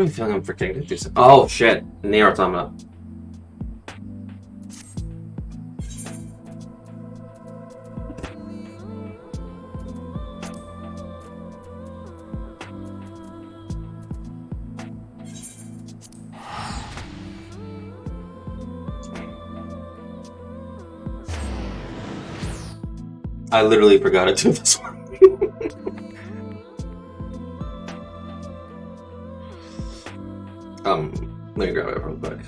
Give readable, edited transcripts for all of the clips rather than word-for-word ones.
have a feeling I'm forgetting to do something. Oh shit! Near Automata. I literally forgot to do this one. Let me grab it real quick.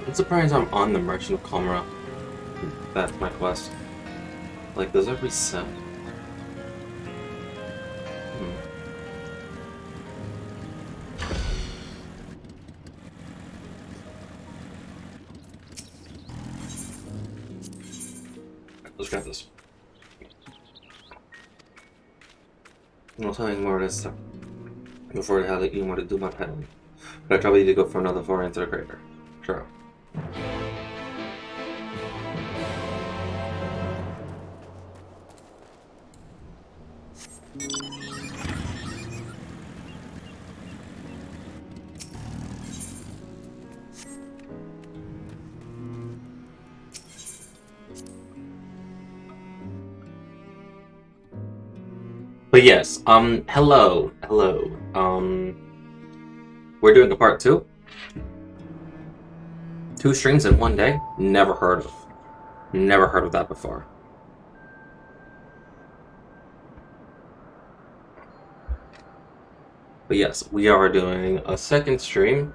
I'm surprised I'm on the Merchant of Comra. That's my quest. Like, does it reset? Let's grab this. I'll tell you more of this stuff before I have you want to do my pedaling. But I probably need to go for another 4 into the crater. Sure. But yes, hello, we're doing a part 2. 2 streams in one day? Never heard of that before. But yes, we are doing a second stream.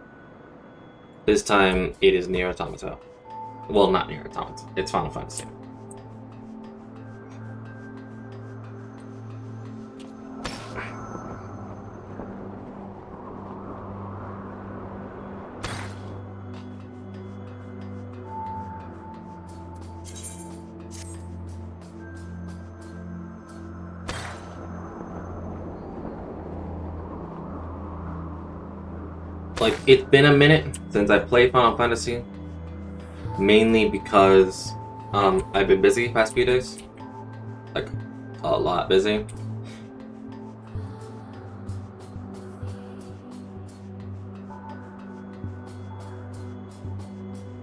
This time it is Nier Automata. Well, not Nier Automata, it's Final Fantasy. Like, it's been a minute since I played Final Fantasy, mainly because I've been busy the past few days, like a lot busy.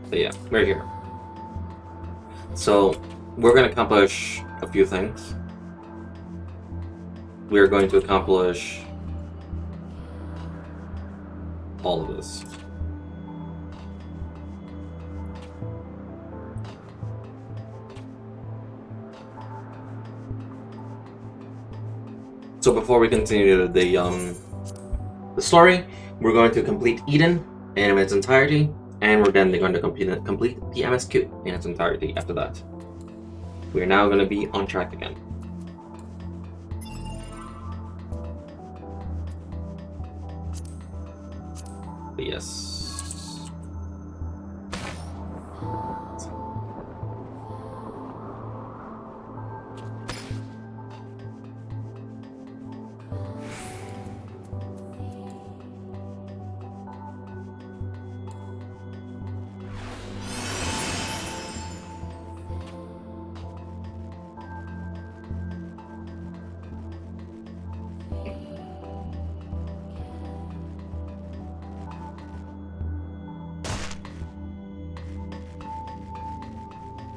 But yeah, we're here. So we're going to accomplish a few things. We're going to accomplish all of this. So before we continue the story, we're going to complete Eden in its entirety, and we're then going to complete the MSQ in its entirety after that. We're now going to be on track again. But yes.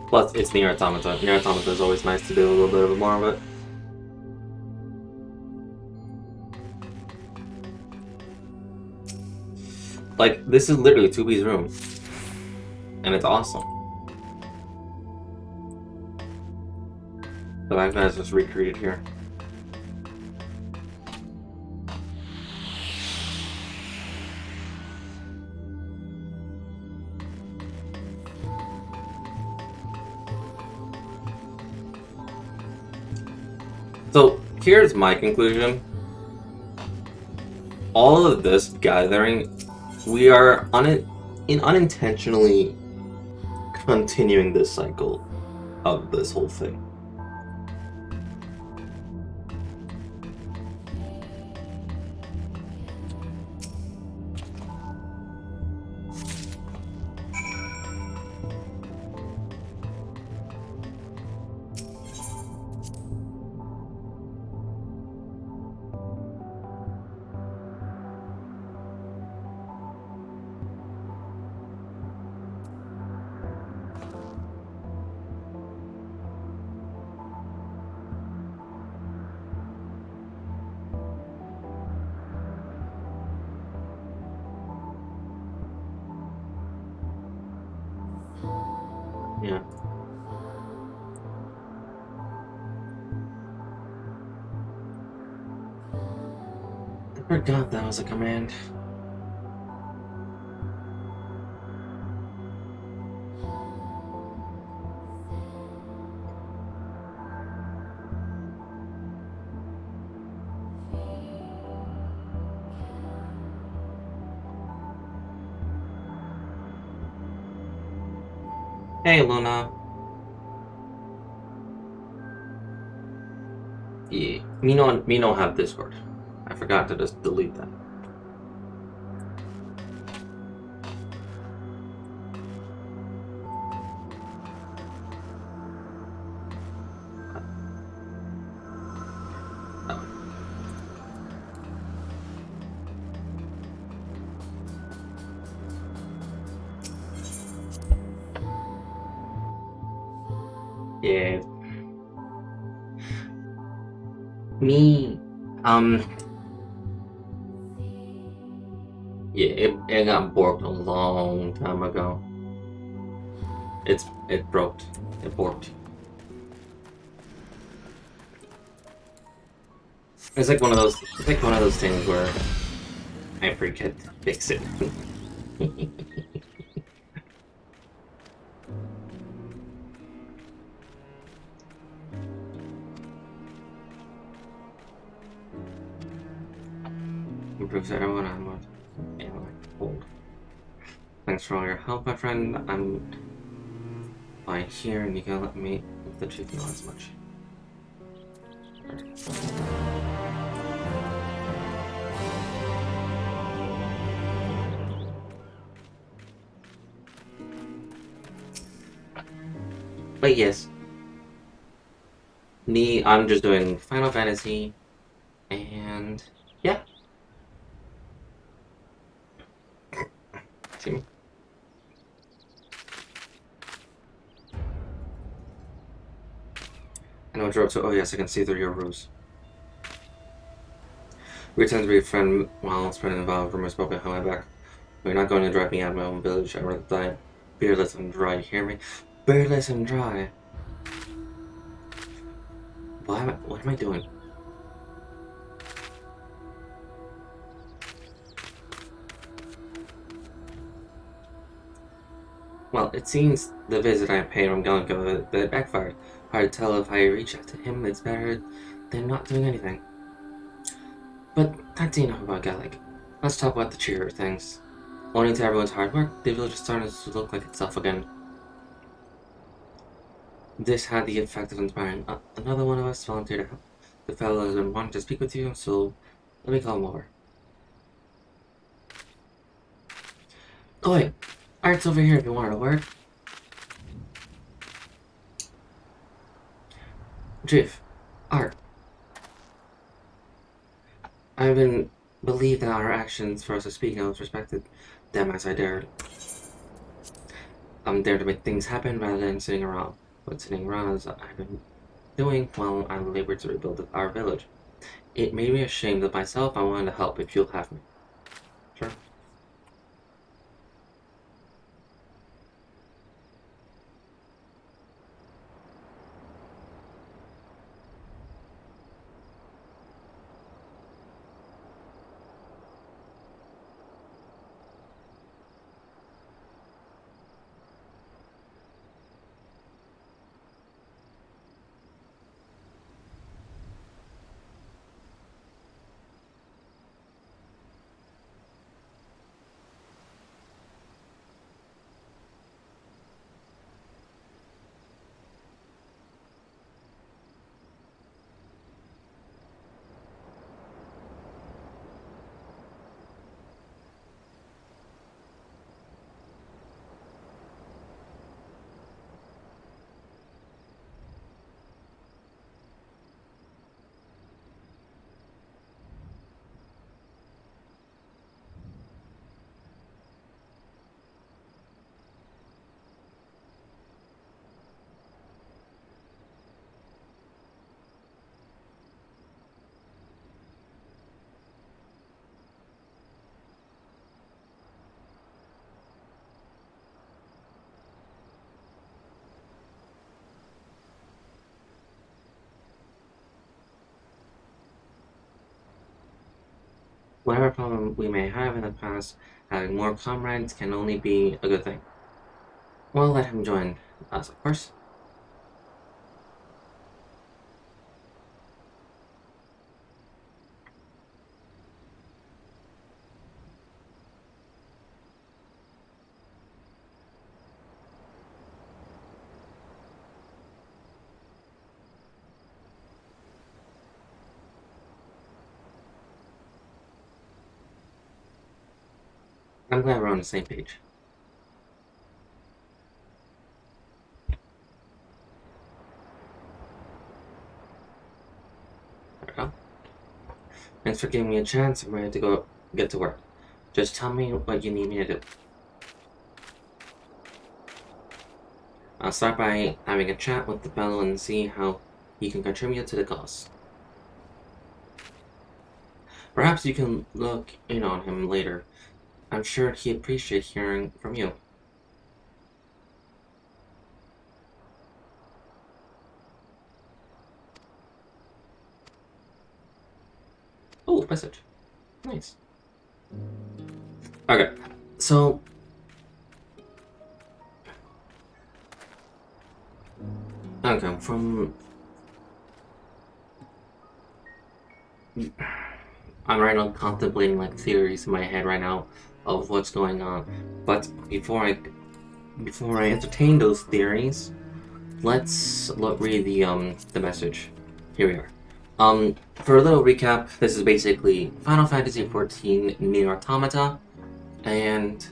Plus, it's Nier Automata. Nier Automata is always nice to do a little bit more of it. Like, this is literally 2B's room. And it's awesome. The fact that it's just recreated here. So here's my conclusion. All of this gathering, we are unintentionally continuing this cycle of this whole thing. Yeah. I forgot that was a command. Hey, Luna. Yeah, me no have Discord. I forgot to just delete that. Yeah. Me, yeah, it got borked a long time ago. It broke. It borked. It's like one of those. It's like one of those things where I forget to fix it. Improves everyone I'm with. Anyway, hold. Thanks for all your help, my friend. I'm fine here, and you can let me with the truth know as much. But yes, I'm just doing Final Fantasy, and yeah. See me? I know what you're up to. Oh yes, I can see through your ruse. We pretend to be a friend while spreading involved rumors about behind my back. You're not going to drive me out of my own village. I'd rather die beerless and dry. You hear me? Beerless and dry. What am I doing? Well, it seems the visit I paid from Galenko that backfired. Hard to tell if I reach out to him. It's better than not doing anything. But that's enough about Gaelic. Let's talk about the cheerier things. Owing to everyone's hard work, the village is starting to look like itself again. This had the effect of inspiring another one of us volunteered to help. The fellow has been wanting to speak with you, so let me call him over. Oh wait, Art's over here if you wanted a word. Chief, Art. I've been believed that our actions for us to speak and was respected them as I dared. I'm there to make things happen rather than sitting around. But sitting around as I've been doing while I labored to rebuild our village. It made me ashamed of myself. I wanted to help if you'll have me. Sure. Whatever problem we may have in the past, having more comrades can only be a good thing. Well, let him join us, of course. I'm glad we're on the same page. There we go. Thanks for giving me a chance. I'm ready to go get to work. Just tell me what you need me to do. I'll start by having a chat with the fellow and see how he can contribute to the cause. Perhaps you can look in on him later. I'm sure he'd appreciate hearing from you. Oh, message. Nice. Okay, so... Okay, from... I'm right now contemplating like theories in my head right now of what's going on. But before I entertain those theories, let's read the message. Here we are. For a little recap, this is basically Final Fantasy XIV Nier Automata, and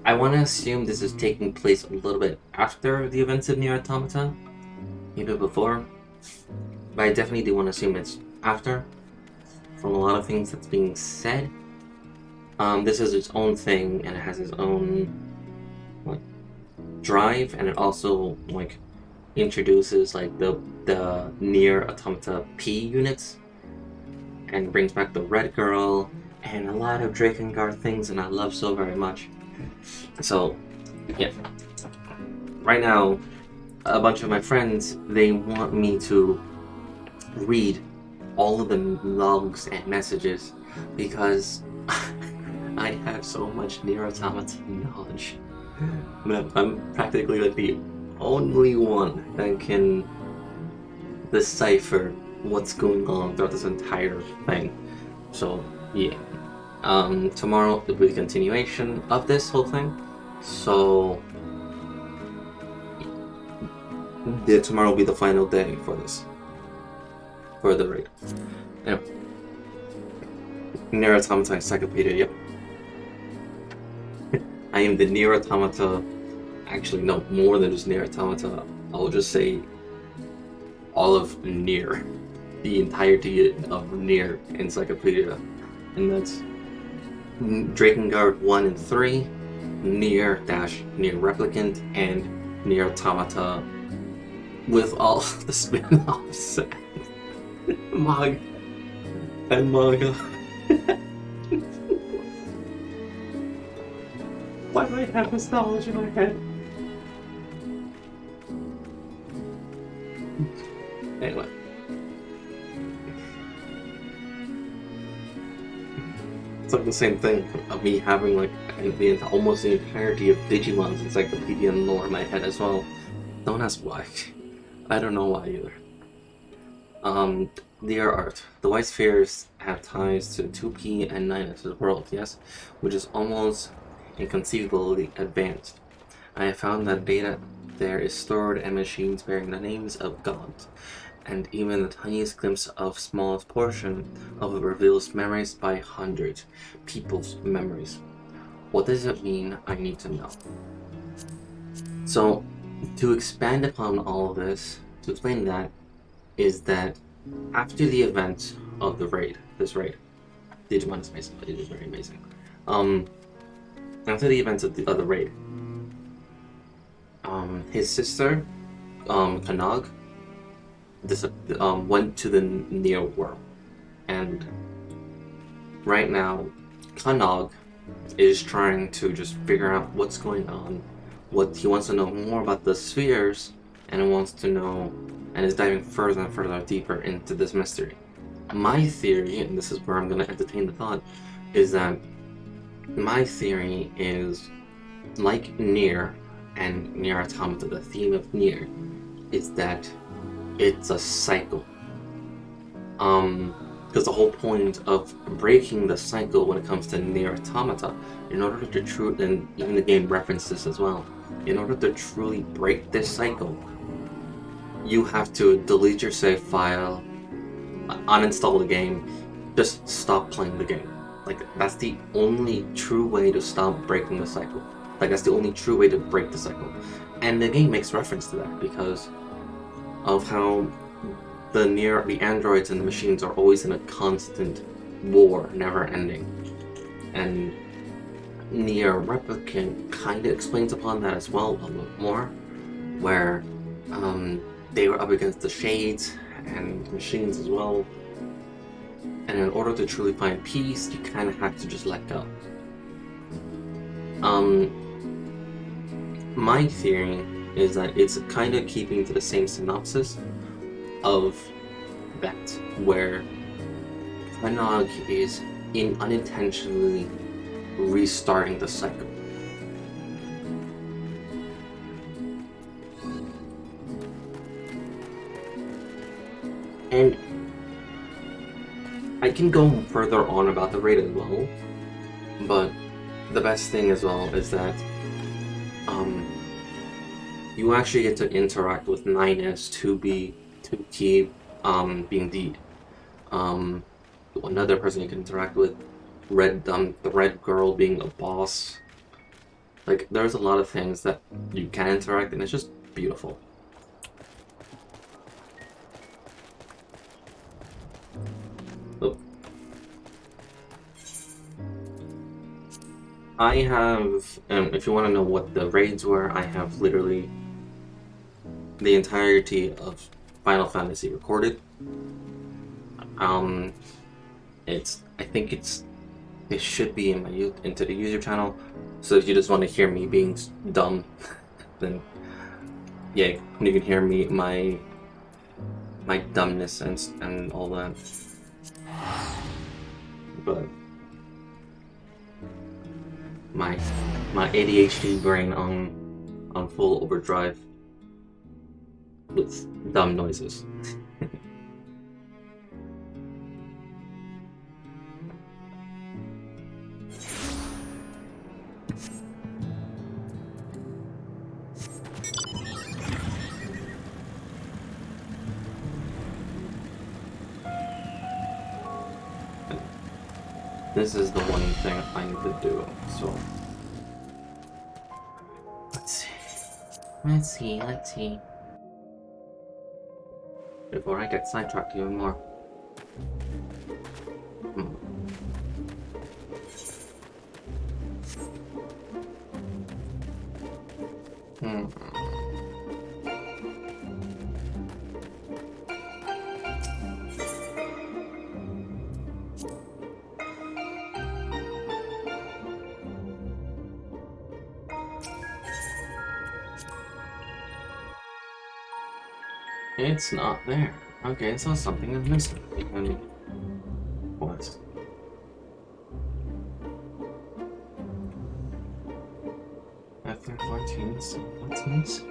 I want to assume this is taking place a little bit after the events of Nier Automata, maybe before, but I definitely do want to assume it's after, from a lot of things that's being said. This is its own thing, and it has its own like drive, and it also like introduces like the Nier Automata P units, and brings back the Red Girl and a lot of Drakengard things, and I love so very much. So yeah, right now a bunch of my friends, they want me to read all of the logs and messages because I have so much Nier Automata knowledge. I'm practically like the only one that can decipher what's going on throughout this entire thing. So yeah, tomorrow will be the continuation of this whole thing. So yeah, tomorrow will be the final day for this, for the raid. Yeah. Nier Automata Encyclopedia, yep. I am the Nier Automata, actually no, more than just Nier Automata, I'll just say all of Nier, the entirety of Nier Encyclopedia, and that's Drakengard 1 and 3, Nier Replicant, and Nier Automata with all the spin-offs and manga. Why do I have this knowledge in my head? Anyway. It's like the same thing of me having like almost the entirety of Digimon's encyclopedia and lore in my head as well. Don't ask why. I don't know why either. Dear Art, the White Spheres have ties to 2P and 9S's world, yes? Which is almost inconceivably advanced. I have found that data there is stored in machines bearing the names of gods, and even the tiniest glimpse of smallest portion of it reveals memories by hundreds, people's memories. What does it mean? I need to know. So, to expand upon all of this, to explain that, is that after the event of the raid, Digimon is basically just very amazing. After the events of the raid, his sister, Kanag, went to the Nier world, and right now, Kanag is trying to just figure out what's going on. What he wants to know more about the spheres, and he wants to know, and is diving further and further deeper into this mystery. My theory, and this is where I'm going to entertain the thought, is that my theory is like Nier and Nier Automata. The theme of Nier is that it's a cycle. Because the whole point of breaking the cycle when it comes to Nier Automata, in order to truly, and even the game references this as well, in order to truly break this cycle, you have to delete your save file, uninstall the game, just stop playing the game. Like, that's the only true way to stop breaking the cycle. Like, that's the only true way to break the cycle. And the game makes reference to that because of how the androids and the machines are always in a constant war, never ending. And Nier Replicant kind of explains upon that as well a little more, where they were up against the shades and machines as well. And in order to truly find peace, you kind of have to just let go. My theory is that it's kind of keeping to the same synopsis of that, where Krenog is unintentionally restarting the cycle. And I can go further on about the raid as well, but the best thing as well is that you actually get to interact with 9S to keep being Deed. Another person you can interact with, the red girl being a boss. Like, there's a lot of things that you can interact, and it's just beautiful. Oh. I have, if you want to know what the raids were, I have literally the entirety of Final Fantasy recorded. I think it should be in into the user channel. So if you just want to hear me being dumb, then yeah, you can hear my dumbness and all that. But my ADHD brain on full overdrive with dumb noises. This is the one thing I need to do, so let's see. Before I get sidetracked even more. It's not there. Okay, so something is missing. What? FF14, so what's missing?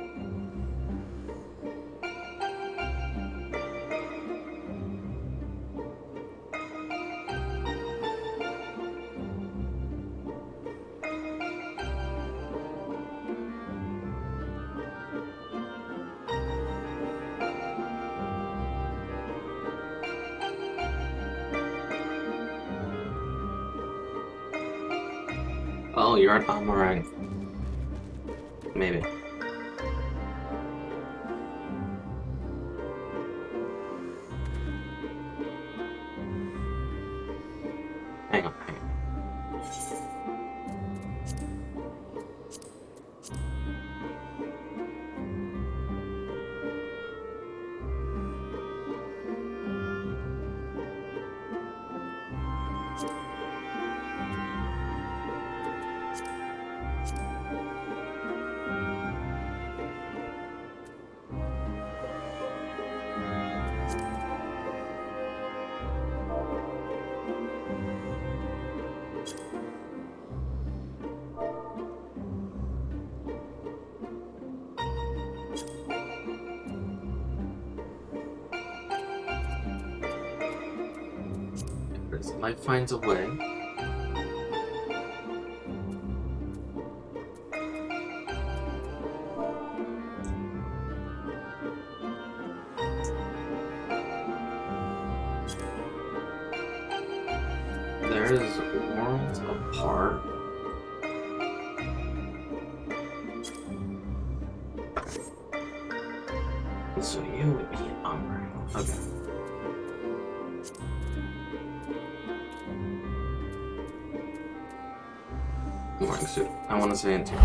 Oh, you're an Amarang. Maybe. Hang on. Life finds a way. There is worlds apart. So you would be Umbra. Okay. Morning suit. I want to say interior.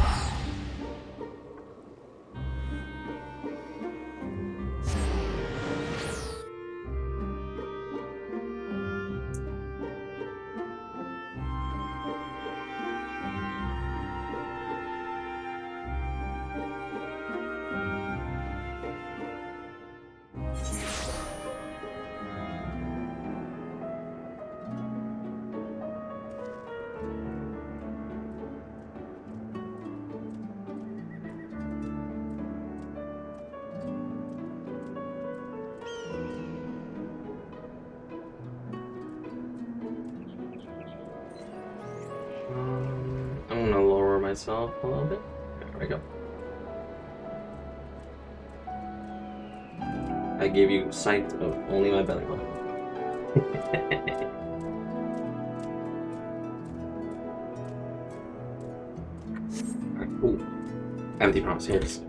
I'm gonna lower myself a little bit. There we go. I gave you sight of only my belly button. Alright, ooh. Empty promise, here it is.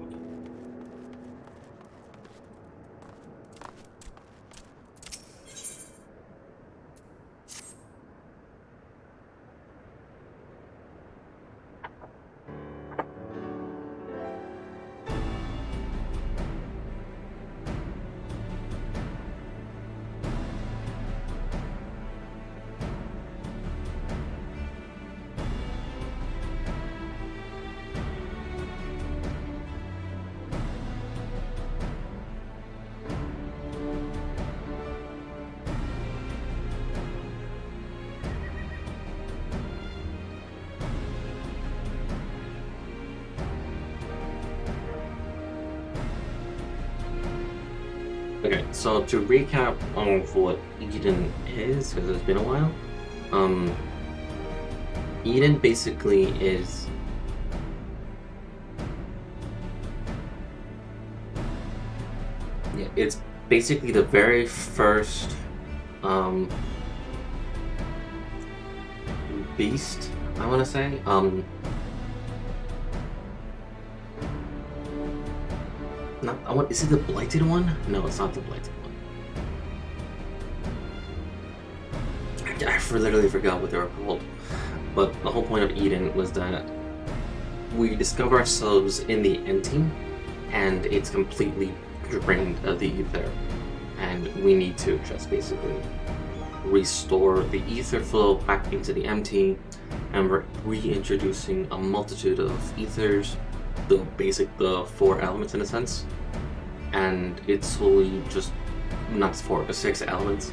Okay, so to recap of what Eden is, because it's been a while, Eden basically is it's basically the very first beast, I want to say. Is it the Blighted one? No, it's not the Blighted one. I literally forgot what they were called. But the whole point of Eden was that we discover ourselves in the empty, and it's completely drained of the ether. And we need to just basically restore the ether flow back into the empty, and we're reintroducing a multitude of ethers, the 4 elements in a sense. And it's slowly just, not 4, but 6 elements,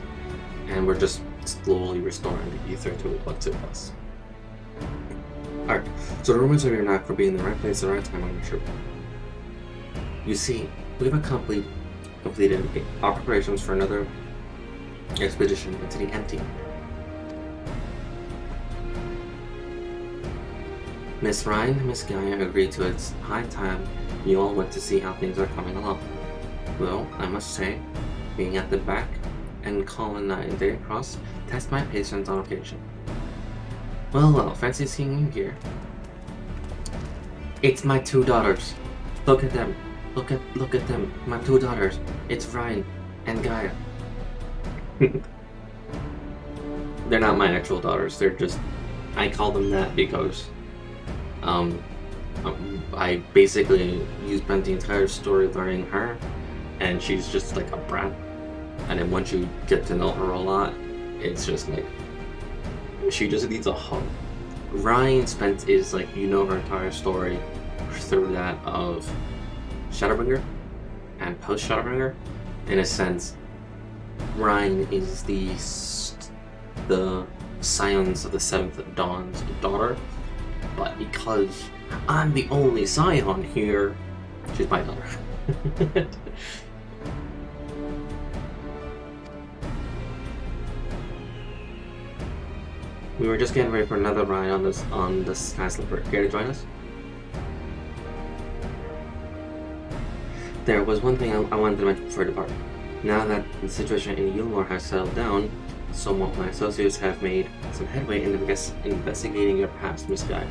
and we're just slowly restoring the ether to what's it was. Alright, so the rumors of your knack for being in the right place at the right time on your trip. You see, we've completed our preparations for another expedition into the empty. Miss Ryan and Miss Gaia agreed to it's high time you all went to see how things are coming along. Well, I must say, being at the back and calling night and day across tests my patience on occasion. Well, fancy seeing you here. It's my 2 daughters. Look at them. Look at them. My 2 daughters. It's Ryan and Gaia. They're not my actual daughters. They're just, I call them that because I basically spent the entire story learning her, and she's just like a brat. And then once you get to know her a lot, it's just like, she just needs a hug. Ryan is like, you know her entire story through that of Shadowbringer and post Shadowbringer. In a sense, Ryan is the Scions of the 7th Dawn's daughter, but because I'm the only Scion here, she's my daughter. We were just getting ready for another ride on the Sky Slipper. Care to join us? There was one thing I wanted to mention before departing. Now that the situation in Yulmore has settled down, some of my associates have made some headway in investigating your past misguide.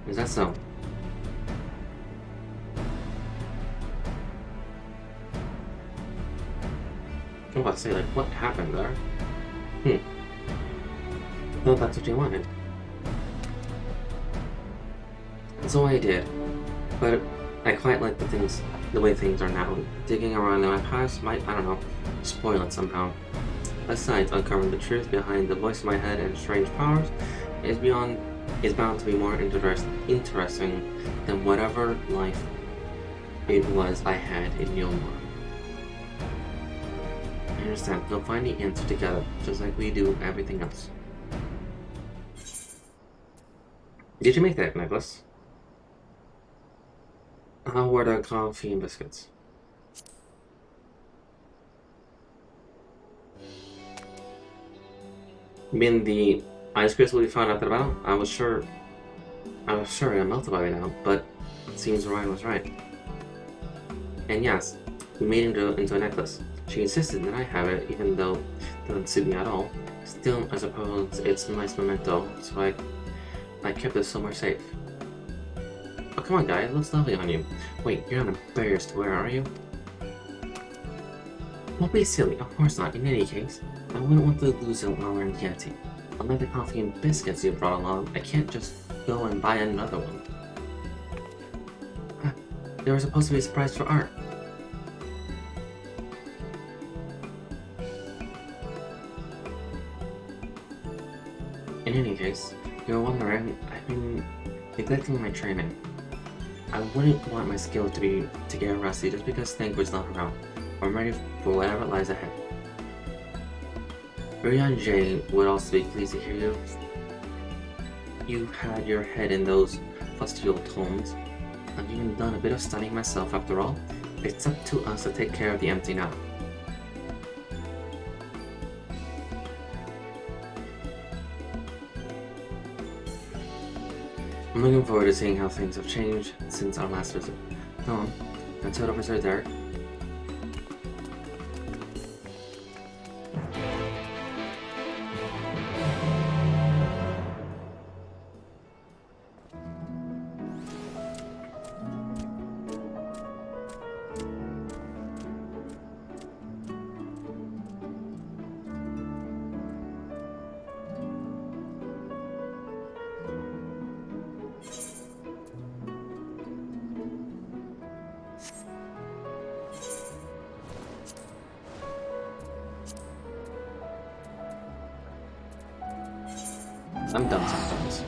Is that so? I'm about to say, like, what happened there? I thought that's what you wanted. So I did, but I quite like the way things are now. Digging around in my past might, I don't know, spoil it somehow. Besides, uncovering the truth behind the voice in my head and strange powers is bound to be more interesting than whatever life it was I had in Yulmore. I understand. We'll find the answer together, just like we do everything else. Did you make that necklace? How were the coffee and biscuits? You mean the ice crystal we found out about? I was sure it melted by now, but it seems Ryan was right. And yes, we made it into a necklace. She insisted that I have it, even though it doesn't suit me at all. Still, I suppose it's a nice memento, so I kept it somewhere safe. Oh, come on, guy, it looks lovely on you. Wait, you're not embarrassed to wear, are you? Don't be silly, of course not. In any case, I wouldn't want to lose it while we're in Yeti. Unlike the coffee and biscuits you brought along, I can't just go and buy another one. They were supposed to be a surprise for Art. In any case, you're wondering, I've been neglecting my training. I wouldn't want my skills to get rusty just because Stankward's not around. I'm ready for whatever lies ahead. Ryan J would also be pleased to hear you. You've had your head in those fustial tomes. I've even done a bit of studying myself after all. It's up to us to take care of the empty now. I'm looking forward to seeing how things have changed since our last visit. Go on, let's head over to Derek. I'm done sometimes.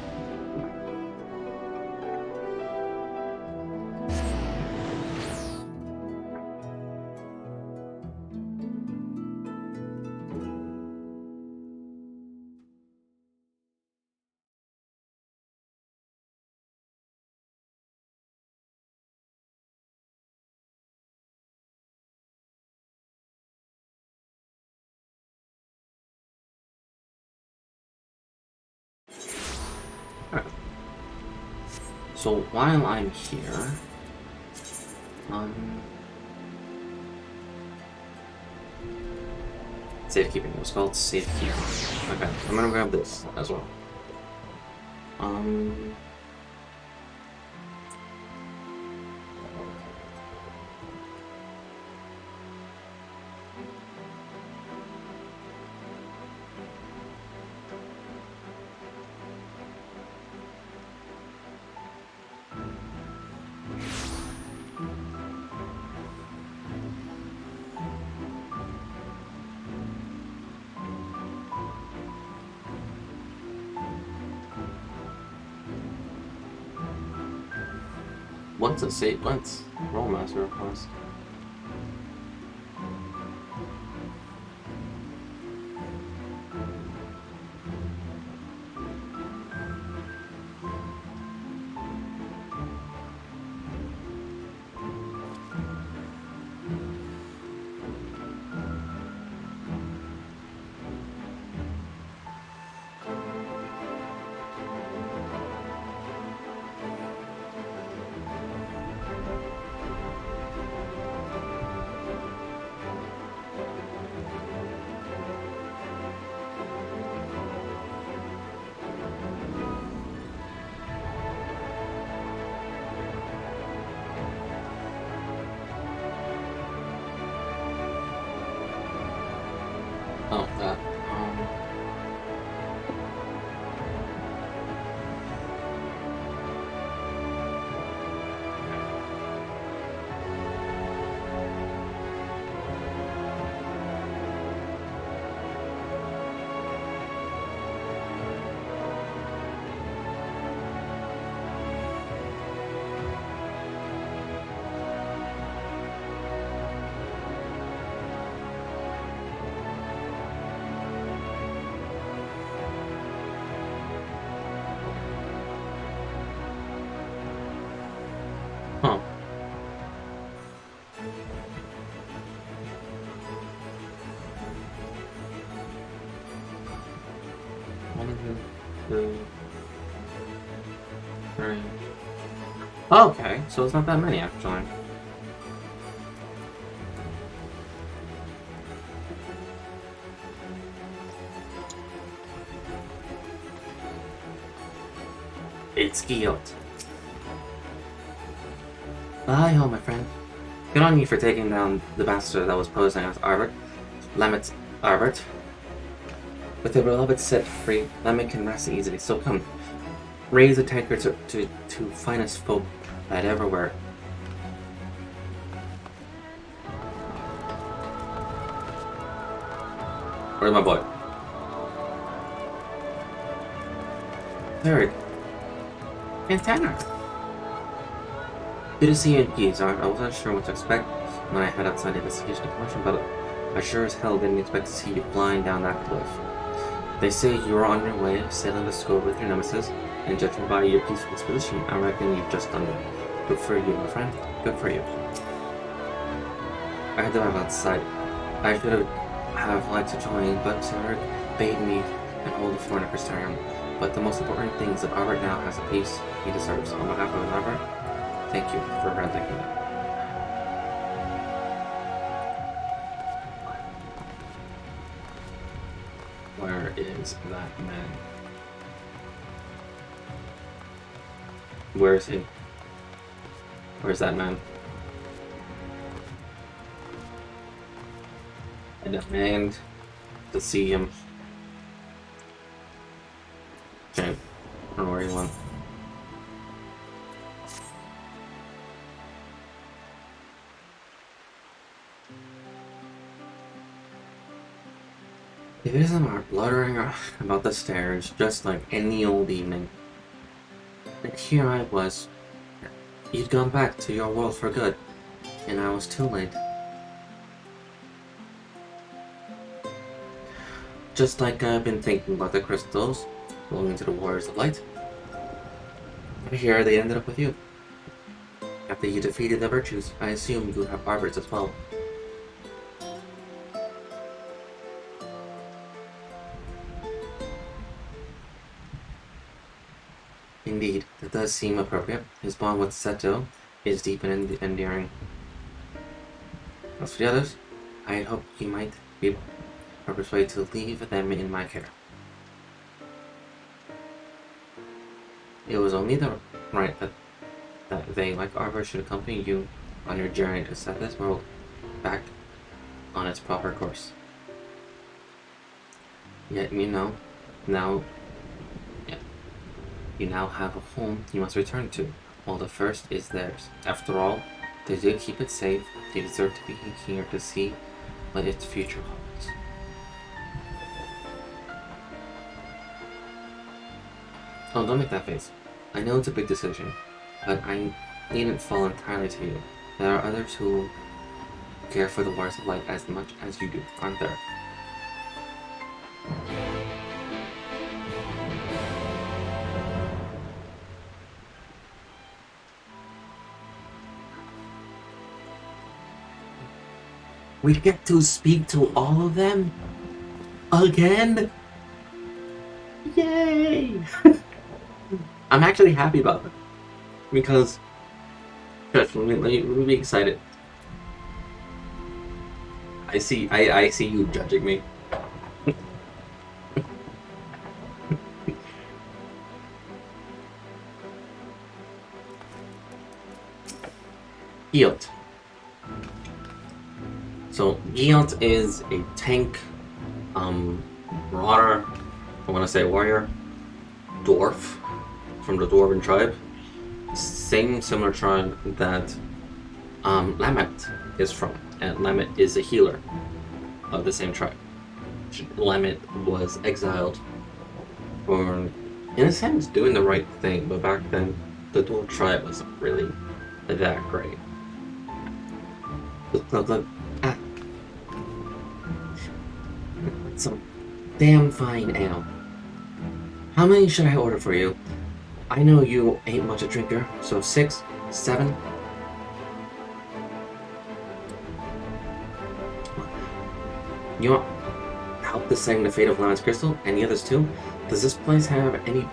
So while I'm here, safekeeping. It was called safekeeping. Okay, I'm gonna grab this as well. What's a safe? What's roll master request? 3. Oh, okay, so it's not that many actually. It's Guillot. Hi-ho, my friend. Good on you for taking down the bastard that was posing as Arbert. Lamet Arbert. With the beloved set free, Lamet can rest easily, so come. Raise a tanker to finest folk that ever were. Where's my boy? Third. And Tanner. Good to see you in peace. I wasn't sure what to expect when I head outside the investigation commission, but I sure as hell didn't expect to see you flying down that cliff. They say you were on your way, sailing the score with your nemesis, and judging by your peaceful disposition, I reckon you've just done it. Good for you, my friend. Good for you. I had to have outside. I should have liked to join, but Sir bade me and hold the fort for term. But the most important thing is that Albert now has the peace he deserves. On behalf of Albert, thank you for granting that. Where is that man? Where is he? Where's that man? I demand to see him. Okay, I don't know where he went. If it isn't our bluttering about the stairs, just like any old evening. And here I was. You'd gone back to your world for good, and I was too late. Just like I've been thinking about the crystals belonging to the Warriors of Light. And here they ended up with you. After you defeated the virtues, I assume you have Arberts as well. Indeed, that does seem appropriate. His bond with Seto is deep and endearing. As for the others, I had hoped you might be persuaded to leave them in my care. It was only right that they, like Arbor, should accompany you on your journey to set this world back on its proper course. Yet, you now have a home you must return to, while the first is theirs. After all, they did keep it safe. They deserve to be here to see what its future holds. Oh, don't make that face. I know it's a big decision, but I needn't fall entirely to you. There are others who care for the Warriors of Light as much as you do, aren't there? We get to speak to all of them? Again? Yay! I'm actually happy about it. Because... Let me be excited. I see you judging me. Guillot. So Guillot is a tank, marauder, I want to say warrior, dwarf from the Dwarven tribe. Similar tribe that Lamet is from, and Lamet is a healer of the same tribe. Lamet was exiled for, in a sense, doing the right thing, but back then the Dwarf tribe wasn't really that great. Look. Some damn fine ale. How many should I order for you? I know you ain't much a drinker, so 6, 7? You want help deciding the fate of Lamet's crystal? And the others too? Does this place have any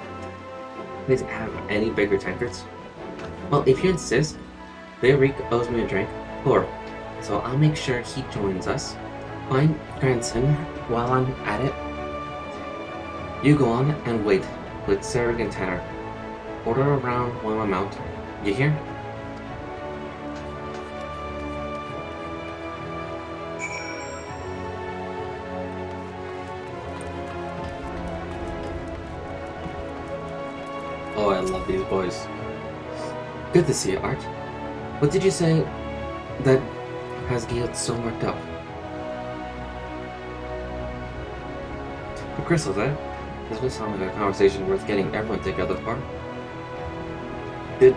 Please have any bigger tankards? Well, if you insist, Rick owes me a drink. Poor. So I'll make sure he joins us. Find Granson while I'm at it. You go on and wait with Sarah and Tanner. Order around while I'm out. You hear? Oh, I love these boys. Good to see you, Art. What did you say that has Guild so worked up? For crystals, eh? This would sound like a conversation worth getting everyone together for. Did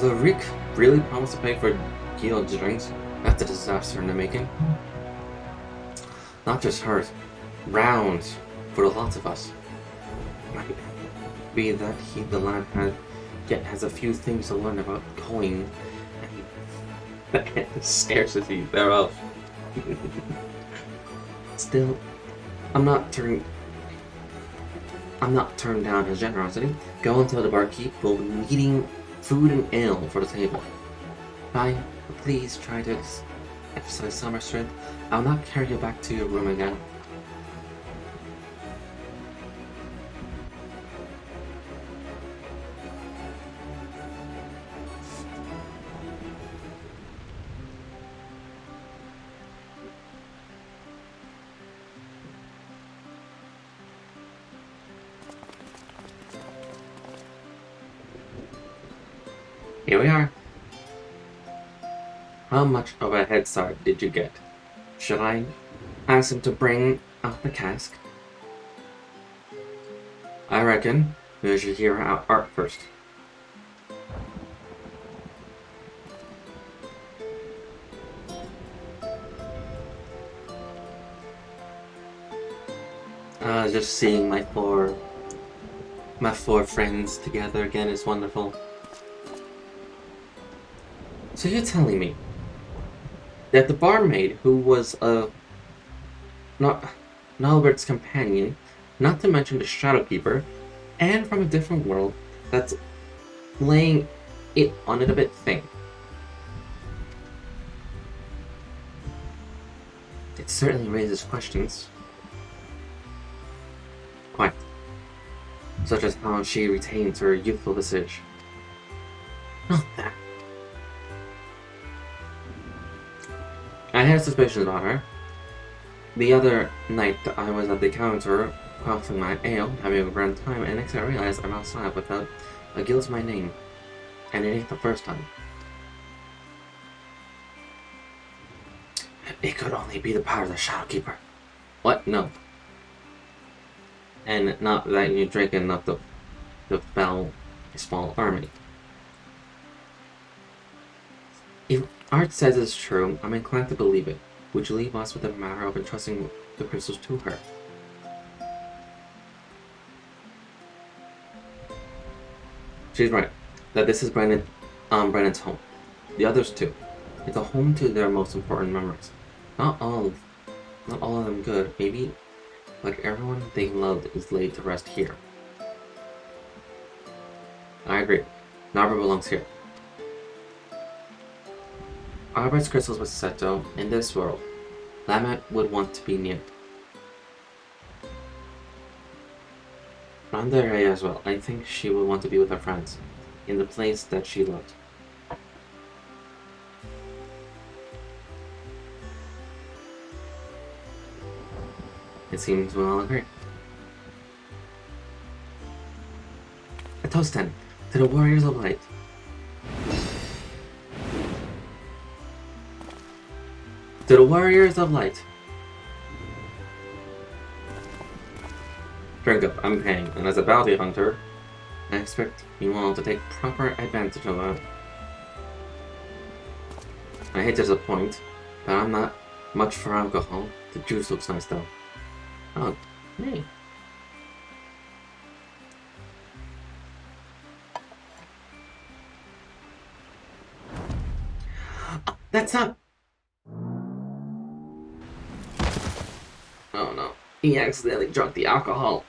Rick really promise to pay for Guild's drinks? That's a disaster in the making. Not just hers, rounds for the lots of us. Might be that the lad has a few things to learn about going and the scarcity thereof. Still, I'm not turned down his generosity. Go and tell the barkeep we'll be needing food and ale for the table. Fine, please try to exercise some restraint. I'll not carry you back to your room again. Here we are. How much of a head start did you get? Should I ask him to bring out the cask? I reckon we should hear out Art first. Just seeing my four friends together again is wonderful. So you're telling me that the barmaid who was Nalbert's companion, not to mention the Shadowkeeper, and from a different world, that's laying it on it a bit thing. It certainly raises questions. Quite. Such as how she retains her youthful visage. Not that. I had suspicions about her. The other night I was at the counter, quaffing my ale, having a grand time, and next I realized I'm outside without a guild to my name. And it ain't the first time. It could only be the power of the Shadowkeeper. What? No. And not that you drink enough to fell a small army. If Art says it's true, I'm inclined to believe it. Would you leave us with the matter of entrusting the crystals to her? She's right. That this is Brennan's home. The others too. It's a home to their most important memories. Not all of them good. Maybe, like everyone they loved is laid to rest here. I agree. Narva belongs here. Albert's crystals with Seto in this world. Lamet would want to be near. Randere as well. I think she would want to be with her friends, in the place that she loved. It seems we'll all agree. A toast then, to the Warriors of Light. To the Warriors of Light. Drink up, I'm paying, and as a bounty hunter, I expect you all to take proper advantage of that. I hate to disappoint, but I'm not much for alcohol. The juice looks nice though. Oh, hey. Oh, that's not... Oh no, he accidentally drunk the alcohol.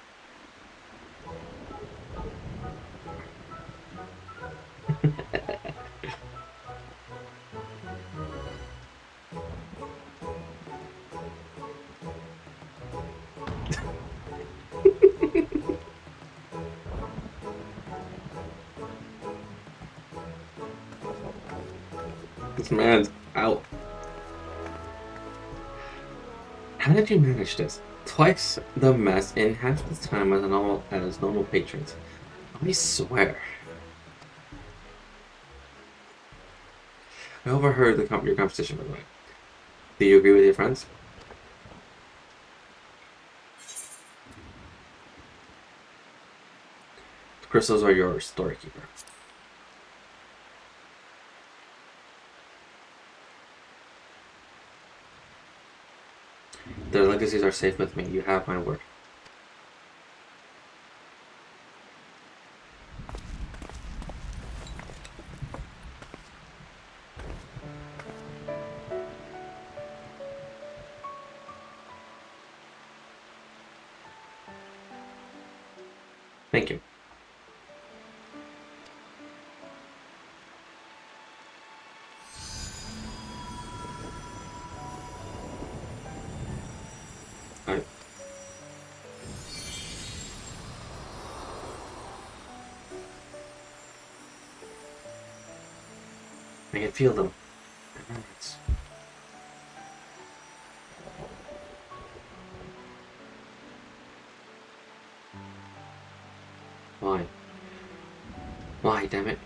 This man's out. How did you manage this? Twice the mess in half the time as normal patrons. I swear. I overheard your conversation, by the way. Do you agree with your friends? The crystals are your storekeeper. Their legacies are safe with me. You have my word. Thank you. I can feel them. Why? Why, damn it?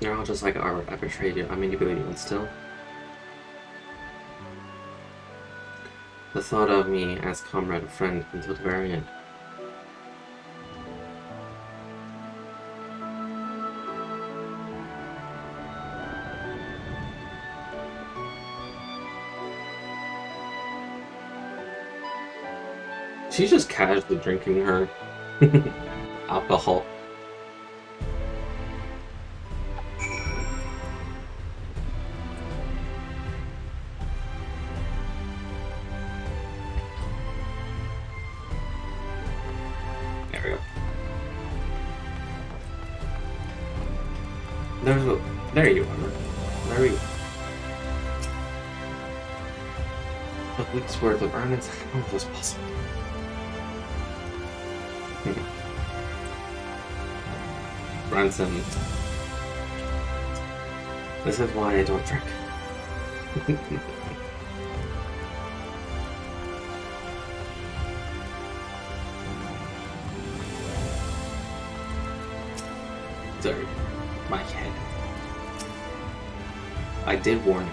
You're all just like Arbor. I betrayed you. I manipulated you, and still. The thought of me as comrade, friend, until the very end. She's just casually drinking her alcohol. There we go. There you are. There you are. A week's worth of earnings? How was this possible? Ransom. This is why I don't drink. Sorry, my head. I did warn you.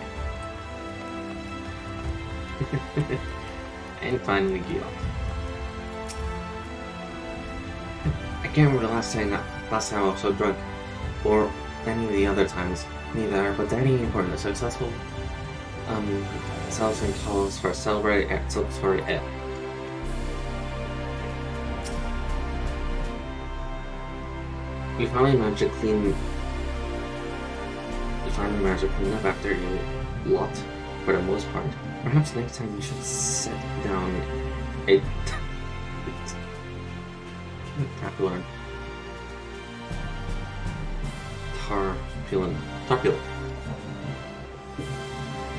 And finally give up. I can't remember the last time I was so drunk, or any of the other times. Neither, but that ain't important. A successful celebration calls for celebrate at sorry at. You finally managed to clean up after you lot, for the most part. Perhaps next time you should set down a have to learn. Tarpulin.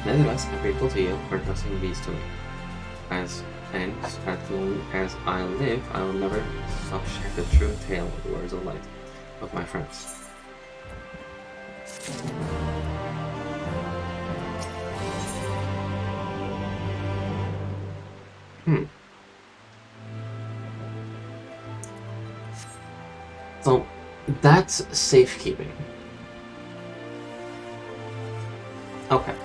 Nevertheless, I'm grateful to you for trusting these to me. As long as I live, I will never stop sharing the true tale of the words of light of my friends. So, that's safekeeping. Okay.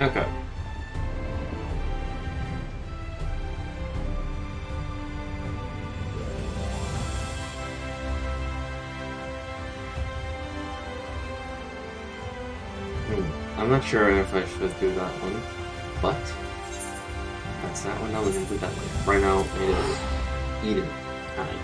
Okay. I'm not sure if I should do that one, but That's that one. Now we're gonna do that one. Right now it is Eden time.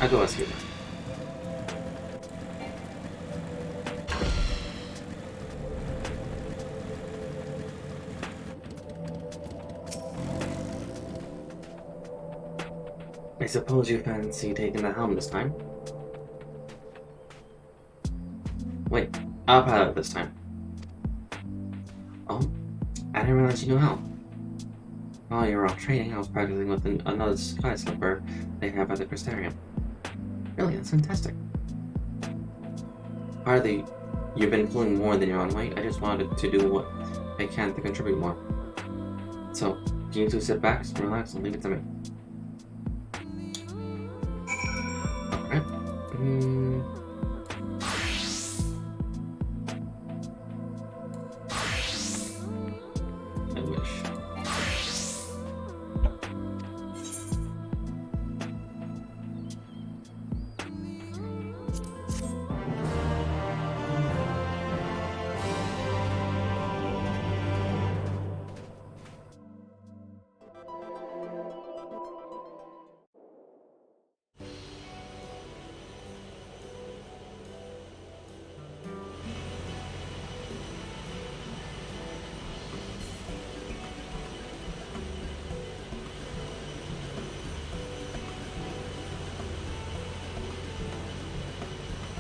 I'll go as healer. I suppose you fancy taking the helm this time? Wait, I'll pilot this time. Oh, I didn't realize you knew how. While you were off training, I was practicing with another sky slipper they have at the Crystarium. Really, that's fantastic. Partly, you've been pulling more than your own weight. I just wanted to do what I can to contribute more. So, can you two sit back, relax, and leave it to me? Alright. I wish.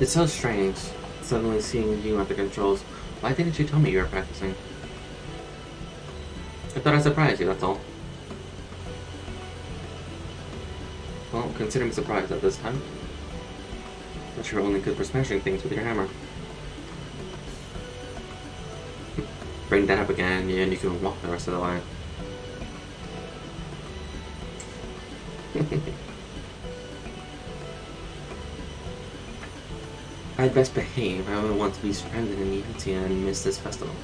It's so strange, suddenly seeing you at the controls. Why didn't you tell me you were practicing? I thought I'd surprise you, that's all. Well, consider me surprised at this time. But you're only good for smashing things with your hammer. Bring that up again, and you can walk the rest of the way. I'd best behave. I wouldn't want to be stranded in Unity and miss this festival.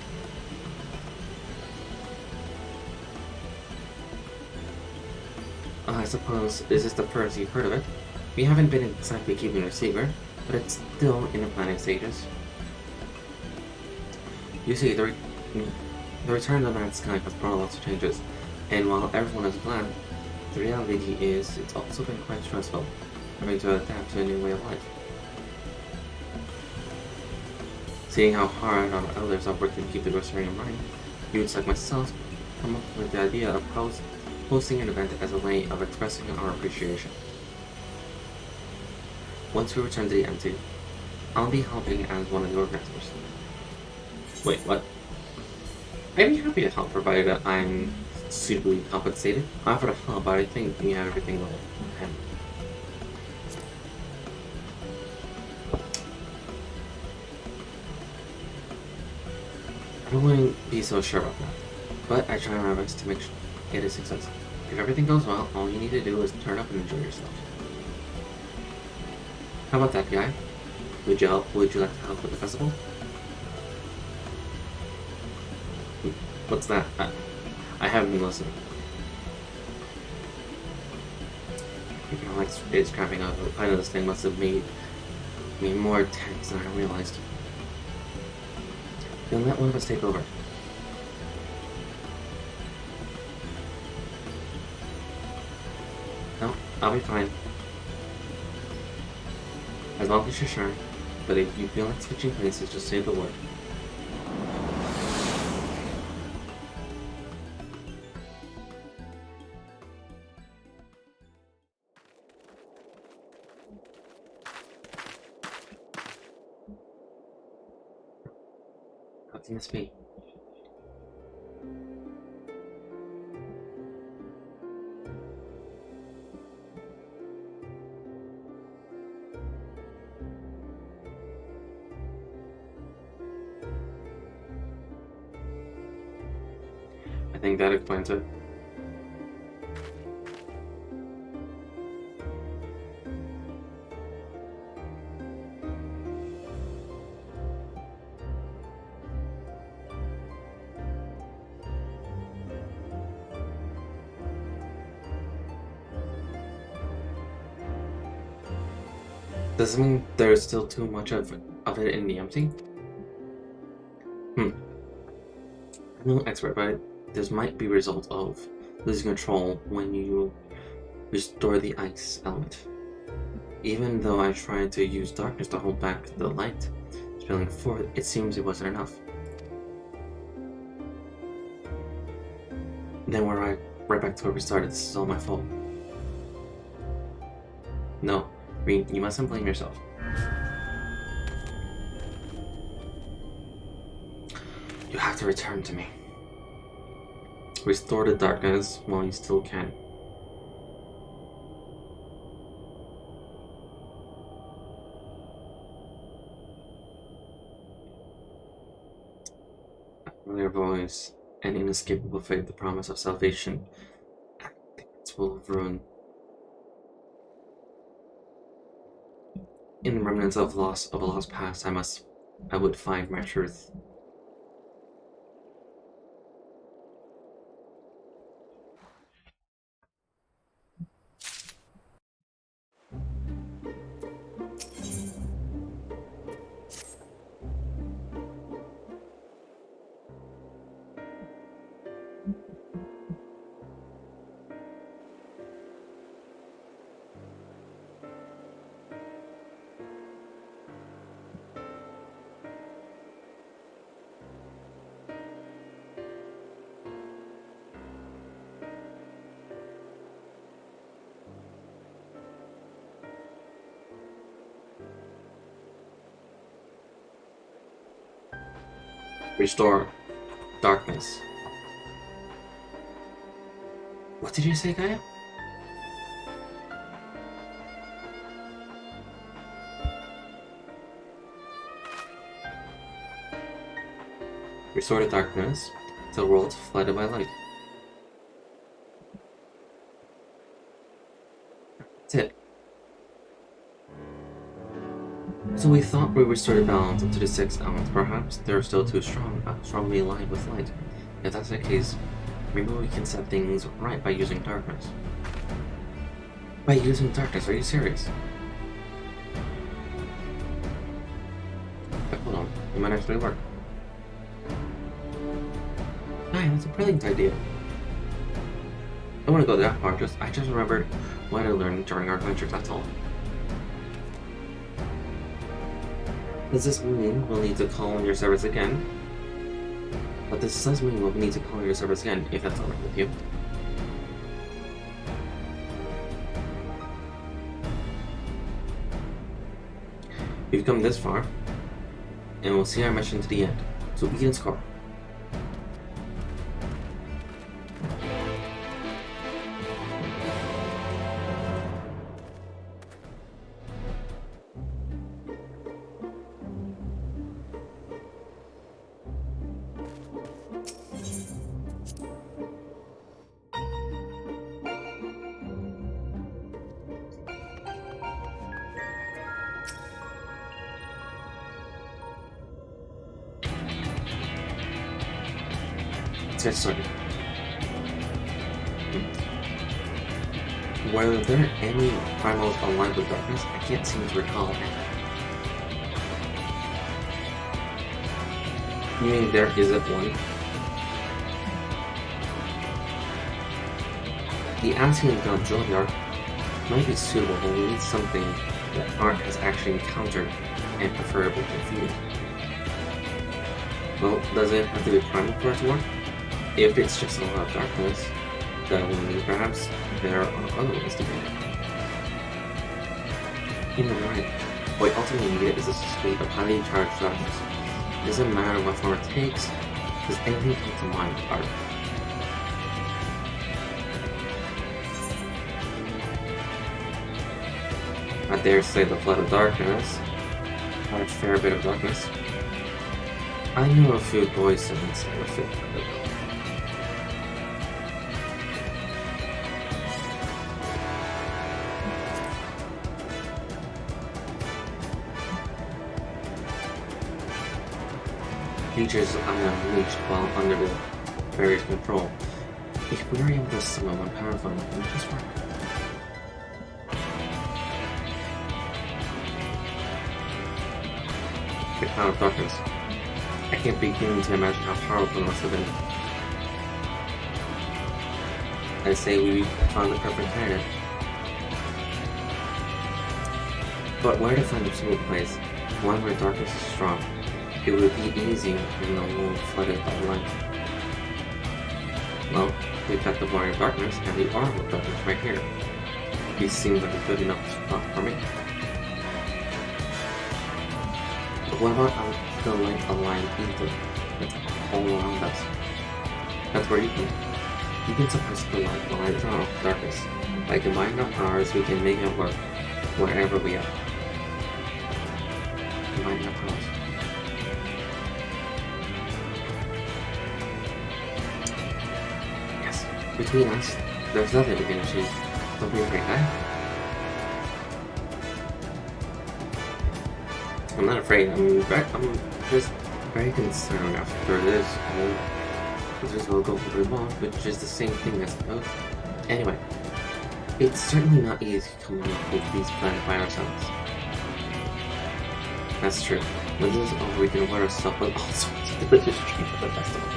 I suppose this is the first you've heard of it. We haven't been exactly keeping it a secret, but it's still in the planning stages. You see, the return of the night sky has brought lots of changes, and while everyone has planned, the reality is it's also been quite stressful, having to adapt to a new way of life. Seeing how hard our elders have worked to keep the Crystarium running, youths like myself come up with the idea of hosting an event as a way of expressing our appreciation. Once we return to the MT, I'll be helping as one of the organizers. Wait, what? I'd be happy to help provided that I'm suitably compensated. I offer to help, but I think we have everything well handled. I wouldn't be so sure about that, but I try my best to make it a success. If everything goes well, all you need to do is turn up and enjoy yourself. How about that, guy? Would you like to help with the festival? What's that? I haven't been listening. My legs is cramping up. I know this thing must have made me more tense than I realized. Then let one of us take over. No, I'll be fine. As long as you're sure. But if you feel like switching places, just say the word. How can this be? think that explains it. Does it mean there's still too much of it in the empty? I'm no expert, but this might be a result of losing control when you restore the ice element. Even though I tried to use darkness to hold back the light spilling forth, it seems it wasn't enough. Then we're right back to where we started. This is all my fault. No, Green, you mustn't blame yourself. You have to return to me. Restore the darkness while you still can. A familiar voice, an inescapable fate, the promise of salvation, and the principle of ruin. In the remnants of a lost past, I would find my truth. Restore darkness. What did you say, Gaia? Restore the darkness till the world flooded by light. That's it. So we thought we restored the balance up to the 6 elements. Perhaps they're still too strongly aligned with light. If that's the case, maybe we can set things right by using darkness. By using darkness? Are you serious? But hold on, it might actually work. Hey, that's a brilliant idea. I don't want to go that far, I just remembered what I learned during our adventure, that's all. Does this mean we'll need to call on your servers again? But this does mean we'll need to call on your servers again, if that's alright with you. We've come this far, and we'll see our mission to the end. So we can score. Let's get started. Were there any primals aligned with darkness? I can't seem to recall any. You mean there isn't one? The Asking God Jolliard might be suitable, but we need something that Art has actually encountered and preferably defeated. Well, does it have to be primal for it to work? If it's just a lot of darkness, that will mean perhaps there are other ways to get it. You're right. What we ultimately need is a suite of highly charged darkness. It doesn't matter what form it takes. Does anything come to mind, Art? I dare say the flood of darkness, or a fair bit of darkness. I know a few boys that would say a fit for the creatures unleashed while under the barrier's control. If we are able to summon one powerful enough, it will just work. The Cloud of Darkness. I can't begin to imagine how powerful it must have been. I say we found the perfect candidate. But where to find a suitable place? One where darkness is strong. It would be easy in the world flooded by light. Well, we've got the Warrior of Darkness and the Oracle of Darkness right here. These seem like a good enough spot for me. But what about the light-aligned ether that's all around us? That's where you can suppress the light-aligned darkness. By combining our powers, we can make it work wherever we are. Combining our powers. Yes, between us, there's nothing we can achieve. Don't be afraid, eh? I'm not afraid. I'm just very concerned after this. We'll go for the long, which is the same thing as both. Anyway, it's certainly not easy coming up with these plans by ourselves. That's true. When this is over, we can reward ourselves with all sorts of delicious treats at the festival.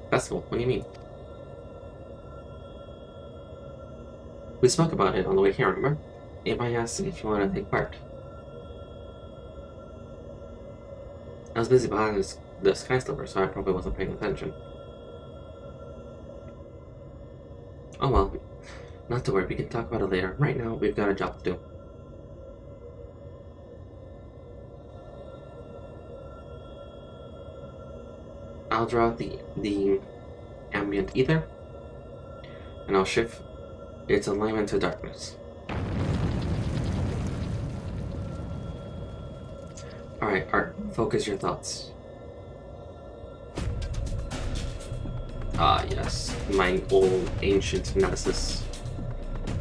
Festival? What do you mean? We spoke about it on the way here, remember? Anybody asked if you want to take part. I was busy behind the Sky Slipper, so I probably wasn't paying attention. Oh well, not to worry, we can talk about it later. Right now, we've got a job to do. I'll draw the ambient ether, and I'll shift its alignment to darkness. Alright, Art, focus your thoughts. Ah, yes, my old ancient nemesis.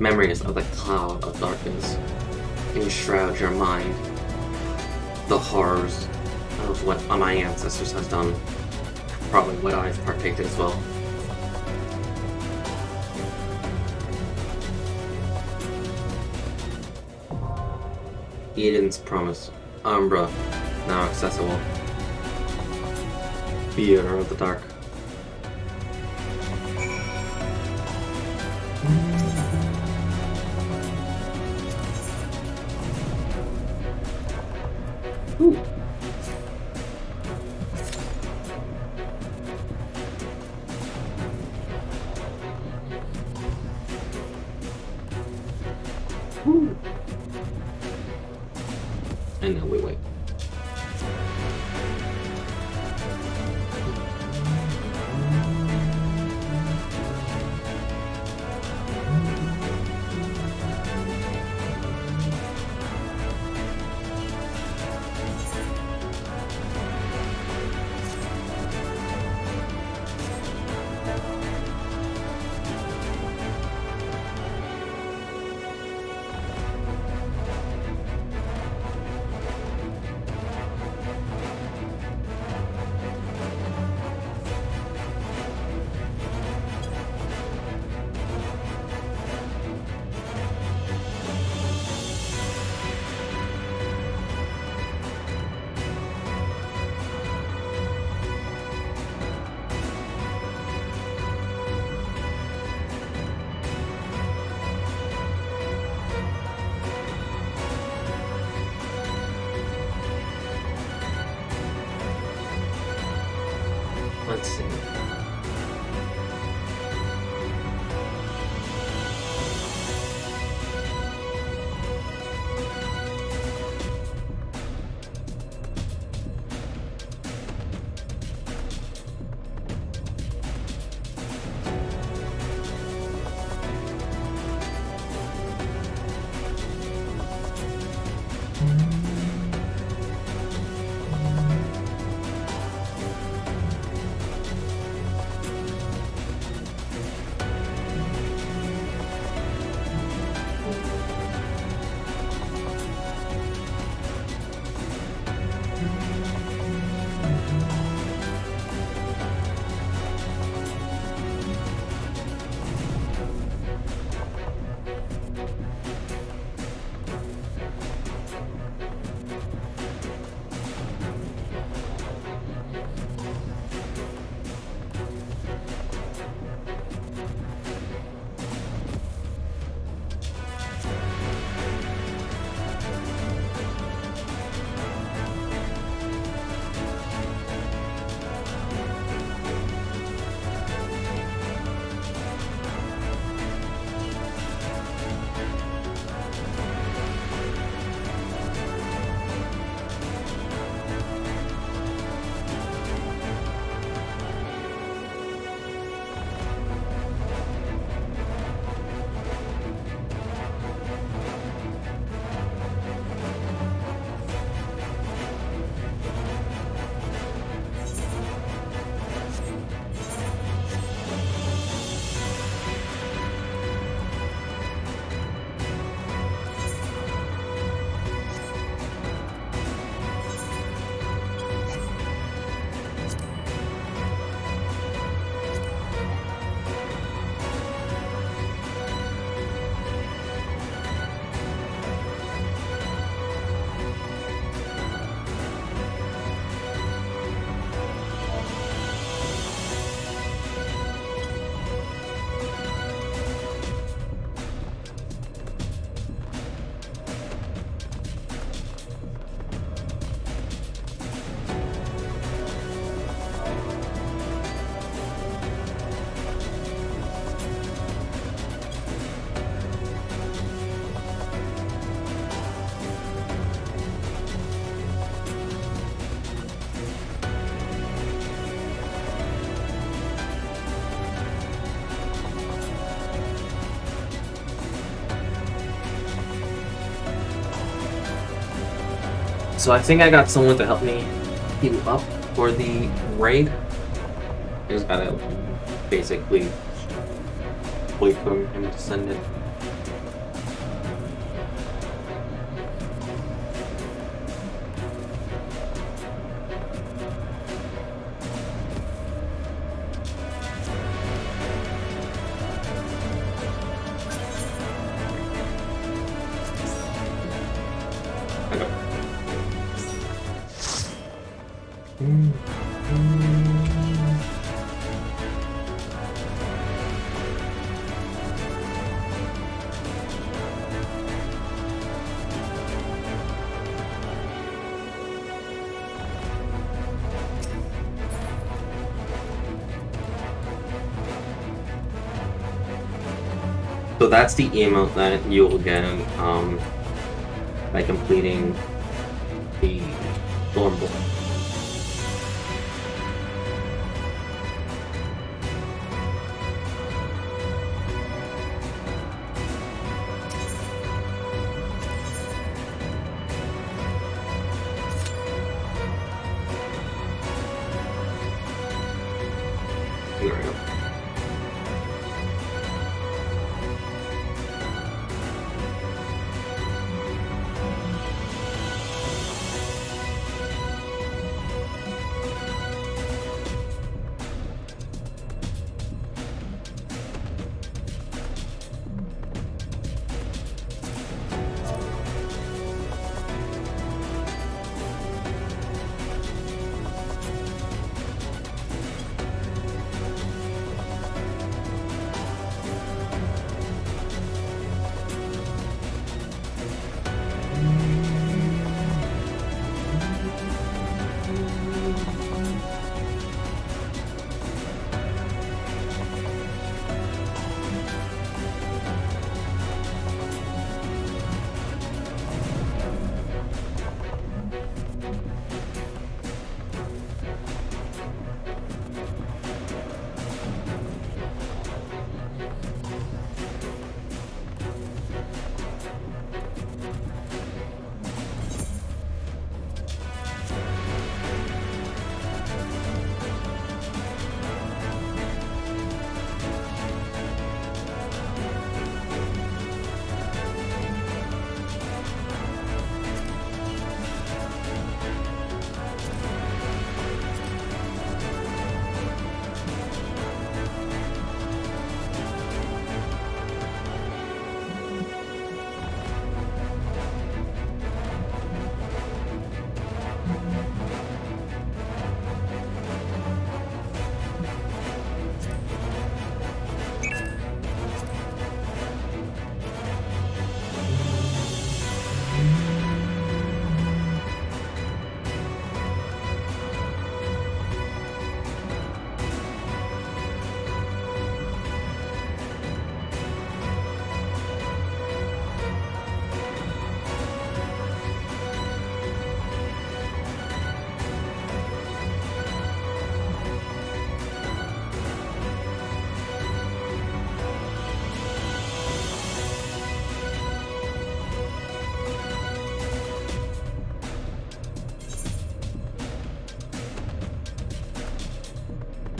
Memories of the Cloud of Darkness enshroud your mind. The horrors of what my ancestors have done. Probably what I've partaken as well. Eden's Promise. Umbra, now accessible. Theater of the Dark. Ooh. Ooh. And now we wait. Let's see. So I think I got someone to help me heal up for the raid. I just gotta basically wait for him to send it. So that's the emote that you'll get by completing the Storm Bolt. There we go.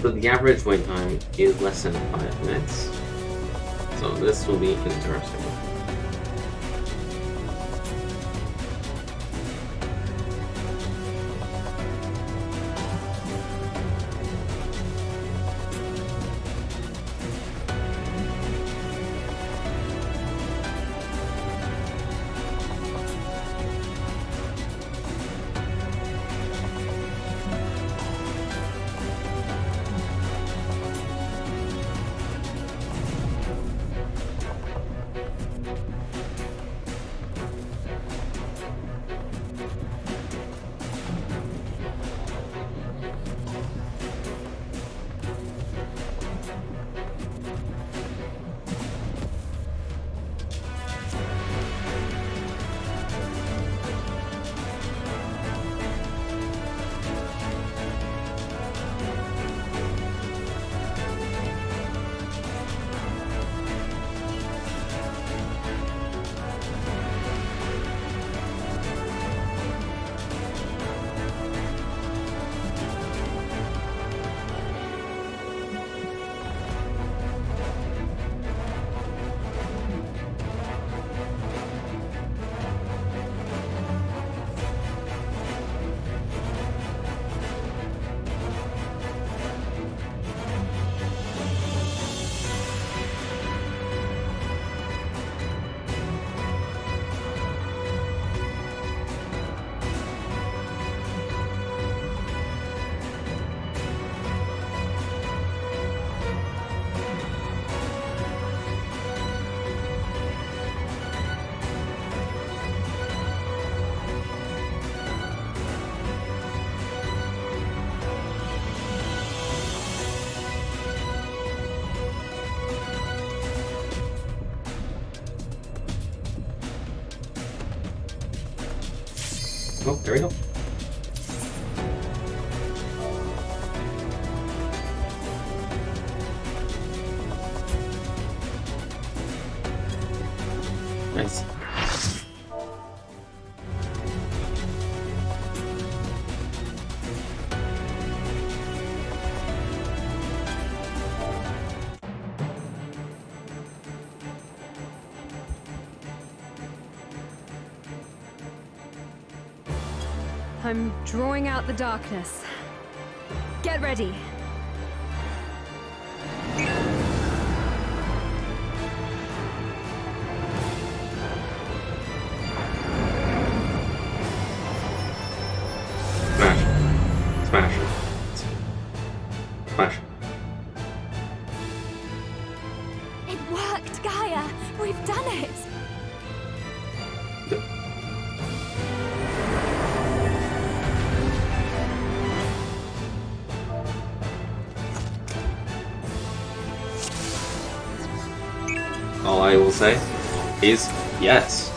So the average wait time is less than 5 minutes. So this will be interesting. we go. Nice. I'm drawing out the darkness. Get ready. Smash. Smash. Smash. It worked, Gaia! We've done it! All I will say is yes.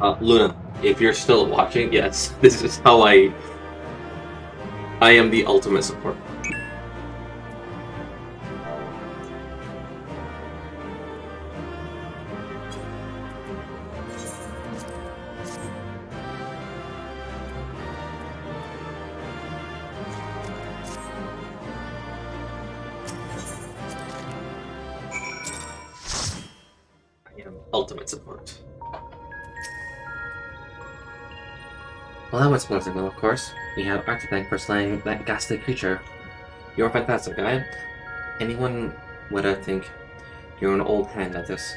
Luna, if you're still watching, yes, this is how I am the ultimate support. I am ultimate support. Well, that was pleasant, of course. We have Art to thank for slaying that ghastly creature. You're a fantastic guy. Anyone would think you're an old hand at this.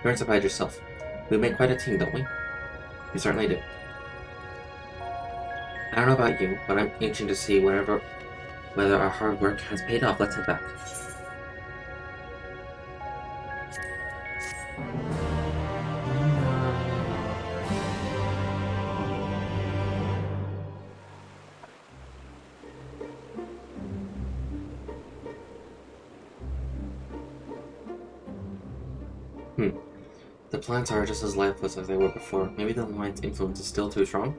You're surprised yourself. We make quite a team, don't we? We certainly do. I don't know about you, but I'm itching to see whether our hard work has paid off. Let's head back. The plants are just as lifeless as they were before. Maybe the line's influence is still too strong?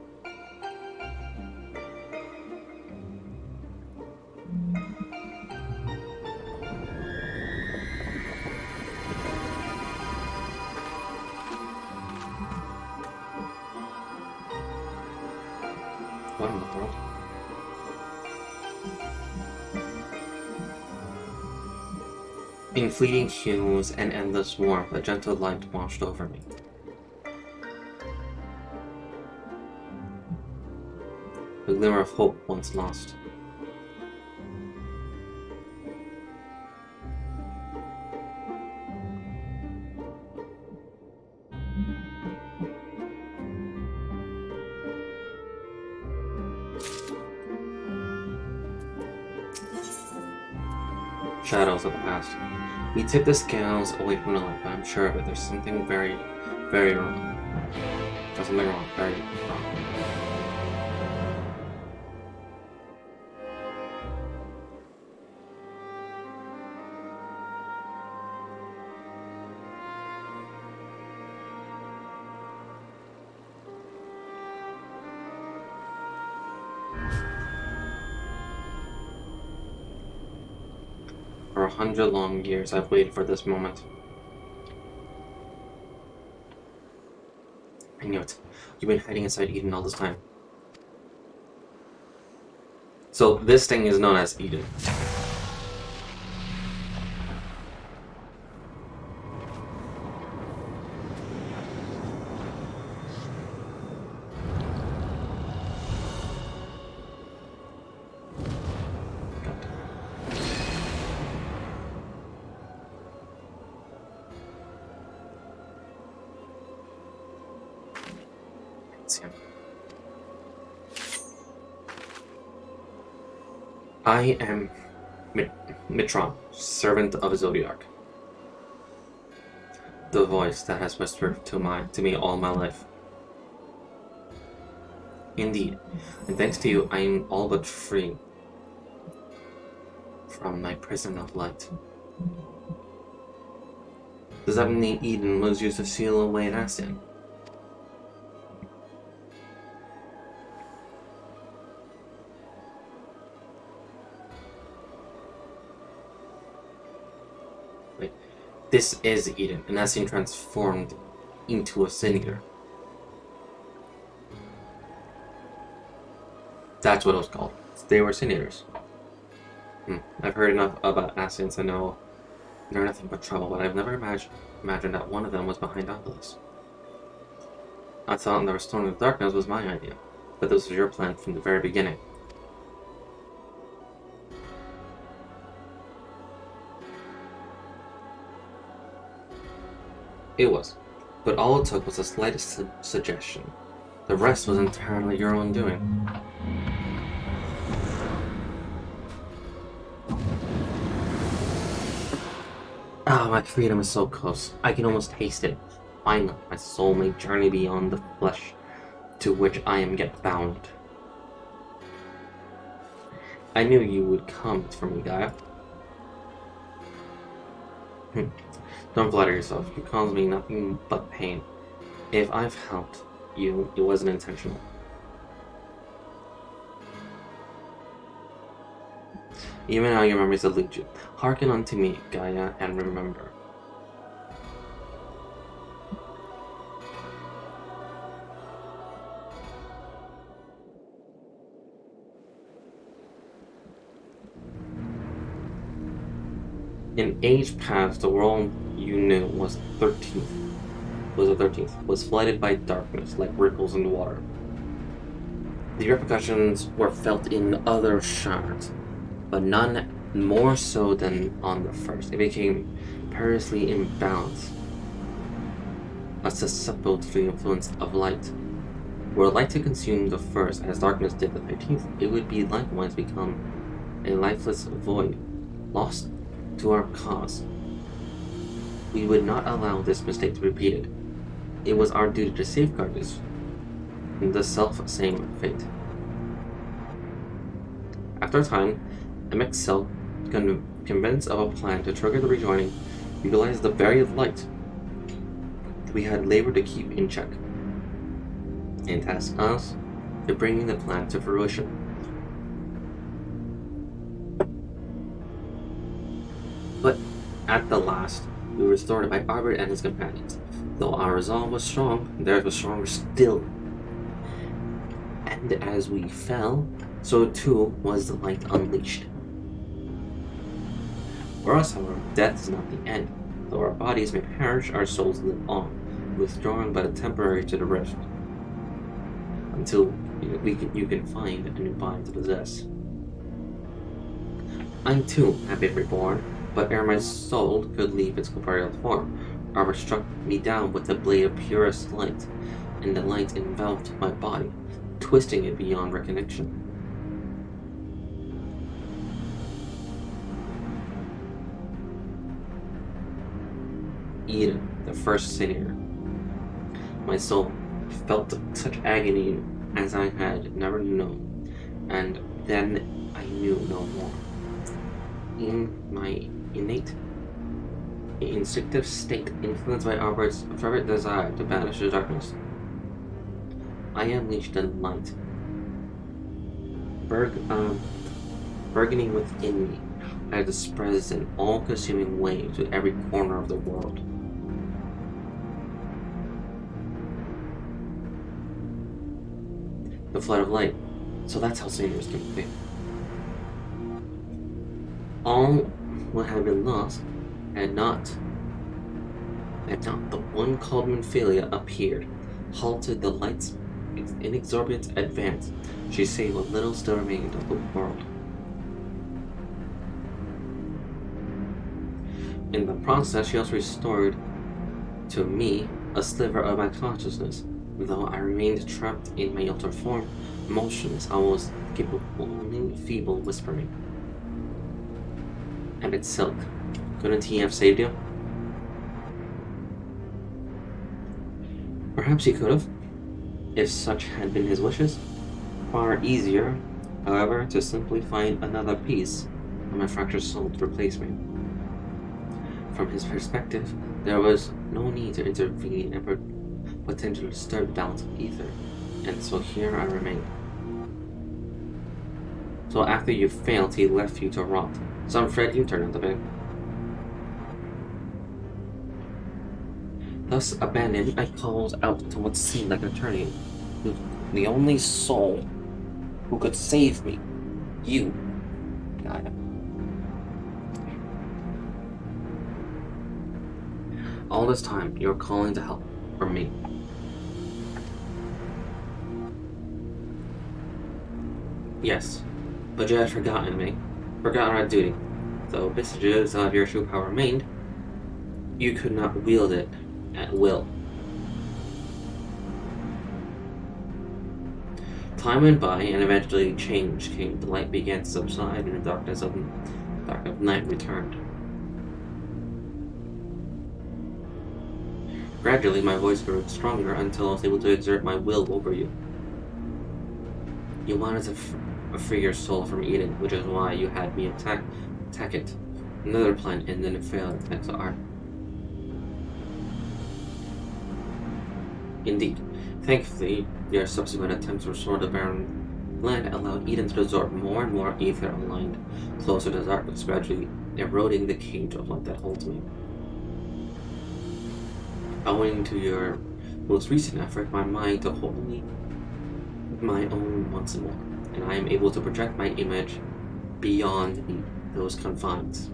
What in the world? In fleeting hues and endless warmth, a gentle light washed over me. The glimmer of hope once lost. Shadows of the past. We tip the scales away from the light, but I'm sure of it. There's something very, very wrong. There's something wrong. Very wrong. For 100 long years, I've waited for this moment. I knew it. You've been hiding inside Eden all this time. So this thing is known as Eden. I am Mitron, servant of Zodiac. The voice that has whispered to me all my life. Indeed, and thanks to you, I am all but free from my prison of light. Does that mean Eden was used to seal away an accident? This is Eden, an Ascian transformed into a Sin Eater. That's what it was called. They were Sin Eaters. I've heard enough about Ascians to know they're nothing but trouble, but I've never imagined that one of them was behind all this. I thought the Restoring of Darkness was my idea, but this was your plan from the very beginning. It was, but all it took was the slightest suggestion. The rest was entirely your own doing. Ah, my freedom is so close. I can almost taste it. Finally, my soul may journey beyond the flesh to which I am yet bound. I knew you would come for me, Gaia. Don't flatter yourself. You cause me nothing but pain. If I've helped you, it wasn't intentional. Even now your memories elude you. Hearken unto me, Gaia, and remember. In age past, the world you knew was the 13th, was flooded by darkness like ripples in water. The repercussions were felt in other shards, but none more so than on the first. It became perilously imbalanced, susceptible to the influence of light. Were light to consume the first as darkness did the 13th, it would be likewise become a lifeless void, lost to our cause. We would not allow this mistake to be repeated. It was our duty to safeguard this, the self-same fate. After a time, Emek's cell, convinced of a plan to trigger the rejoining, utilized the very light we had labored to keep in check, and tasked us to bringing the plan to fruition. But at the last, we were restored by Albert and his companions. Though our resolve was strong, theirs was stronger still. And as we fell, so too was the light unleashed. For us, however, death is not the end. Though our bodies may perish, our souls live on, withdrawn but a temporary to the rift, until you can find a new body to possess. I too have been reborn, but ere my soul could leave its corporeal form, Arbor struck me down with a blade of purest light, and the light enveloped my body, twisting it beyond recognition. Eden, the first sinner. My soul felt such agony as I had never known, and then I knew no more. In my innate, instinctive state, influenced by Albert's fervent desire to banish the darkness, I unleashed the light, burgeoning within me. I spreads an all-consuming wave to every corner of the world. The flood of light. So that's how sinners can be. All would have been lost had not the one called Minfilia appeared, halted the light's inexorbitant advance. She saved what little still remained of the world. In the process, she also restored to me a sliver of my consciousness. Though I remained trapped in my altered form, motionless, I was capable of only feeble whispering. Emmett Silk, couldn't he have saved you? Perhaps he could have, if such had been his wishes. Far easier, however, to simply find another piece of my fractured soul to replace me. From his perspective, there was no need to intervene and potentially disturb the balance of ether, and so here I remained. So after you failed, he left you to rot. So I'm afraid you turned out the big. Thus abandoned, I called out to what seemed like an eternity. The only soul who could save me. You, Gaia. All this time, you're calling to help from me. Yes, but you had forgotten me, forgotten our duty. Though vestiges of your true power remained, you could not wield it at will. Time went by, and eventually change came. The light began to subside, and the dark of night returned. Gradually, my voice grew stronger until I was able to exert my will over you. You wanted to free your soul from Eden, which is why you had me attack it. Another plan, and then it failed thanks to art. Indeed. Thankfully, your subsequent attempts to restore the barren land allowed Eden to absorb more and more ether aligned closer to the darkness, gradually eroding the cage of light that holds me. Owing to your most recent effort, my mind to hold me my own once more, and I am able to project my image beyond those confines.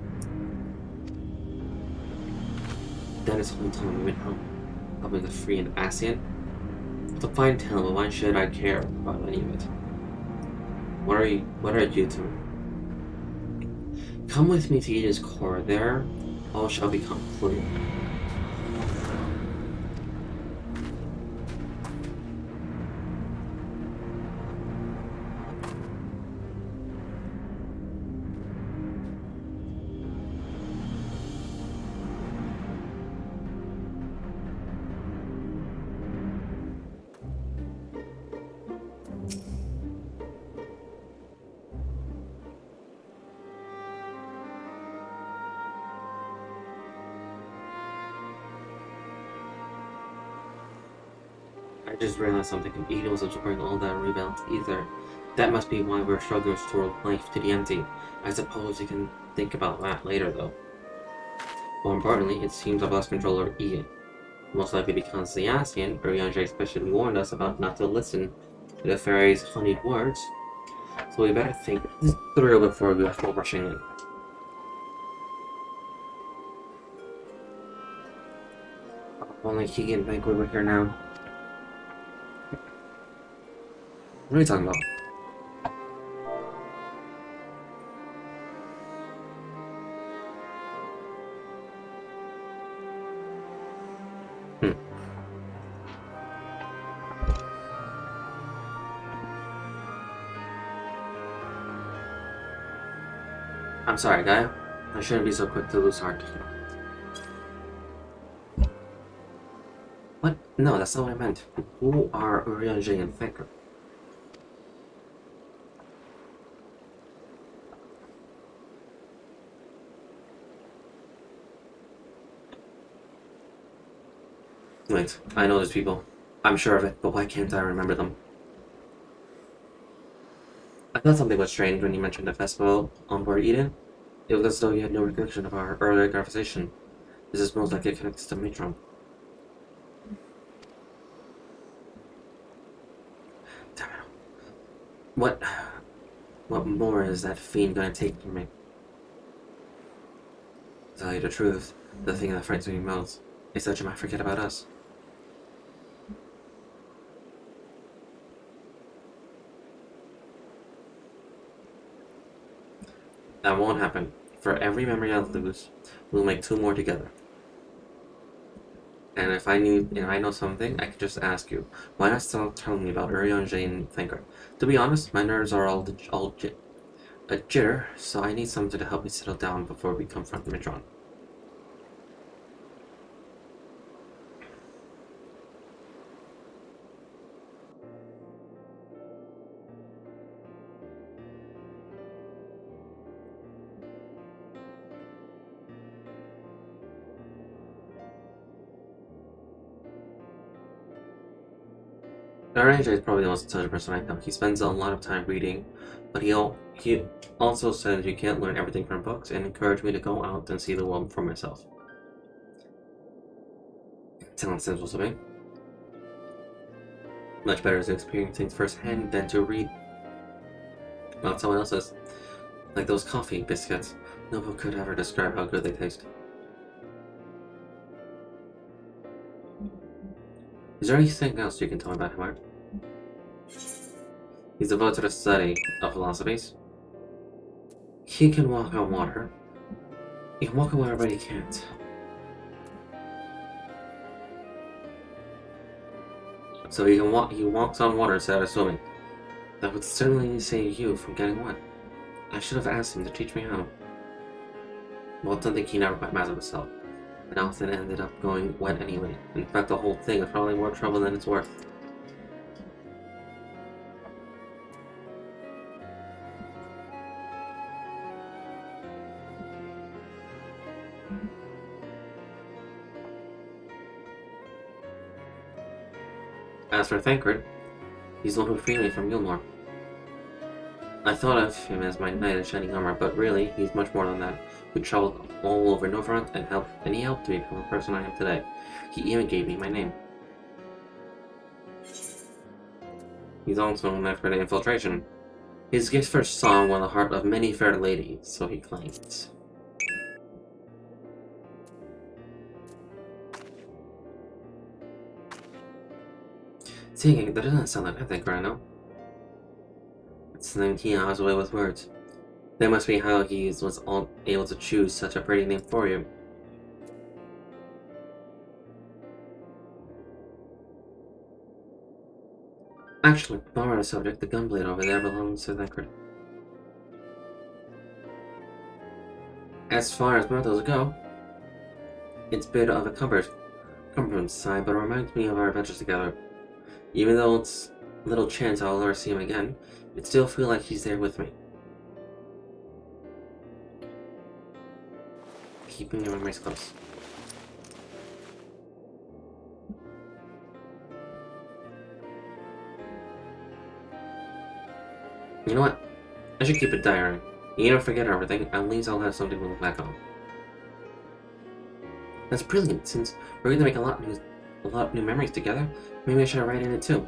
Then this whole time we've been helping to free an ASEAN. It's a fine tale, but why should I care about any of it? What are you to? Come with me to Eden's core. There, all shall become clear. I just realized something. If Eden was absorbing all that rebalanced ether, that must be why we're struggling to restore life to the empty. I suppose you can think about that later, though. More importantly, it seems I've lost control over Eden. Most likely because the ASEAN, Urianger especially warned us about not to listen to the fairy's honeyed words. So we better think this through before we go rushing in. Only Keegan and Banquet were here now. What are you talking about? I'm sorry, Gaia. I shouldn't be so quick to lose heart. What? No, that's not what I meant. Who are Urianger and Faker? Wait, I know those people. I'm sure of it, but why can't I remember them? I thought something was strange when you mentioned the festival on board Eden. It was as though you had no recollection of our earlier conversation. This is most likely connected to Matron. Damn it. What more is that fiend gonna take from me? To tell you the truth, the thing that frightens me most is that you might forget about us. That won't happen. For every memory I lose, we'll make two more together. And if I know something, I could just ask you. Why not stop telling me about Urianger and Faker? To be honest, my nerves are all a jitter, so I need something to help me settle down before we confront Mitron. Urianger is probably the most intelligent person I know. He spends a lot of time reading, but he also says you can't learn everything from books and encouraged me to go out and see the world for myself. Sounds sensible to me. Much better to experience things firsthand than to read about someone else's. Like those coffee biscuits. No book could ever describe how good they taste. Is there anything else you can tell me about him? He's devoted to the study of philosophies. He can walk on water. He can walk on water, but he can't. So he can walk. He walks on water instead of swimming. That would certainly save you from getting wet. I should have asked him to teach me how. Well, I don't think he never quite mastered himself, and often ended up going wet anyway. In fact, the whole thing is probably more trouble than it's worth. As for Thancred, he's the one who freed me from Gilmore. I thought of him as my knight in shining armor, but really, he's much more than that. Who traveled all over Novrant and he helped me become the person I am today. He even gave me my name. He's also known for the infiltration. His gifts first song won the heart of many fair ladies, so he claims. Singing, that doesn't sound like I think right now. It's the name he has away with words. That must be how he was all able to choose such a pretty name for you. Actually, while we're on the subject, the gunblade over there belongs to Thancred. As far as metals go, it's a bit of a cumbersome side, but it reminds me of our adventures together. Even though it's little chance I'll ever see him again, it still feels like he's there with me. Keeping your memories close. You know what? I should keep a diary. You don't forget everything, at least I'll have something to look back on. That's brilliant, since we're going to make a lot of new memories together, maybe I should write in it too.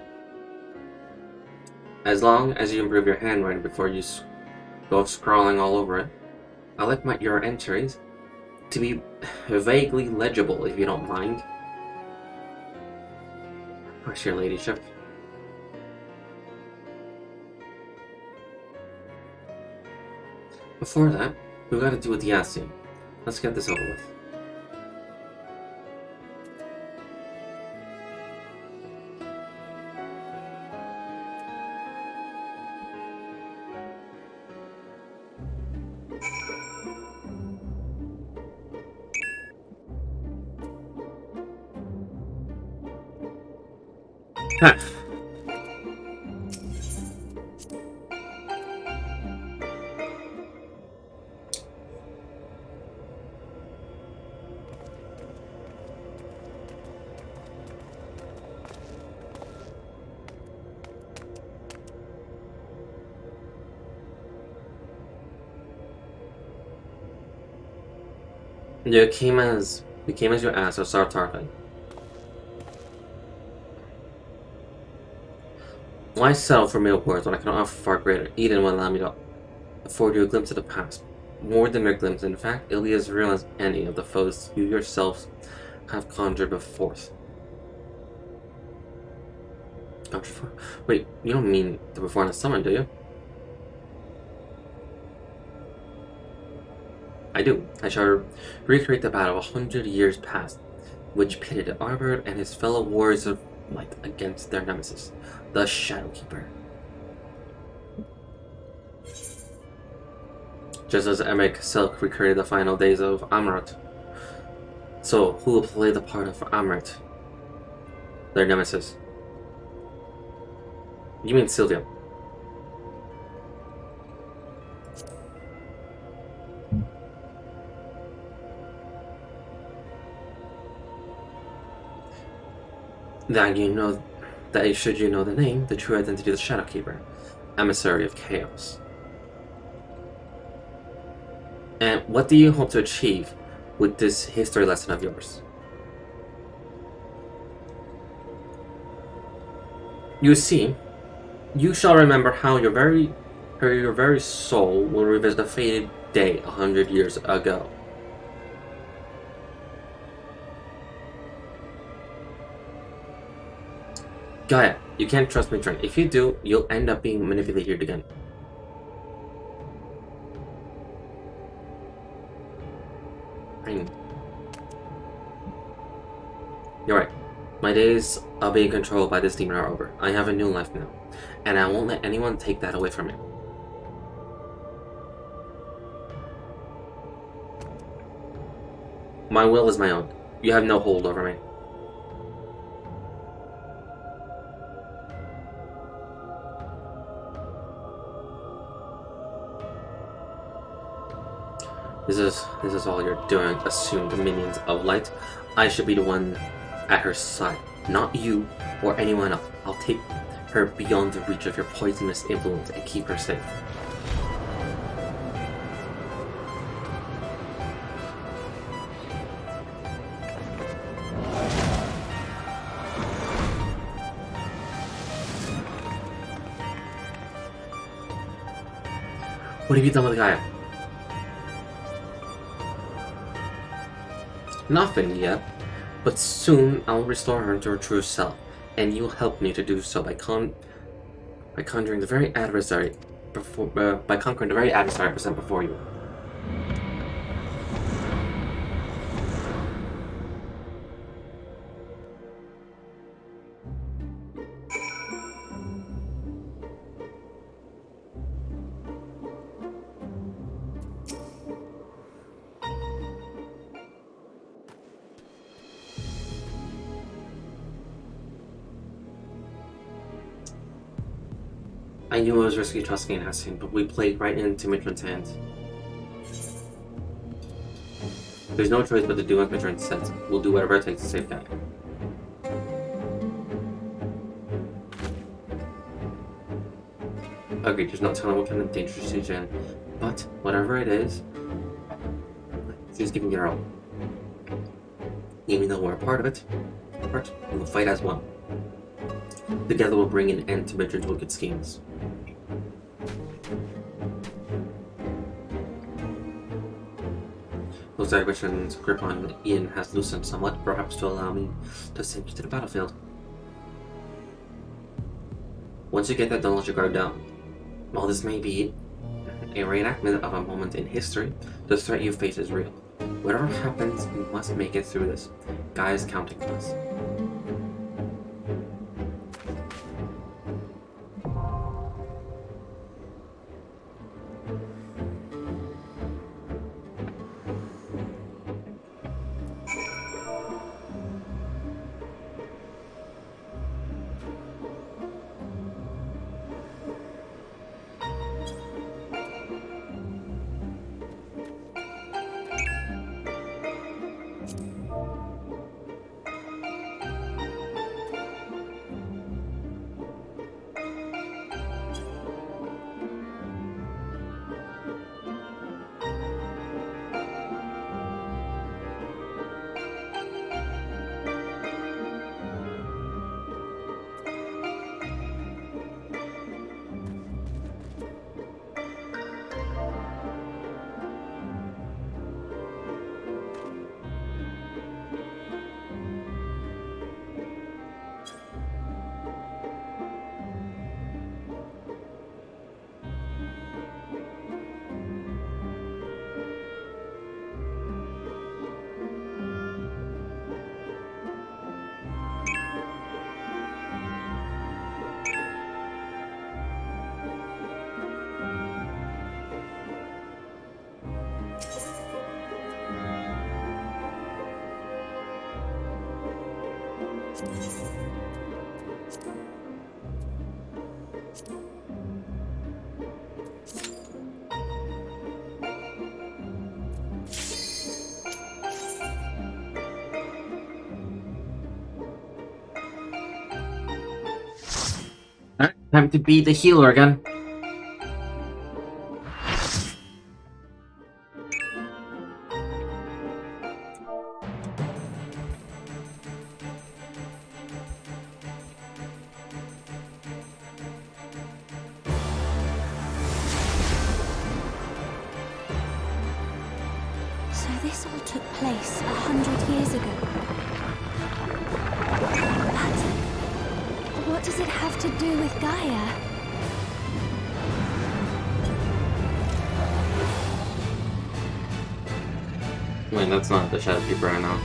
As long as you improve your handwriting before you go scrawling all over it. I like your entries to be vaguely legible, if you don't mind. Where's your ladyship? Before that, we've got to do with the Yassi. Let's get this over with. Ha! You came as your ass or Sartarfin. Why settle for mere words when I can offer far greater? Eden will allow me to afford you a glimpse of the past. More than a glimpse, in fact, it'll be as real as any of the foes you yourselves have conjured before. Wait, you don't mean the before the summer, do you? I do. I shall recreate the battle of 100 years past, which pitted Arbor and his fellow warriors of light against their nemesis, the Shadowkeeper. Just as Emek Silk recreated the final days of Amrit. So, who will play the part of Amrit? Their nemesis. You mean Sylvia? That should you know the name, the true identity of the Shadowkeeper, emissary of chaos. And what do you hope to achieve with this history lesson of yours? You see, you shall remember how your very soul will revisit a fated day 100 years ago. Gaia, you can't trust me, Trent. If you do, you'll end up being manipulated again. You're right. My days of being controlled by this demon are over. I have a new life now, and I won't let anyone take that away from me. My will is my own. You have no hold over me. This is all you're doing, assumed minions of light. I should be the one at her side. Not you or anyone else. I'll take her beyond the reach of your poisonous influence and keep her safe. What have you done with Gaia? Nothing yet, but soon I'll restore her to her true self, and you'll help me to do so by conquering the very adversary present before you. I knew it was risky trusting in Hessin, but we played right into Mitron's hands. There's no choice but to do as Mitron says. We'll do whatever it takes to save Gaia. Agreed, there's no telling what kind of danger she's in, but whatever it is, she's giving it her all. Even though we're a part of it, we'll fight as one. Together we'll bring an end to Mitron's wicked schemes. Looks like Mitron's grip on Ian has loosened somewhat, perhaps to allow me to send you to the battlefield. Once you get that done, let your guard down. While this may be a reenactment of a moment in history, the threat you face is real. Whatever happens, we must make it through this. Gaia's counting on us. Alright, time to be the healer again. So this all took place 100 years ago. But what does it have to do with Gaia? Wait, that's not the Shadow Keeper I know.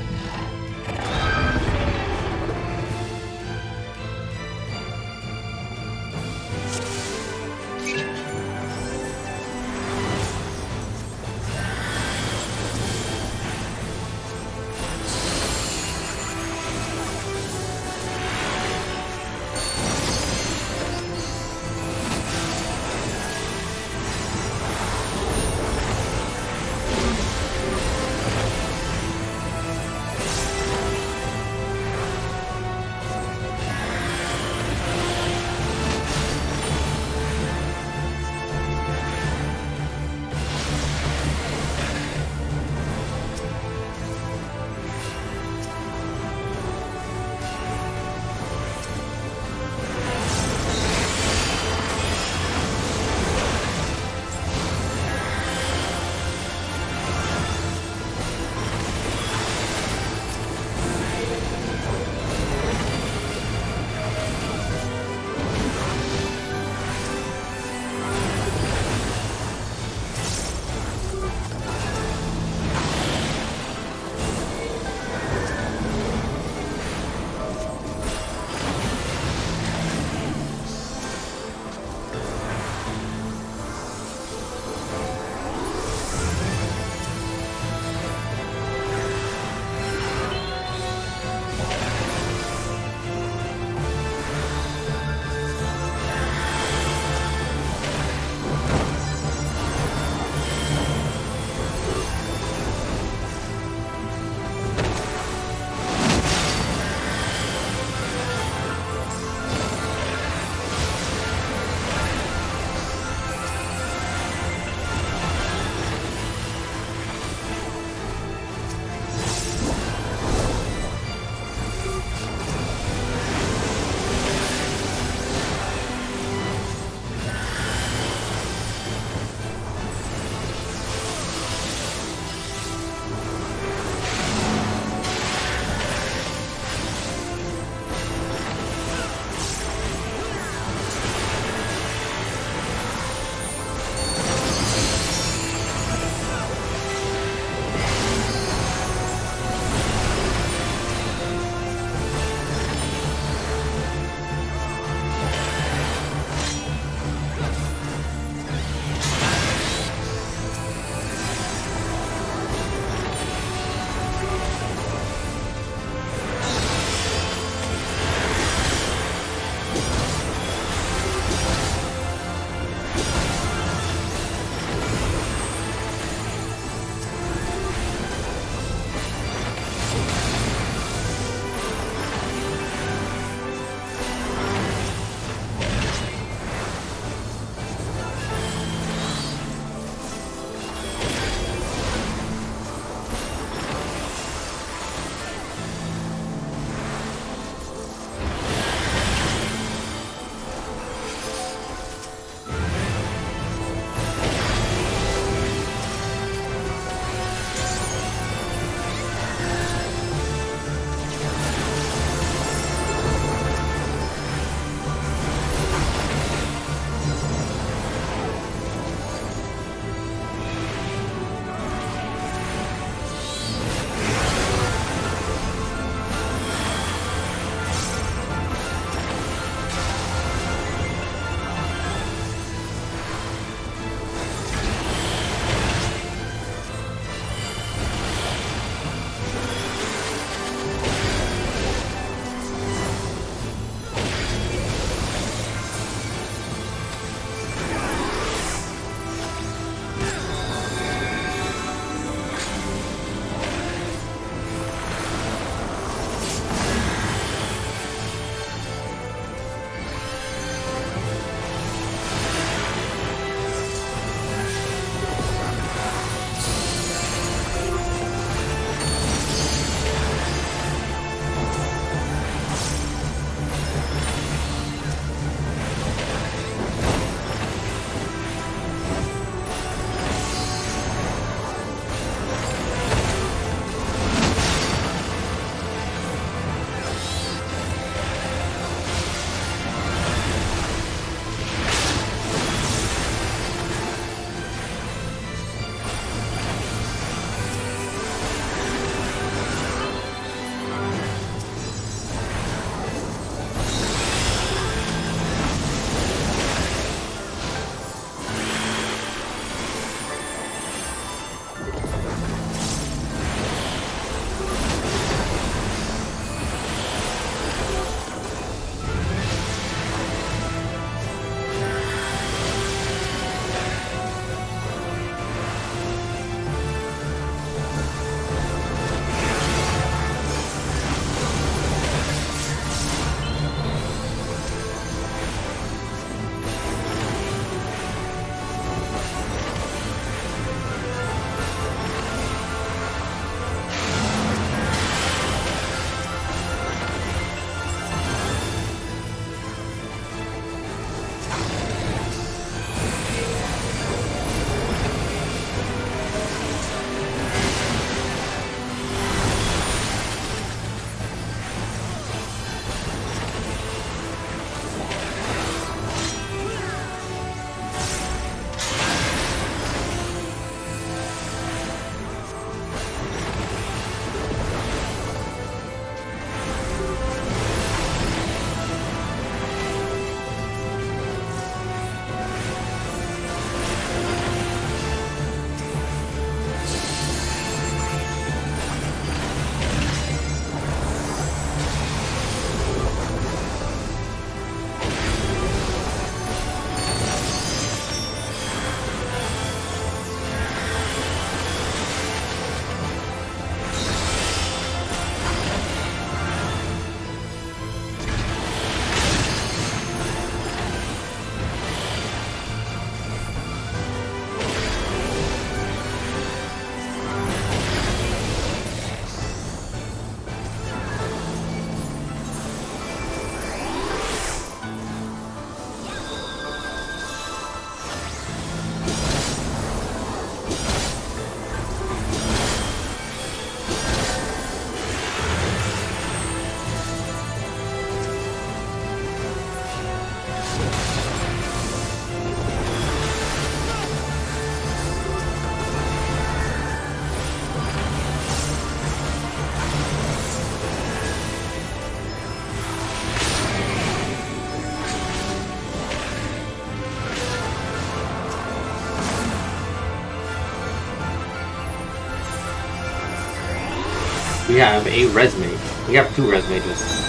We have a resume. We have 2 res mages.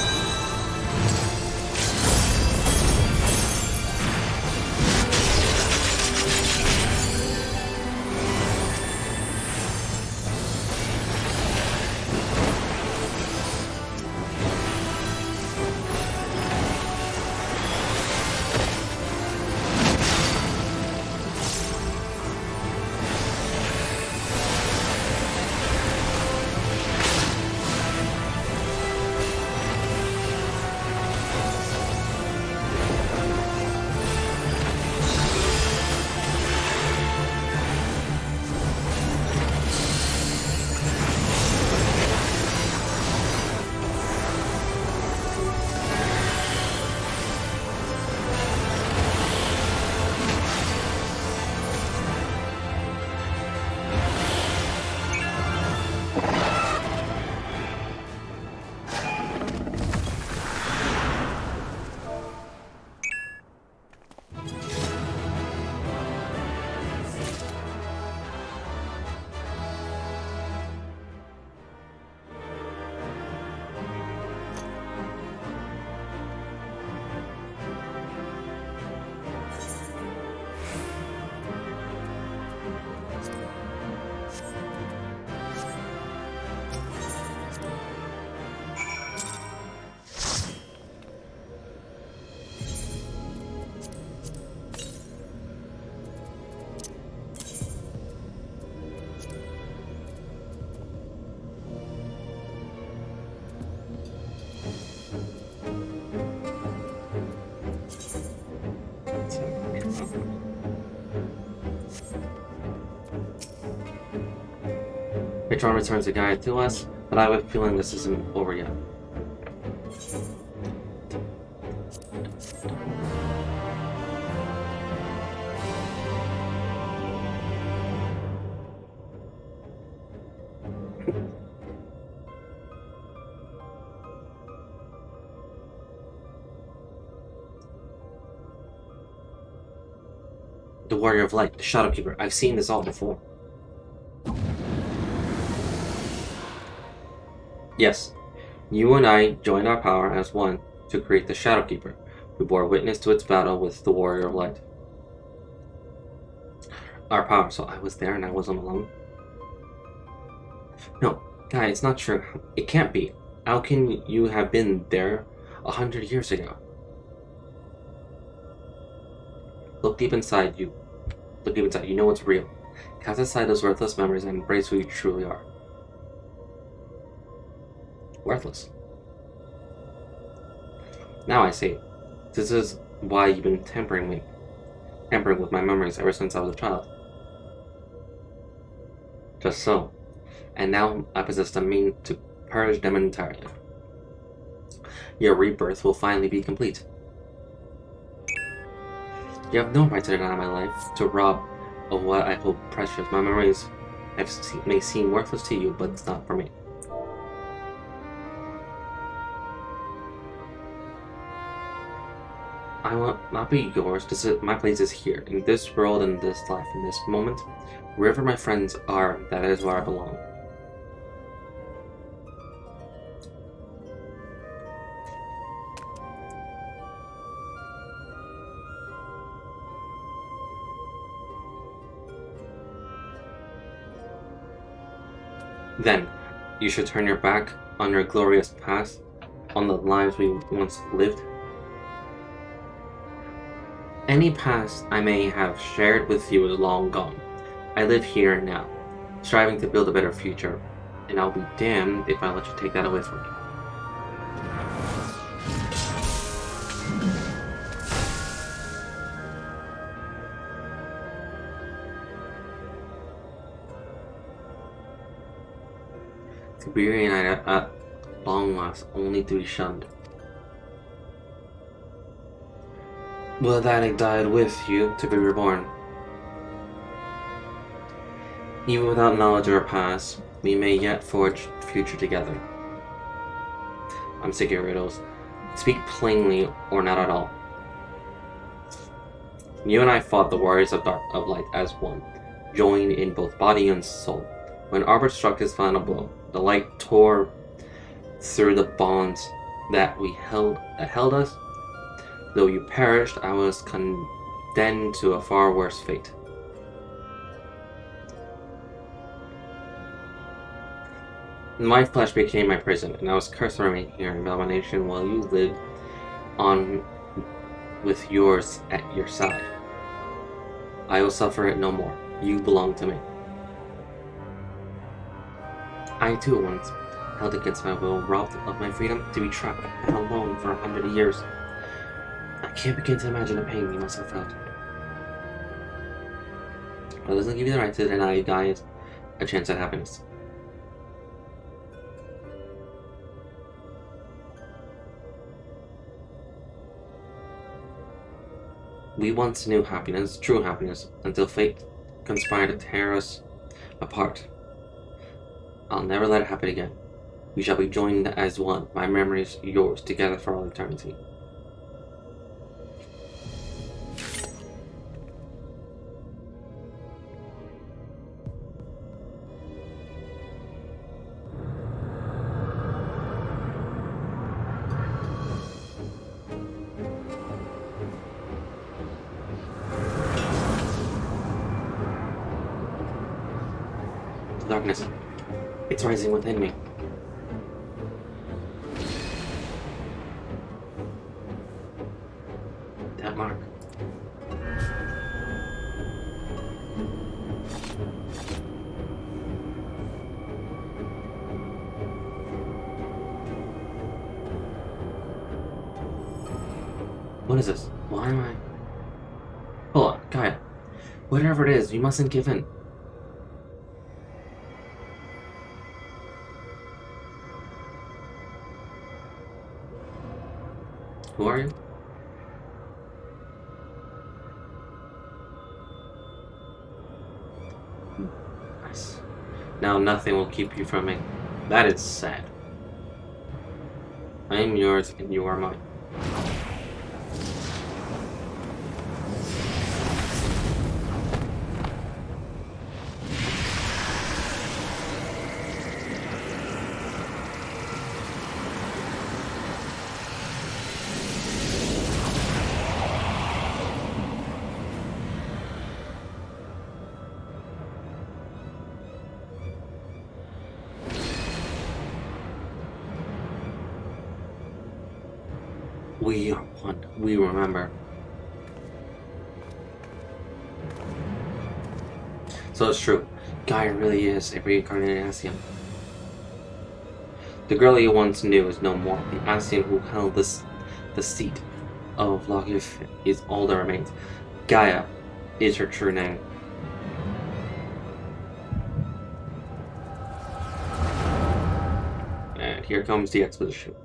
Patron returns the guy to us, but I have a feeling this isn't over yet. The Warrior of Light, the Shadowkeeper. I've seen this all before. Yes, you and I joined our power as one to create the Shadowkeeper. We bore witness to its battle with the Warrior of Light. Our power, so I was there and I wasn't alone? No, guy, it's not true. It can't be. How can you have been there 100 years ago? Look deep inside you. Look deep inside. You know what's real. Cast aside those worthless memories and embrace who you truly are. Worthless. Now I see. This is why you've been tampering with my memories ever since I was a child. Just so. And now I possess the means to purge them entirely. Your rebirth will finally be complete. You have no right to deny my life, to rob of what I hold precious. My memories may seem worthless to you, but it's not for me. I will not be yours. My place is here, in this world, in this life, in this moment. Wherever my friends are, that is where I belong. Then, you should turn your back on your glorious past, on the lives we once lived. Any past I may have shared with you is long gone. I live here and now, striving to build a better future, and I'll be damned if I let you take that away from me. To be reunited at long last, only to be shunned. Will that I died with you to be reborn? Even without knowledge of our past, we may yet forge the future together. I'm sick of riddles. Speak plainly or not at all. You and I fought the warriors of light as one, joined in both body and soul. When Arbor struck his final blow, The light tore through the bonds that held us. Though you perished, I was condemned to a far worse fate. My flesh became my prison, and I was cursed to remain here in abomination while you lived on with yours at your side. I will suffer it no more. You belong to me. I too once held against my will, robbed of my freedom, to be trapped and alone for 100 years. I can't begin to imagine the pain you must have felt. But it doesn't give you the right to deny guys a chance at happiness. We once knew happiness, true happiness, until fate conspired to tear us apart. I'll never let it happen again. We shall be joined as one, my memories, yours, together for all eternity. Darkness. It's rising within me. That mark. What is this? Why am I... Hold on, Gaia. Whatever it is, you mustn't give in. Who are you? Nice. Now nothing will keep you from me. That is sad. I am yours and you are mine. We are one. We remember. So it's true. Gaia really is a reincarnated Ascian. The girl you once knew is no more. The Ascian who held the seat of Logif is all that remains. Gaia is her true name. And here comes the exposition.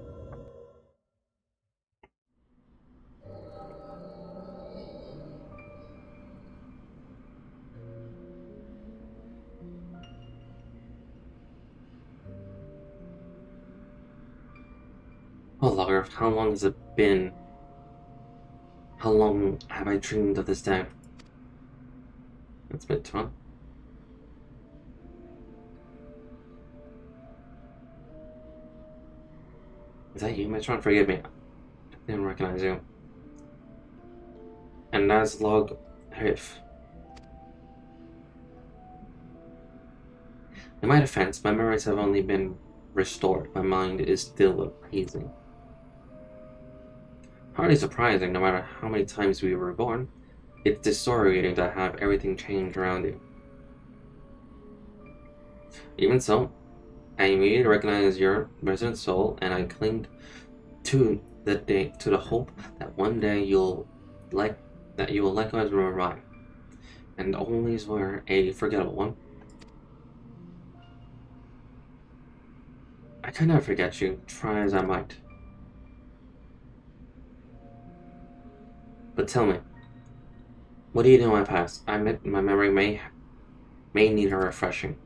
Oh Lord, how long has it been? How long have I dreamed of this day? It's been 12. Is that you, Metron? Forgive me. I didn't recognize you. And that's Log Hif. In my defense, my memories have only been restored. My mind is still amazing. Hardly surprising, no matter how many times we were reborn. It's disorientating to have everything change around you. Even so, I immediately recognized your resident soul, and I clinged to the hope that one day you will likewise remember mine, and always were a forgettable one. I can never forget you, try as I might. But tell me, what do you know of my past? I admit my memory may need a refreshing.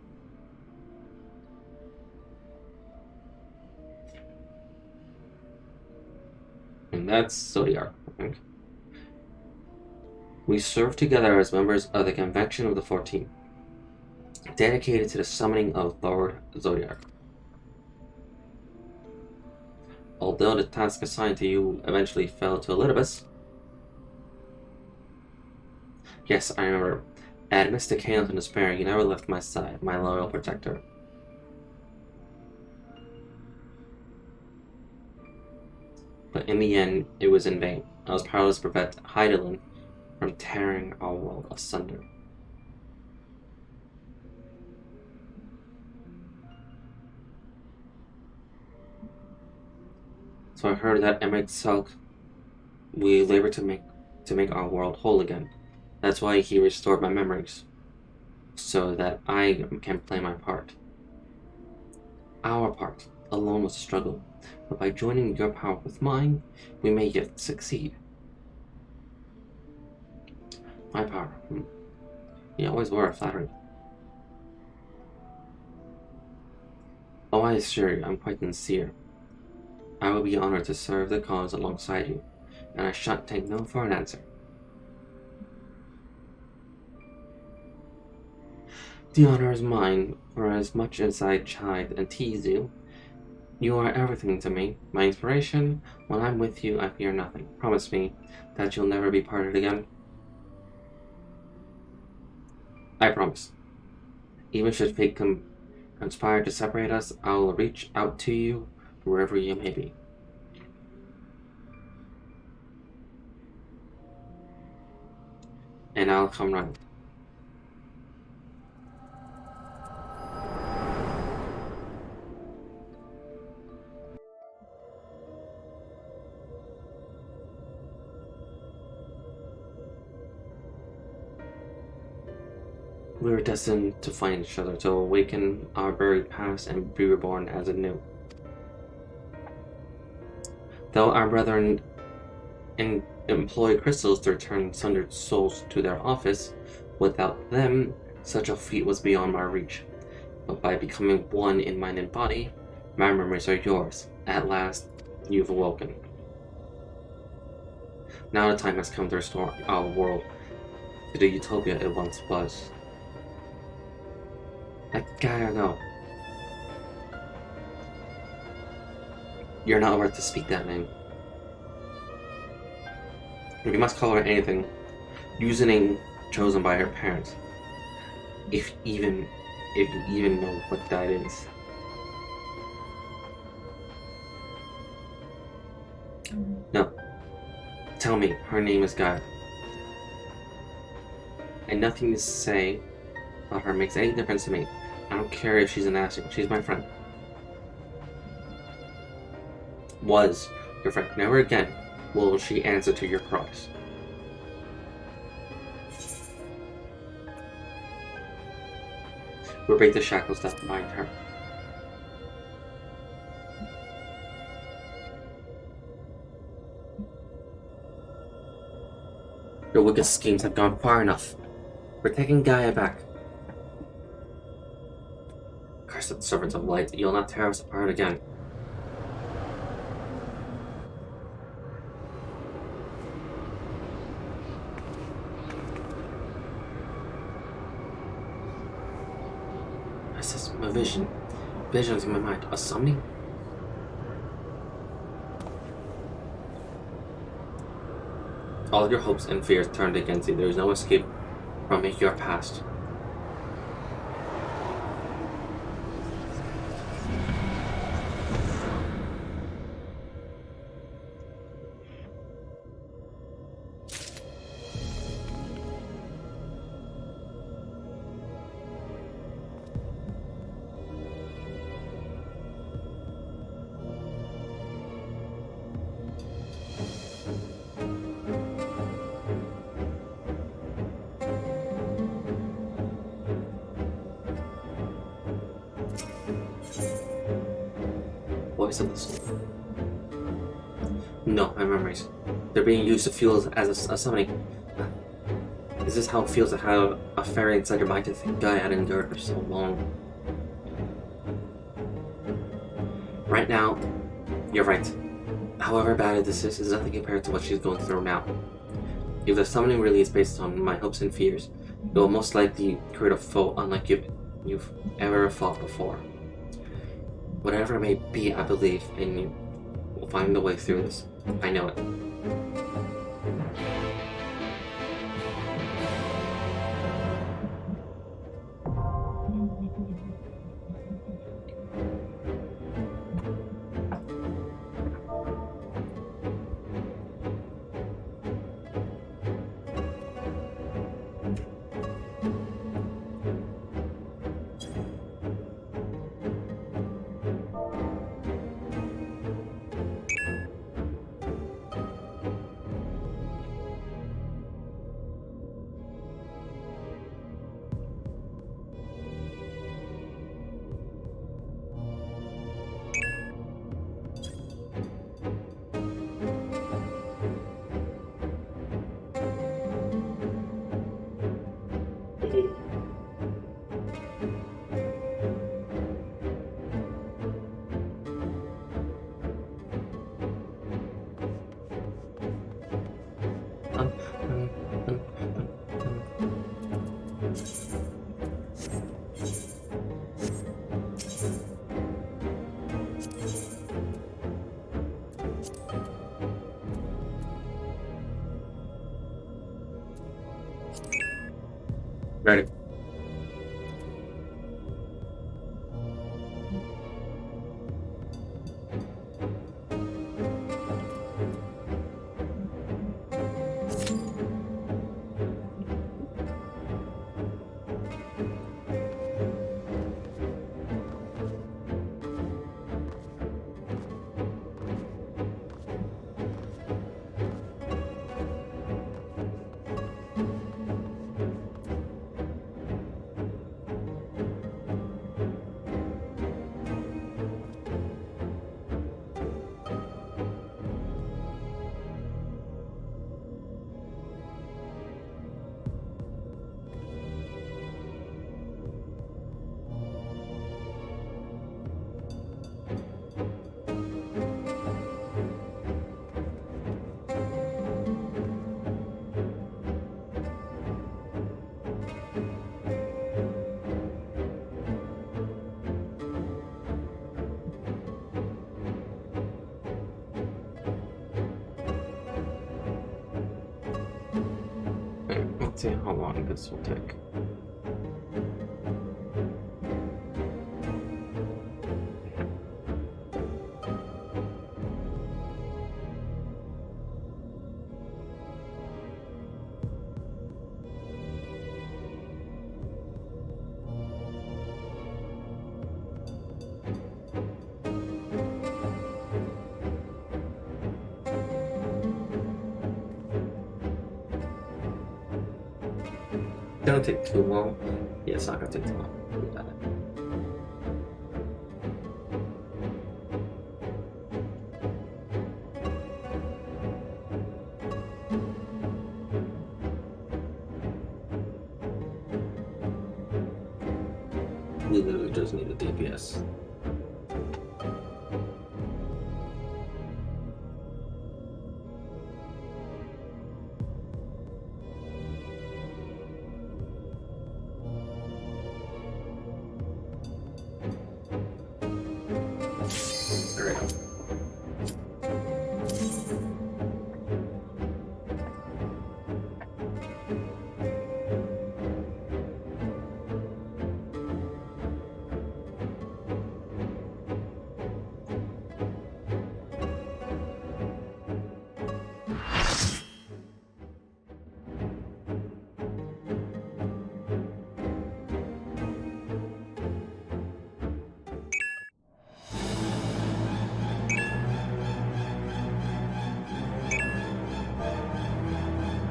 And that's Zodiac, I think. We served together as members of the Convention of the 14, dedicated to the summoning of Lord Zodiac. although the task assigned to you eventually fell to Elidibus. Yes, I remember. Amidst the chaos and despair, you never left my side, my loyal protector. But in the end, it was in vain. I was powerless to prevent Hydaelyn from tearing our world asunder. So I heard that Emmerich Selk, we labor to make our world whole again. That's why he restored my memories, so that I can play my part. Our part alone was a struggle, but by joining your power with mine, we may yet succeed. My power. You always were flattering. Oh, I assure you, I'm quite sincere. I will be honored to serve the cause alongside you, and I shan't take no for an answer. The honor is mine, for as much as I chide and tease you, you are everything to me, my inspiration. When I'm with you, I fear nothing. Promise me that you'll never be parted again. I promise. Even should fate conspire to separate us, I will reach out to you wherever you may be. And I'll come running. We were destined to find each other, to awaken our buried past and be reborn as anew. Though our brethren employ crystals to return sundered souls to their office, without them, such a feat was beyond my reach. But by becoming one in mind and body, my memories are yours. At last, you've awoken. Now the time has come to restore our world to the utopia it once was. That guy I know. You're not worth to speak that name. We must call her anything. Use a name chosen by her parents. If you even know what that is. No. Tell me, her name is Gaia. And nothing you say about her makes any difference to me. I don't care if she's an ass. She's my friend. Was your friend. Never again will she answer to your cries. We'll break the shackles that bind her. Your wicked schemes have gone far enough. We're taking Gaia back. Cursed servants of light, you'll not tear us apart again. This is my vision. Visions in my mind. A summoning? All your hopes and fears turned against you. There is no escape from your past. Voice of the soul. No, my memories. They're being used to fuel as a summoning. Is this how it feels to have a fairy inside your mind to think Gaia had endured for so long? Right now, you're right. However bad this is nothing compared to what she's going through now. If the summoning really is based on my hopes and fears, it will most likely create a foe unlike you've ever fought before. Whatever it may be, I believe in you. We'll find a way through this. I know it. Ready. Let's see how long this will take. Don't take too long. Yeah, it's not gonna take too long. We got it. We literally just need a DPS. There we go.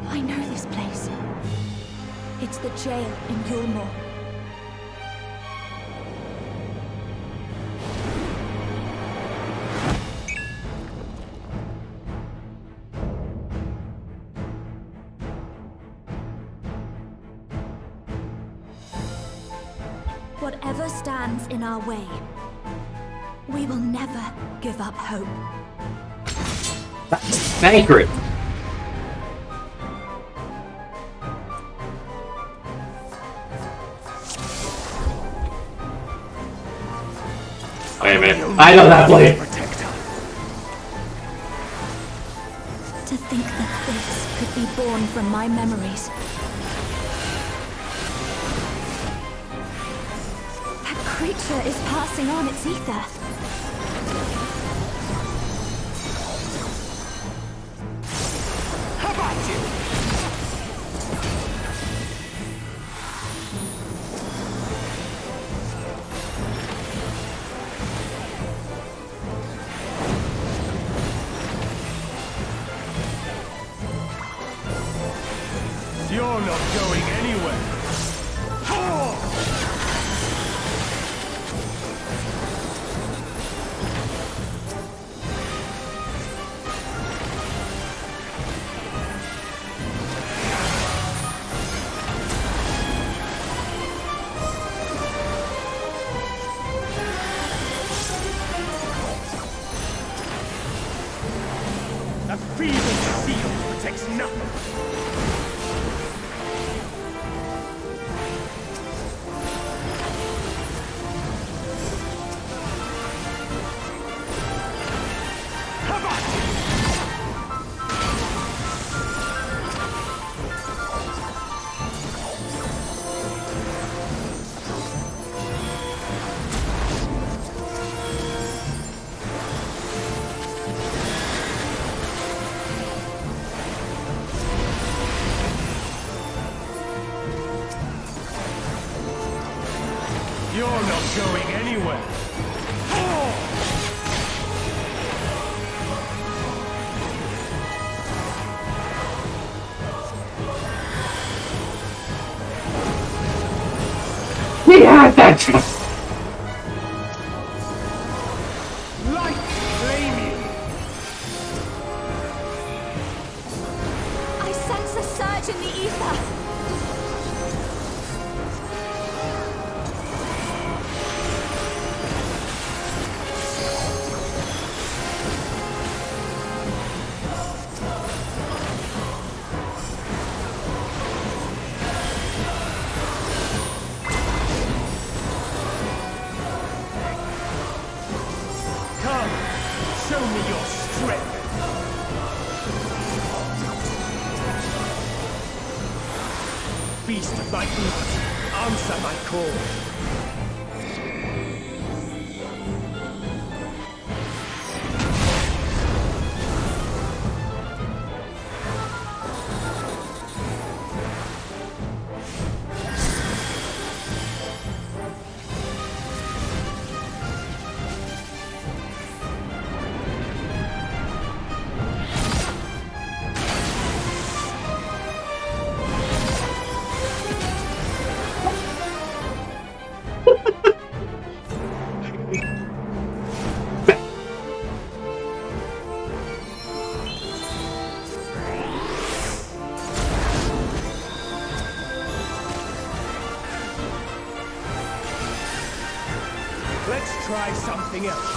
I know this place. It's the jail in Yulmore. Whatever stands in our way, we will never give up hope. Sacred! Wait a minute. I know that blade! from my memories. That creature is passing on its ether. How about you? You're not going anywhere. A feeble seal protects nothing. You're not going anywhere. We had that chance! Light flame you. I sense a surge in the ether. Come, show me your strength. Beast of my blood, answer my call. Let's try something else.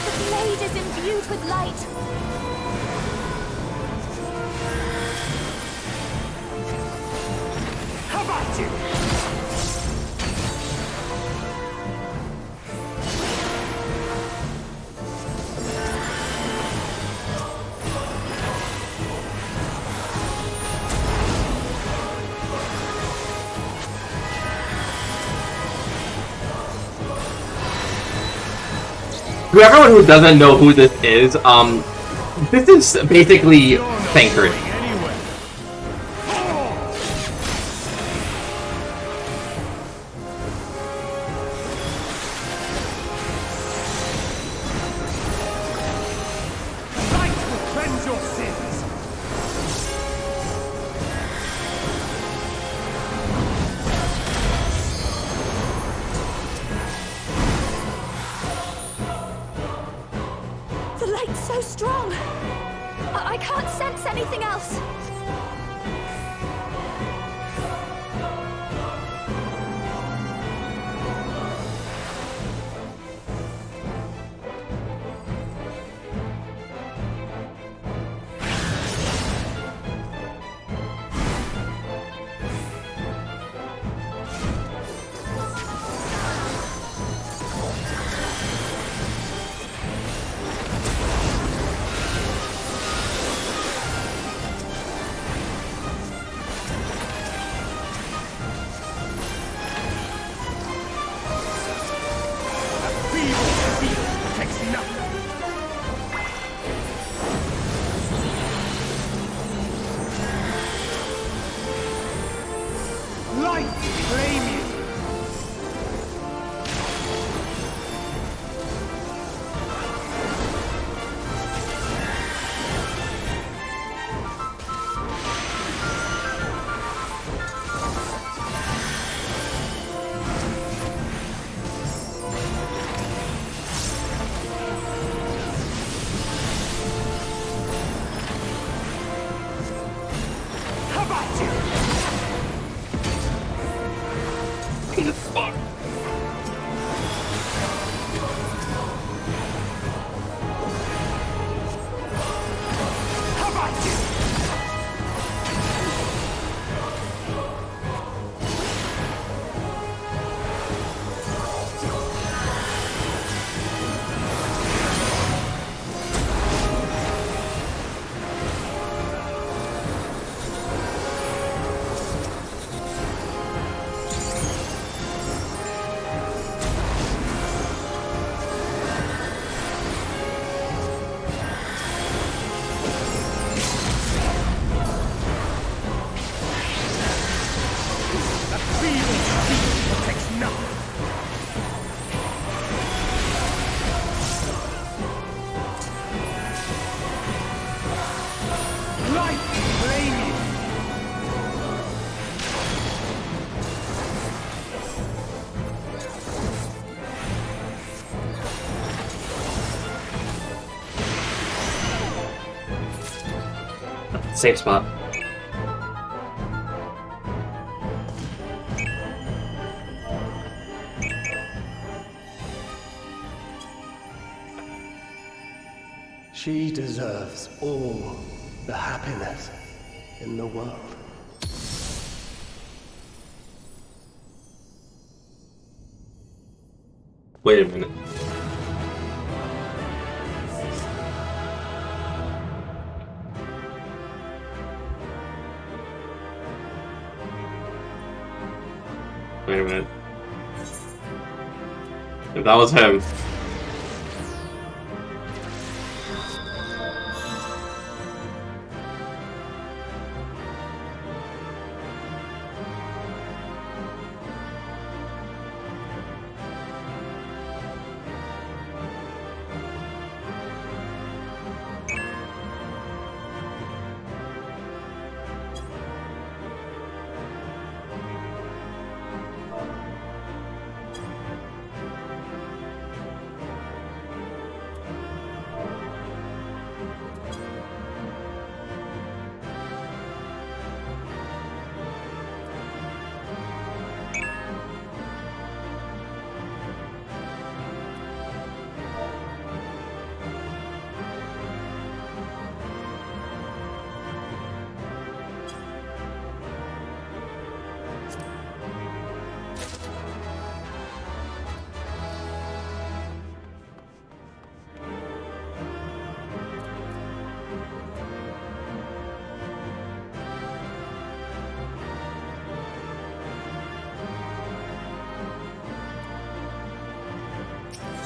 The blade is imbued with light. How about you? To everyone who doesn't know who this is basically Tankard. Light will cleanse your sins. The light's so strong. I can't sense anything else. How about you? Safe spot. She deserves all the happiness in the world. Wait a minute. Wait a minute. If that was him.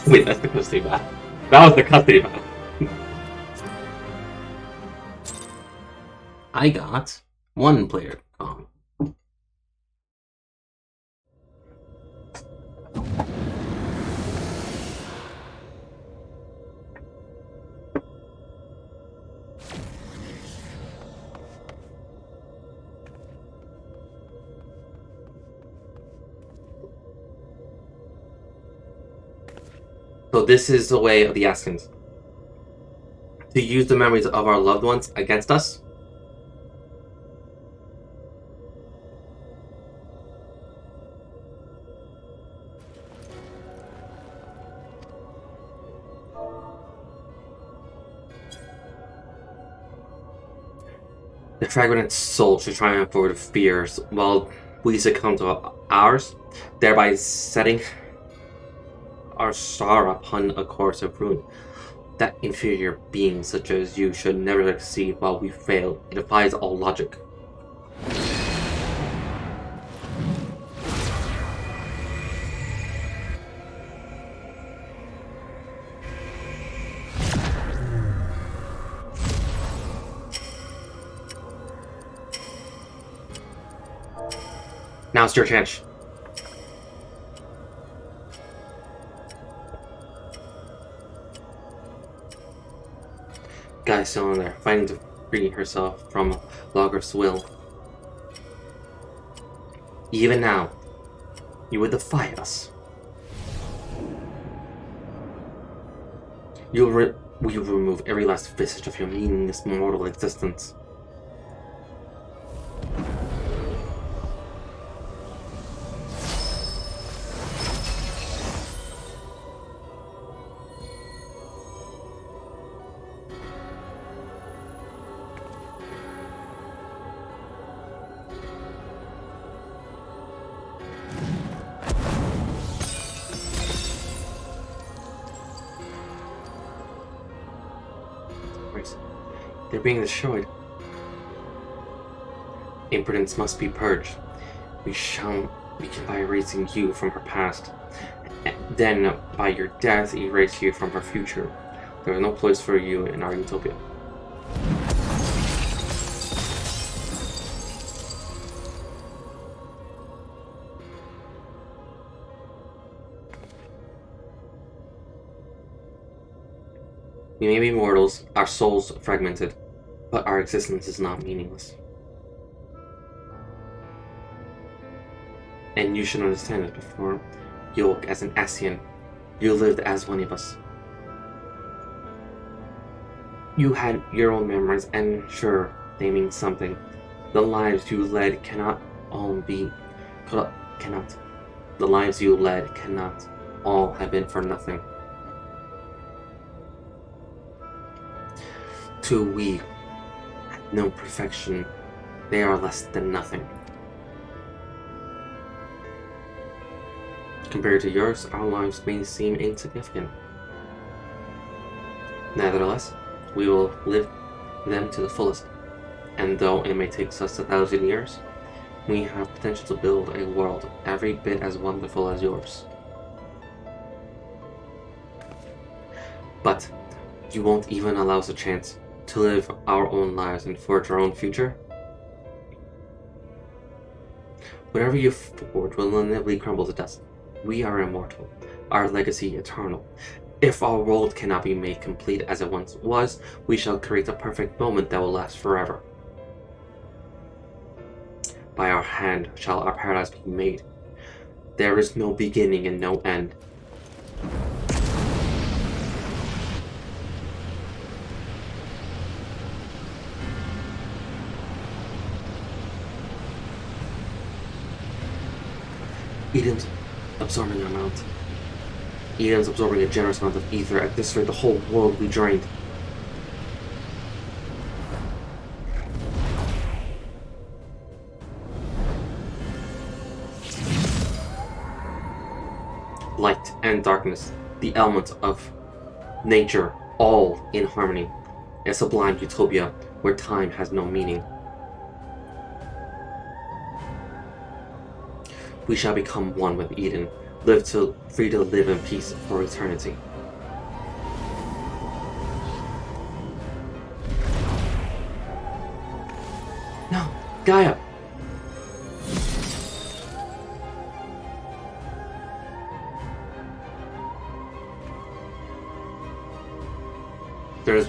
Wait, that's the custody battle. That was the custody battle. I got one player gone. So this is the way of the Askins. To use the memories of our loved ones against us. The fragmented soul should triumph over the fears, while we succumb to ours, thereby setting our star upon a course of ruin. That inferior being such as you should never succeed while we fail. It defies all logic. Now's your chance. Guy's still in there, fighting to free herself from Logger's will. Even now, you would defy us. We will remove every last vestige of your meaningless mortal existence. They're being destroyed. Impotence must be purged. We can by erasing you from her past. Then, by your death, erase you from her future. There is no place for you in our utopia. We may be mortals, our souls fragmented, but our existence is not meaningless. And you should understand it before. Yolk, as an Asian, you lived as one of us. You had your own memories, and sure, they mean something. The lives you led cannot all have been for nothing. To we had no perfection, they are less than nothing. Compared to yours, our lives may seem insignificant. Nevertheless, we will live them to the fullest, and though it may take us 1,000 years, we have potential to build a world every bit as wonderful as yours. But you won't even allow us a chance to live our own lives and forge our own future? Whatever you forge will inevitably crumble to dust. We are immortal, our legacy eternal. If our world cannot be made complete as it once was, we shall create a perfect moment that will last forever. By our hand shall our paradise be made. There is no beginning and no end. Eden's absorbing an amount. Eden's absorbing a generous amount of ether. At this rate, the whole world will be drained. Light and darkness, the elements of nature, all in harmony. A sublime utopia where time has no meaning. We shall become one with Eden, free to live in peace for eternity. No, Gaia! There's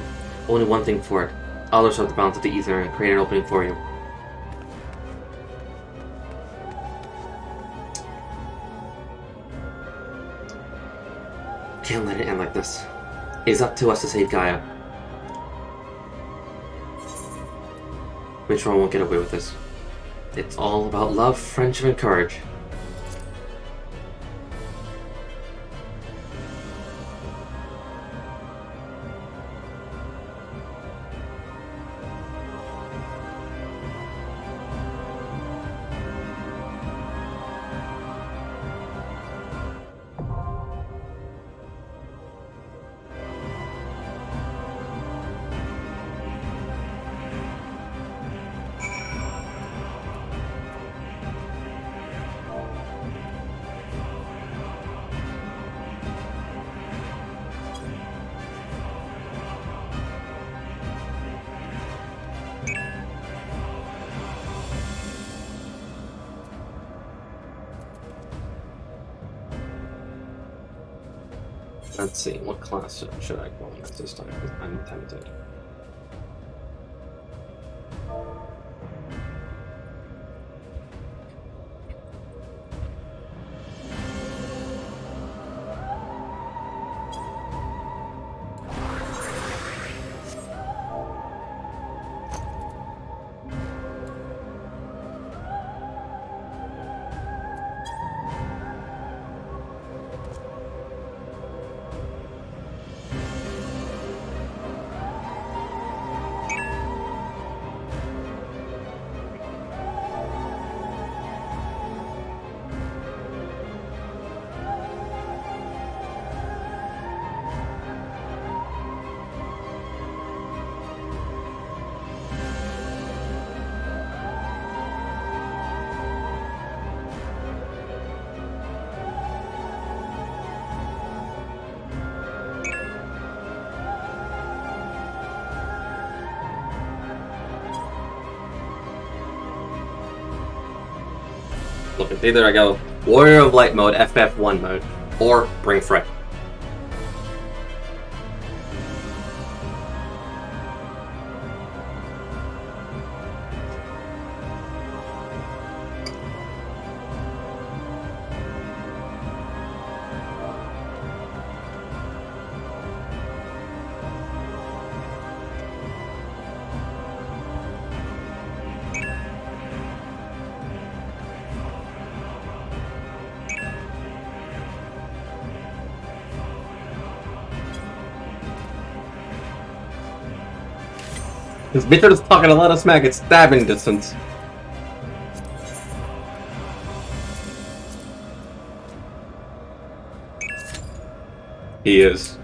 only one thing for it. I'll restore the balance of the ether and create an opening for you. Can't let it end like this. It's up to us to save Gaia. Mitchell won't get away with this. It's all about love, friendship, and courage. Let's see, what class should I go in at this time? I'm tempted. Look, it's either I go Warrior of Light mode, FF1 mode, or Bring Fright. Because Victor is talking a lot of smack at stabbing distance. He is.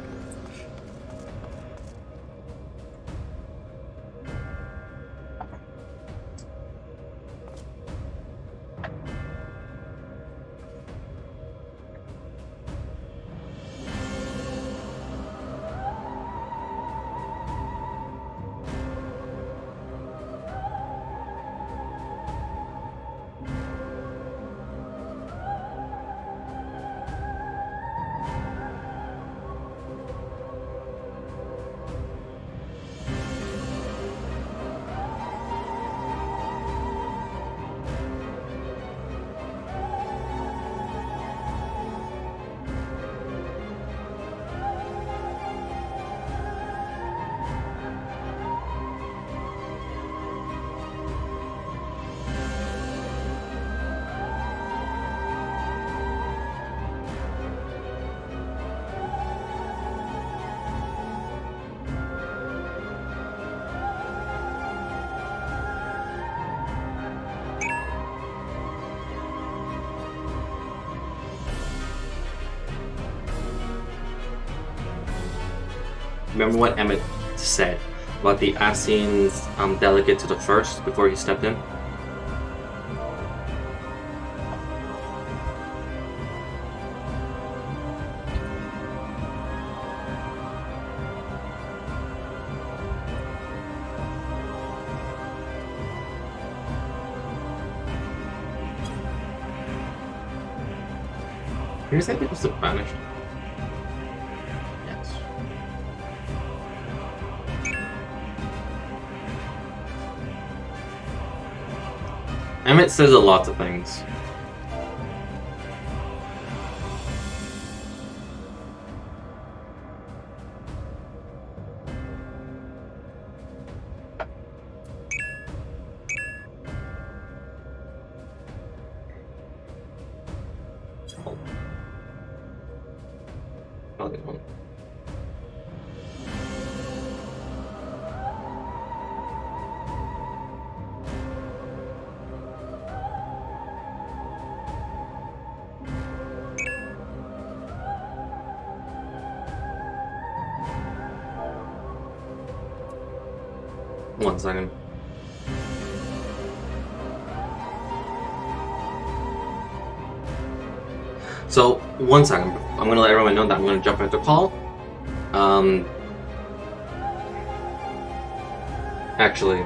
Remember what Emmett said about the Ascians delegate to the first before he stepped in? Here's that people still banished. Yes. Emmett says a lot of things. One second. So, 1 second. I'm gonna let everyone know that I'm gonna jump into call. Actually.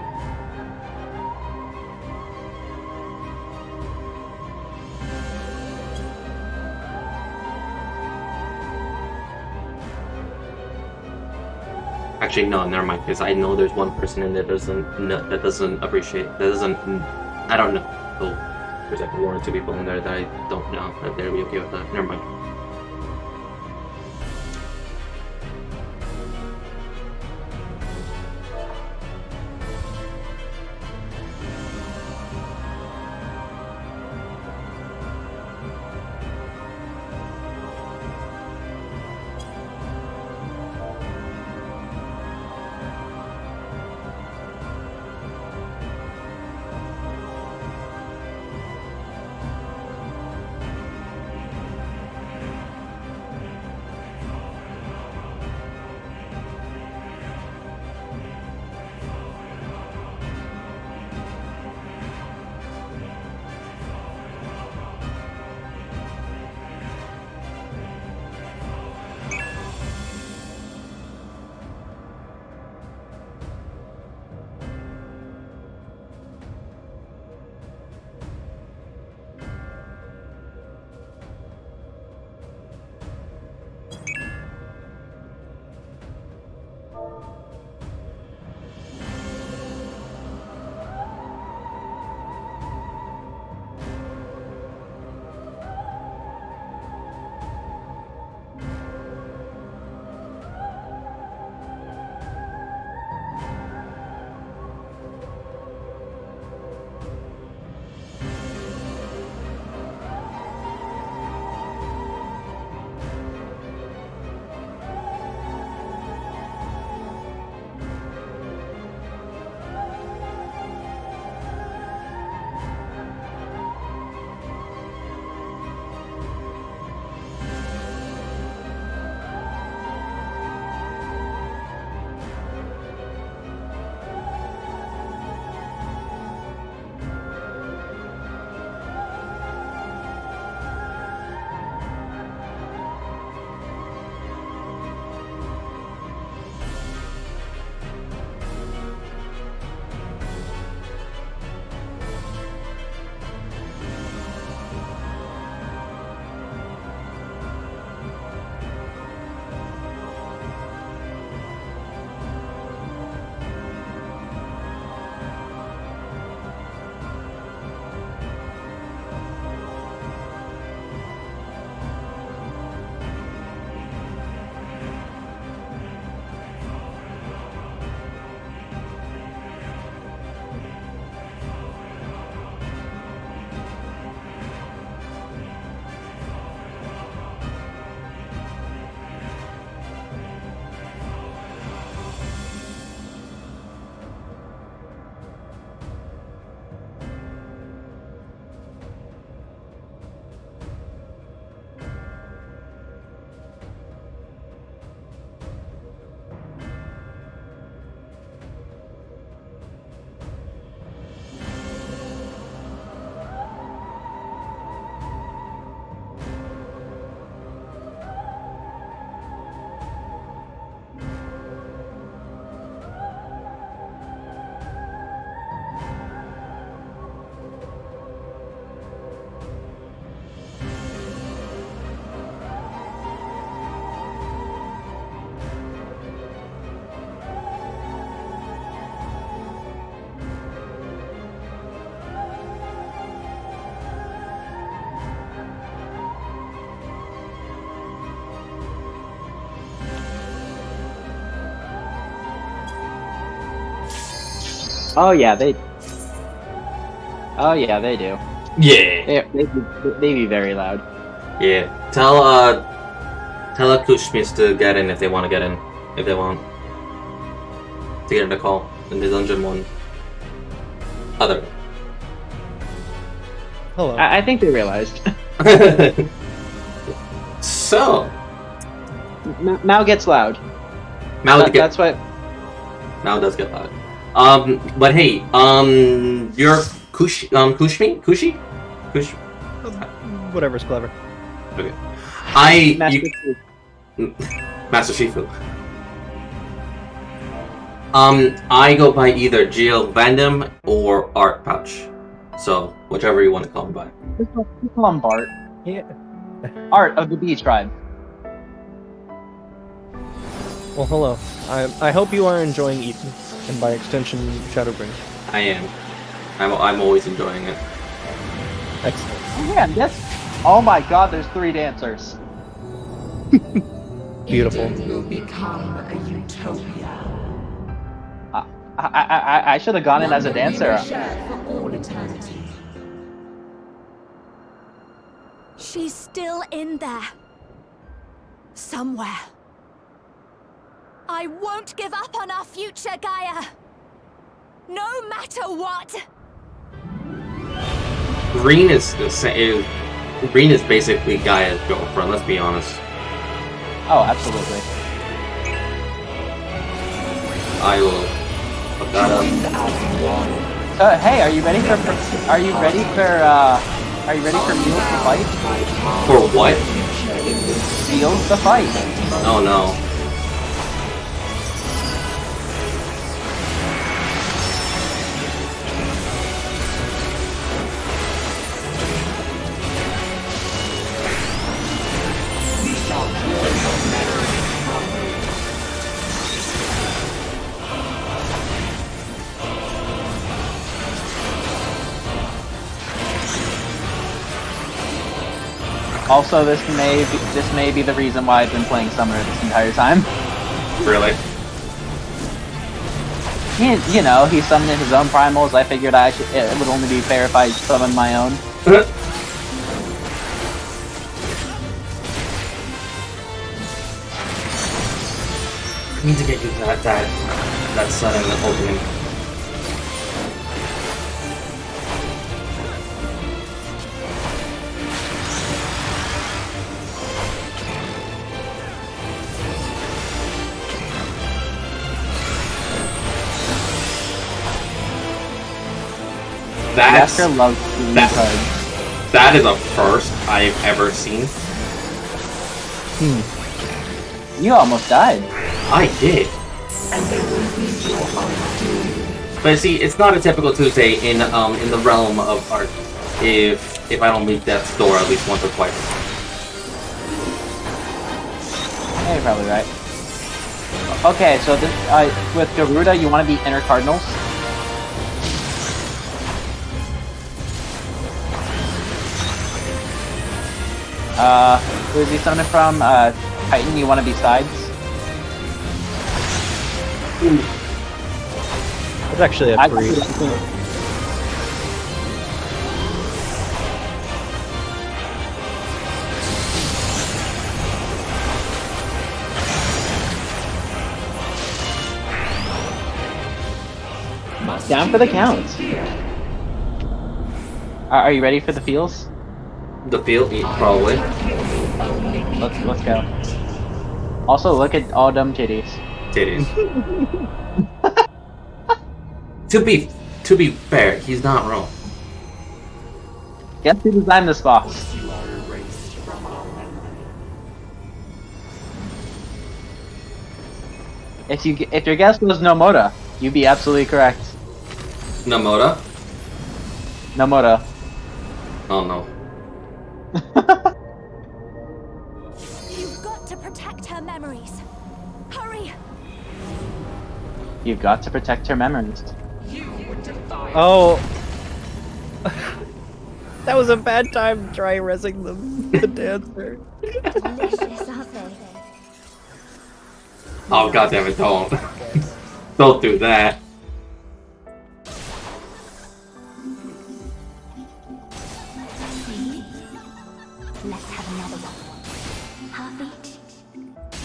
Actually, no, never mind, because I know there's one person in there that doesn't appreciate, I don't know. So, there's like 1 or 2 people in there that I don't know if they'll be okay with that. Never mind. Oh yeah, they. Oh yeah, they do. Yeah. They be very loud. Yeah. Tell Kushmis to get in if they want to get in. If they want. To get in the call. In the dungeon one. Other. Hello. I think they realized. So. Mao gets loud. That's what. Now it does get loud. But hey, you're Kushmi? Kushi? Whatever's clever. Okay. Master Master Shifu. I go by either Geo Vandam or Art Pouch. So, whichever you want to call me by. Call him Bart. Yeah. Art of the Bee Tribe. Well, hello. I hope you are enjoying Eden, and by extension, Shadowbringers. I am. I'm always enjoying it. Excellent. Yeah, yes. Oh my god, there's 3 dancers. Beautiful. Eden will become a utopia. I should have gone in as a dancer. Shared for all eternity. She's still in there. Somewhere. I won't give up on our future, Gaia. No matter what. Green is basically Gaia's girlfriend. Let's be honest. Oh, absolutely. I will put that up. Hey, are you ready for Fields to fight? For what? Fields to fight. Oh no. Also, this may be the reason why I've been playing Summoner this entire time. Really? You know, he summoned his own primals. I figured it would only be fair if I summoned my own. I need to get you that sudden opening. Master loves green cards. That is a first I've ever seen. You almost died. I did. But see, it's not a typical Tuesday in the realm of art. If I don't leave death's door at least once or twice. Yeah, you're probably right. Okay, so this, with Garuda, you want to be inner cardinals. Who is he summoning from? Titan, you want to be sides? It's actually a 3. Down for the count. Are you ready for the feels? The field, probably. Let's go. Also, look at all dumb titties. Titties. To be fair, he's not wrong. Guess who designed this box? If your guess was Nomura, you'd be absolutely correct. Namoda? Nomura. Oh no. You've got to protect her memories. Hurry! You've got to protect her memories. Oh. That was a bad time to try resing the dancer. Delicious, aren't they? Oh god damn it, don't. Don't do that. Let's have another one. Half each.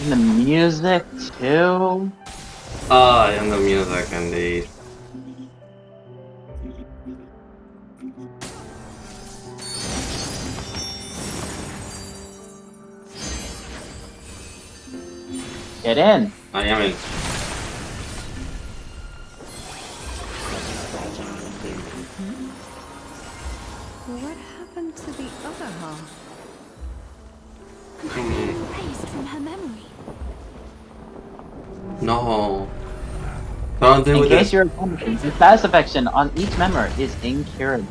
And the music too. And the music, indeed. Get in. I am in. What happened to the other half? Erased from her memory. No. Don't do In with case this. you're wondering, the status affection on each member is incurable.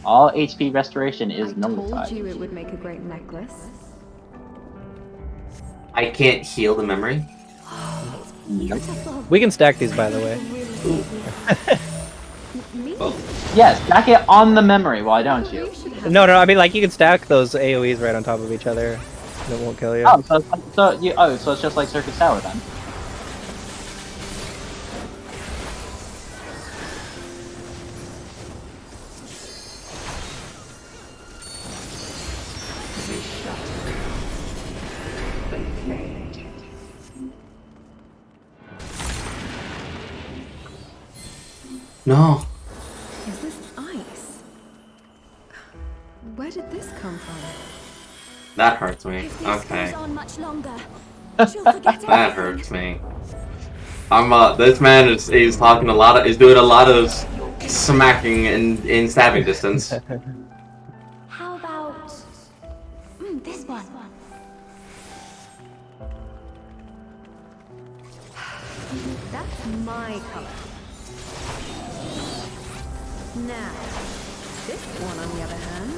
All HP restoration is I told nullified. you it would make a great necklace. I can't heal the memory. Beautiful. We can stack these, by the way. Me? Oh. Yes, stack it on the memory, why don't you? We should have No, I mean like you can stack those AOE's right on top of each other. That won't kill you. Oh, so it's just like Circus Tower then. No. Is this ice? Where did this come from? That hurts me. If this Okay. goes on much longer, she'll forget That everything. hurts me. This man is talking a lot of, is doing a lot of smacking in stabbing distance. How about this one? That's my color. Now, this one on the other hand.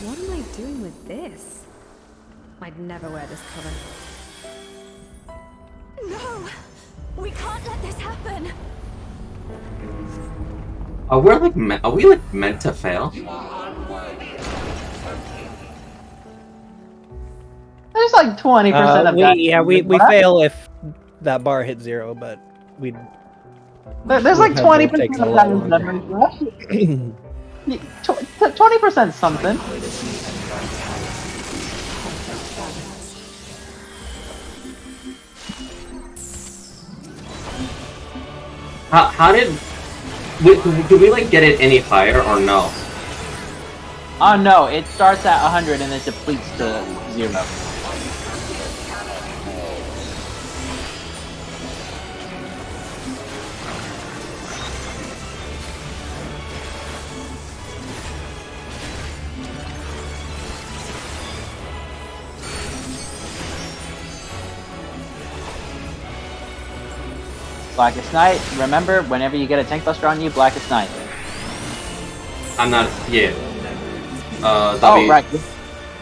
What am I doing with this? I'd never wear this color. No! We can't let this happen! Are we like meant to fail? There's like 20% of that. we fail if that bar hits 0, but we. There's like We've had 20% both taken a of lot that is longer. memory. 20% something. How did we like get it any higher or no? Oh no, it starts at 100 and it depletes to 0. Blackest Night, remember, whenever you get a tank buster on you, Blackest Night. I'm not. Yeah. Oh W. right.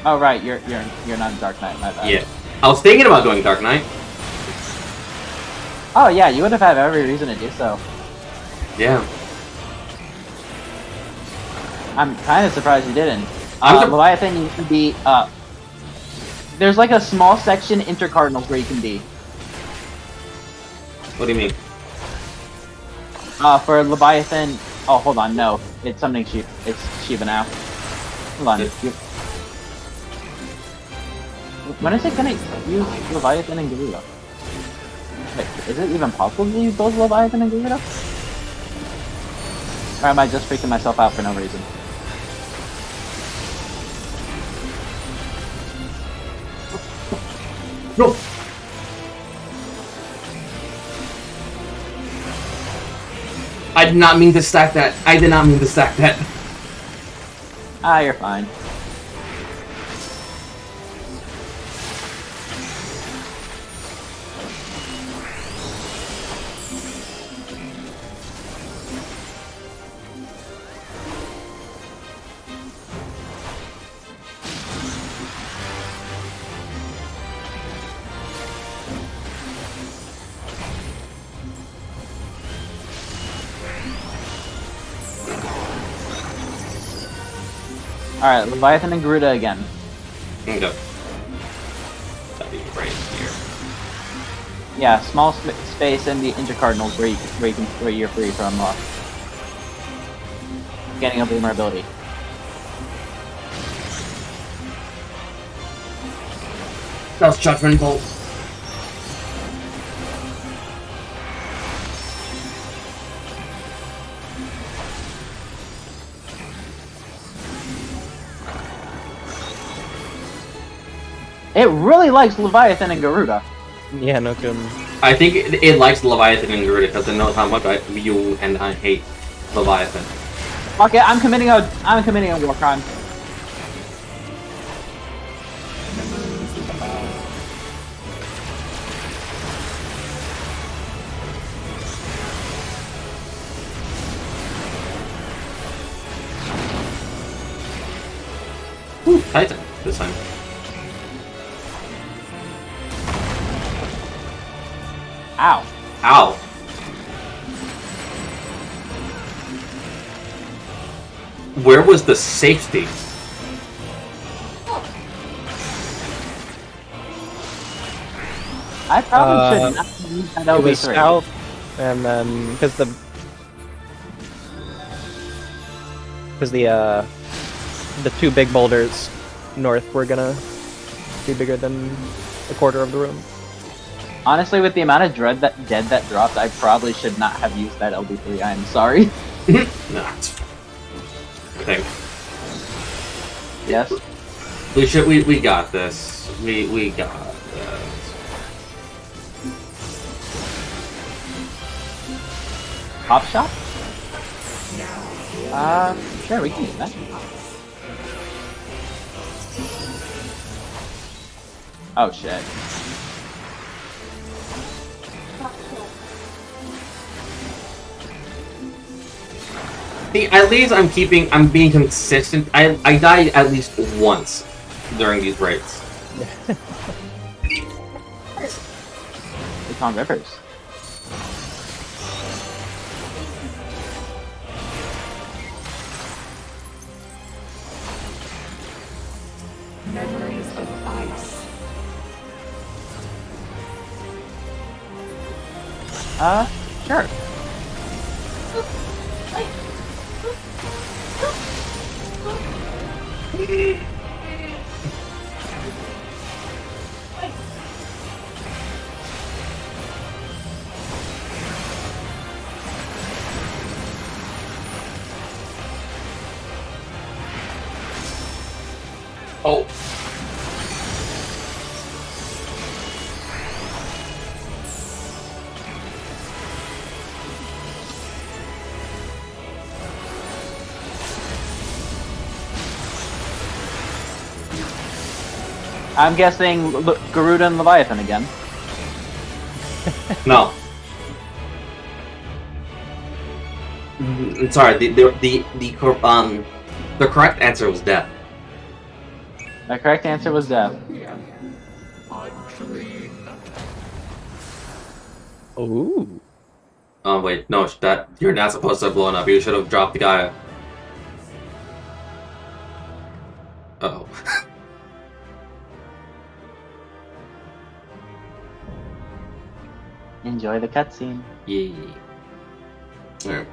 Oh right, you're not Dark Knight, my bad. Yeah. I was thinking about doing Dark Knight. Oh yeah, you would have had every reason to do so. Yeah. I'm kind of surprised you didn't. I'm sur- Leviathan, you can be, there's like a small section intercardinals where you can be. What do you mean? For Leviathan, oh hold on, no. It's something it's Shiva now. Hold on. When is it gonna use Leviathan and Garuda? Wait, is it even possible to use both Leviathan and Garuda? Or am I just freaking myself out for no reason? No. I did not mean to stack that. I did not mean to stack that. Ah, you're fine. Alright, Leviathan and Garuda again. Okay. That'd be right here. Yeah, small space in the intercardinals where you're free from getting a vulnerability. That was Judgment Bolt. It really likes Leviathan and Garuda. Yeah, no kidding. I think it likes Leviathan and Garuda because it knows how much you and I hate Leviathan. Okay, I'm committing a war crime. Ooh, Titan this time. Ow. Ow. Where was the safety? I probably should not use that It was LB3. south, and then because the two big boulders north were gonna be bigger than a quarter of the room. Honestly, with the amount of dead that dropped, I probably should not have used that LB3. I am sorry. Not. I think. Yes. We got this. We got this. Pop shot? Sure, we can use that. Oh shit. See, at least I'm being consistent. I died at least once during these raids. It's on Rivers. Memories of ice. Sure. Oh. I'm guessing Garuda and Leviathan again. No. Sorry. The correct answer was death. The correct answer was death. Ooh. Oh wait, no, you're not supposed to have blown up. You should have dropped the guy. Uh oh. Enjoy the cutscene. Yeah. Alright.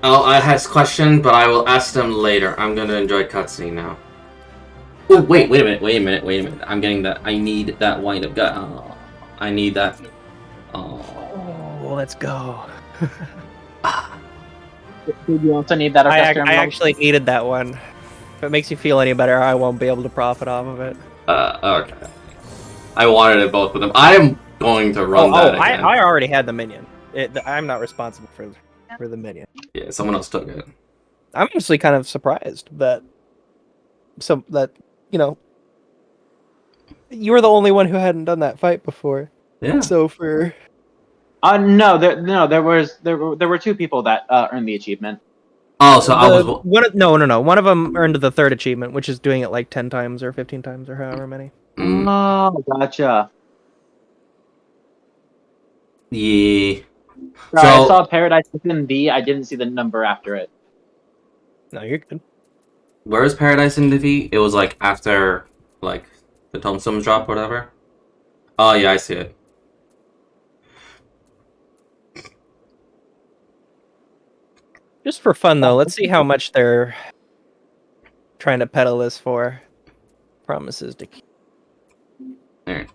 I has question, but I will ask them later. I'm gonna enjoy cutscene now. Oh wait a minute. I'm getting that. I need that wind up gut. Oh, I need that. Oh. Oh, let's go. Did you also need that I orchestrum? actually needed that one. If it makes you feel any better, I won't be able to profit off of it. Okay. I wanted it both of them. I am going to run that again. I already had the minion. I'm not responsible for the minion. Yeah, someone else took it. I'm actually kind of surprised that you know, you were the only one who hadn't done that fight before. Yeah. So for No, there were two people that earned the achievement. Oh, so I was no. One of them earned the third achievement, which is doing it like 10 times or 15 times or however many. Oh, gotcha. Yeah. Sorry, I So saw Paradise within B. I didn't see the number after it. No, you're good. Where is Paradise in Defeat? It was like after like the tombstones drop, or whatever. Oh yeah, I see it. Just for fun though, let's see how much they're trying to peddle this for. Promises to keep. Alright.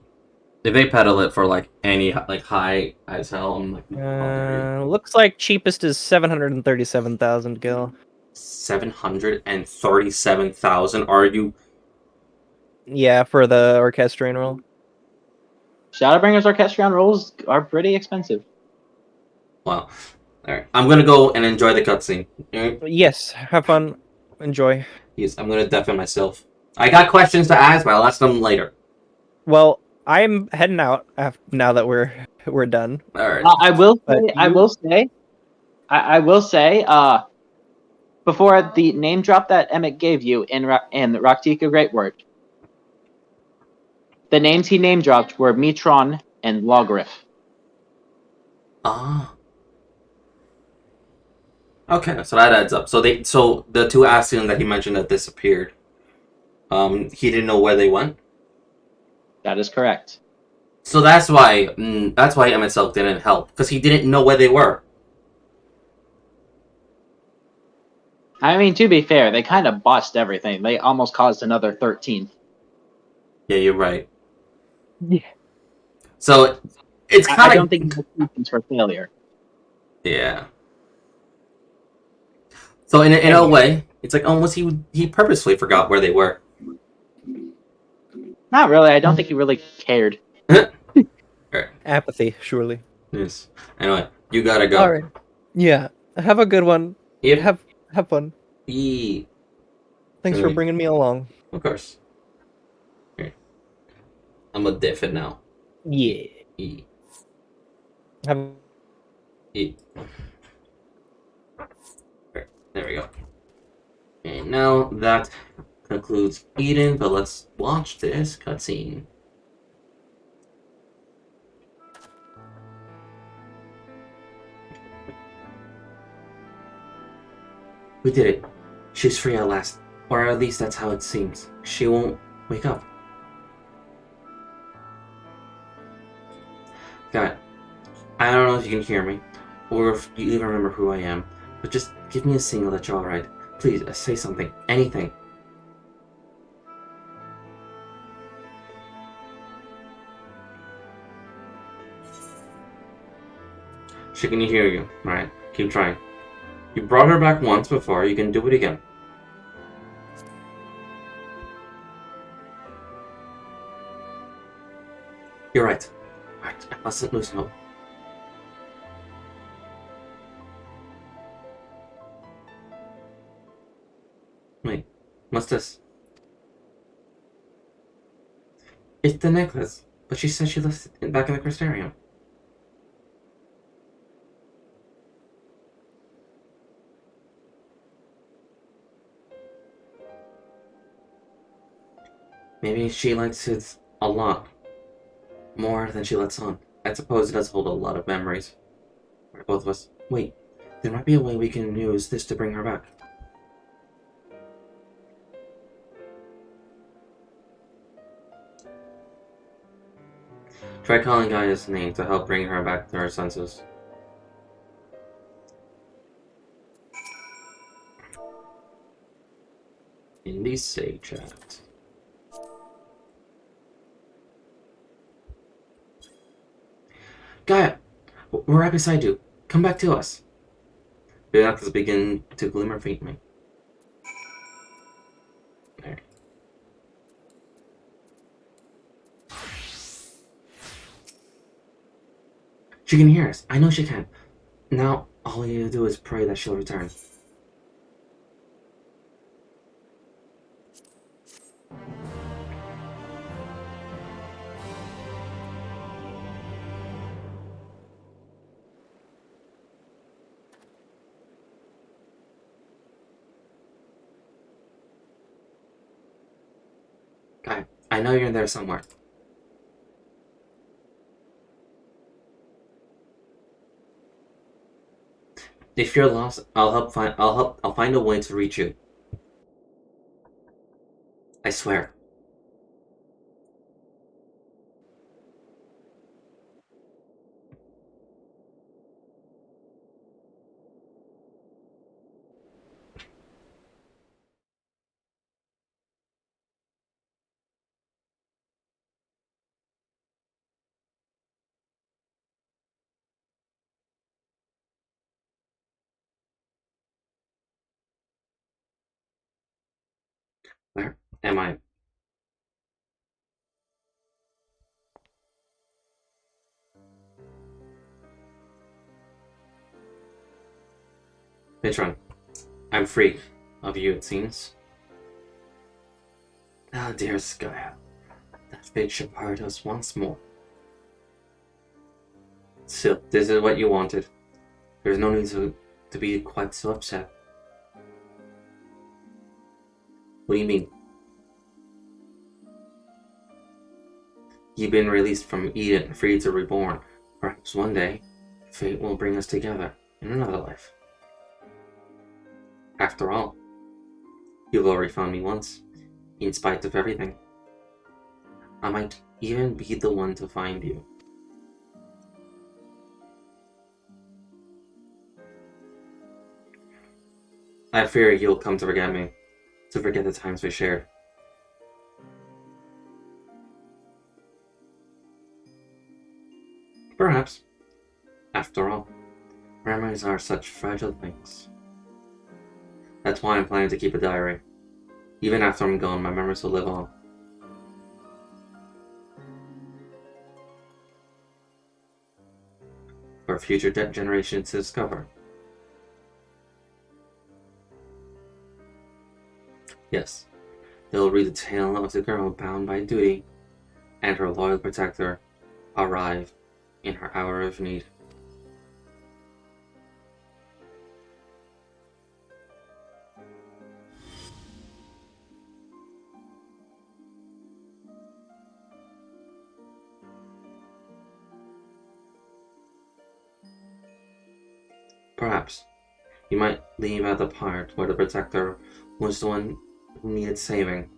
If they peddle it for like any like high as hell, I'm like, Looks like cheapest is 737,000 gil. 737,000. Are you? Yeah, for the Orchestrion roll. Shadowbringers Orchestrion rolls are pretty expensive. Wow. Alright. I'm gonna go and enjoy the cutscene. Alright? Yes, have fun, enjoy. Yes, I'm gonna deafen myself. I got questions to ask, but I'll ask them later. Well, I'm heading out now that we're done. Alright. I will say, But I you- will say, I will say, before the name drop that Emmett gave you in Raktika Great Word, the names he name dropped were Metron and Logriff. Ah. Okay, so that adds up. So the two Ascians that he mentioned that disappeared, he didn't know where they went. That is correct. So that's why MSL didn't help, because he didn't know where they were. I mean, to be fair, they kind of botched everything. They almost caused another 13. Yeah, you're right. Yeah. So it's I kind of don't think the reasons for failure. yeah. So in a way, it's like almost he purposefully forgot where they were. Not really. I don't think he really cared. Alright. Apathy, surely. Yes. Anyway, you gotta go. All right. Yeah. Have a good one. Yep. Have fun. Yeah. Thanks for Alright. bringing me along. Of course. Here. I'm a deafen now. Yeah. E. Have E. Alright, there we go. And now that concludes Eden, but let's watch this cutscene. We did it. She's free at last. Or at least that's how it seems. She won't wake up. God, I don't know if you can hear me, or if you even remember who I am, but just give me a signal that you're alright. Please, say something. Anything. She can hear you. Alright, keep trying. You brought her back once before, you can do it again. You're right. Alright, I mustn't lose hope. Wait, what's this? It's the necklace, but she said she left it back in the crystarium. Maybe she likes it a lot. More than she lets on. I suppose it does hold a lot of memories. For both of us. Wait, there might be a way we can use this to bring her back. Try calling Gaia's name to help bring her back to her senses. In the save chat. Gaia! We're right beside you. Come back to us. The darkness begin to glimmer faintly. There. She can hear us. I know she can. Now, all you do is pray that she'll return. Gaia, I know you're in there somewhere. If you're lost, I'll find a way to reach you. I swear. Where am I? Patron, I'm free of you, it seems. Ah, dear Skya, that fate should part us once more. Still, this is what you wanted. There's no need to be quite so upset. What do you mean? You've been released from Eden, free to reborn. Perhaps one day, fate will bring us together in another life. After all, you've already found me once, in spite of everything. I might even be the one to find you. I fear you'll come to forget me, to forget the times we shared. Perhaps. After all, memories are such fragile things. That's why I'm planning to keep a diary. Even after I'm gone, my memories will live on. For future generations to discover. Yes, they'll read the tale of the girl bound by duty, and her loyal protector arrive in her hour of need. Perhaps you might leave out the part where the protector was the one who needed saving.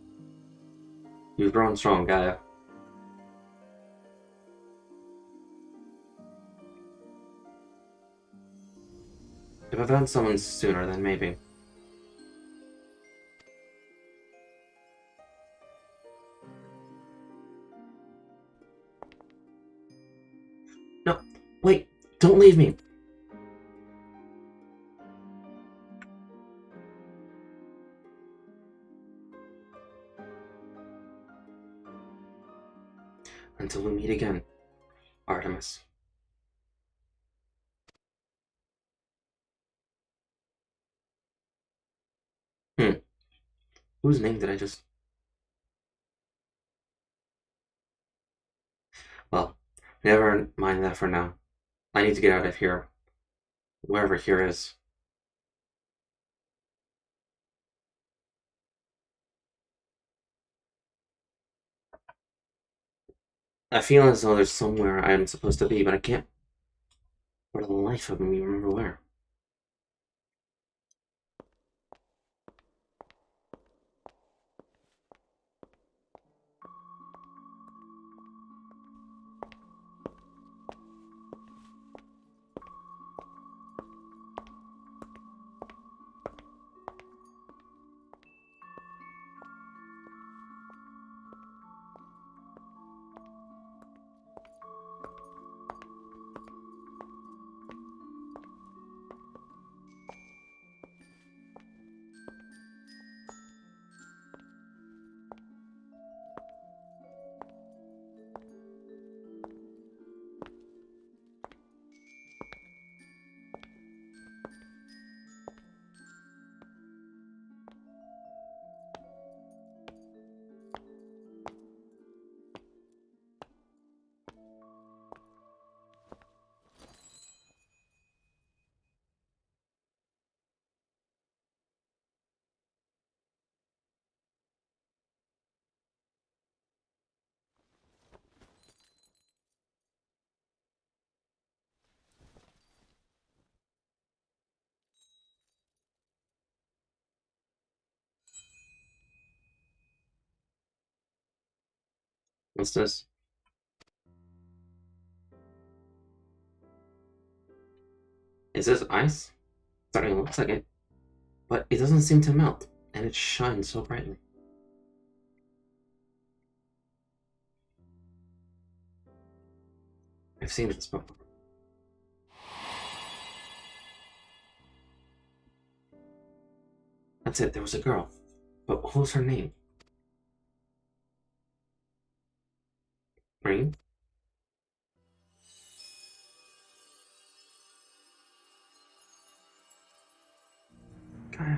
You've grown strong, Gaia. If I found someone sooner, then maybe. No, wait, don't leave me. Until we meet again, Artemis. Whose name did I just... Well, never mind that for now. I need to get out of here. Wherever here is. I feel as though there's somewhere I'm supposed to be, but I can't for the life of me remember where. What's this? Is this ice? Certainly looks like it. But it doesn't seem to melt, and it shines so brightly. I've seen this before. That's it, there was a girl. But what was her name? Green? Gaia.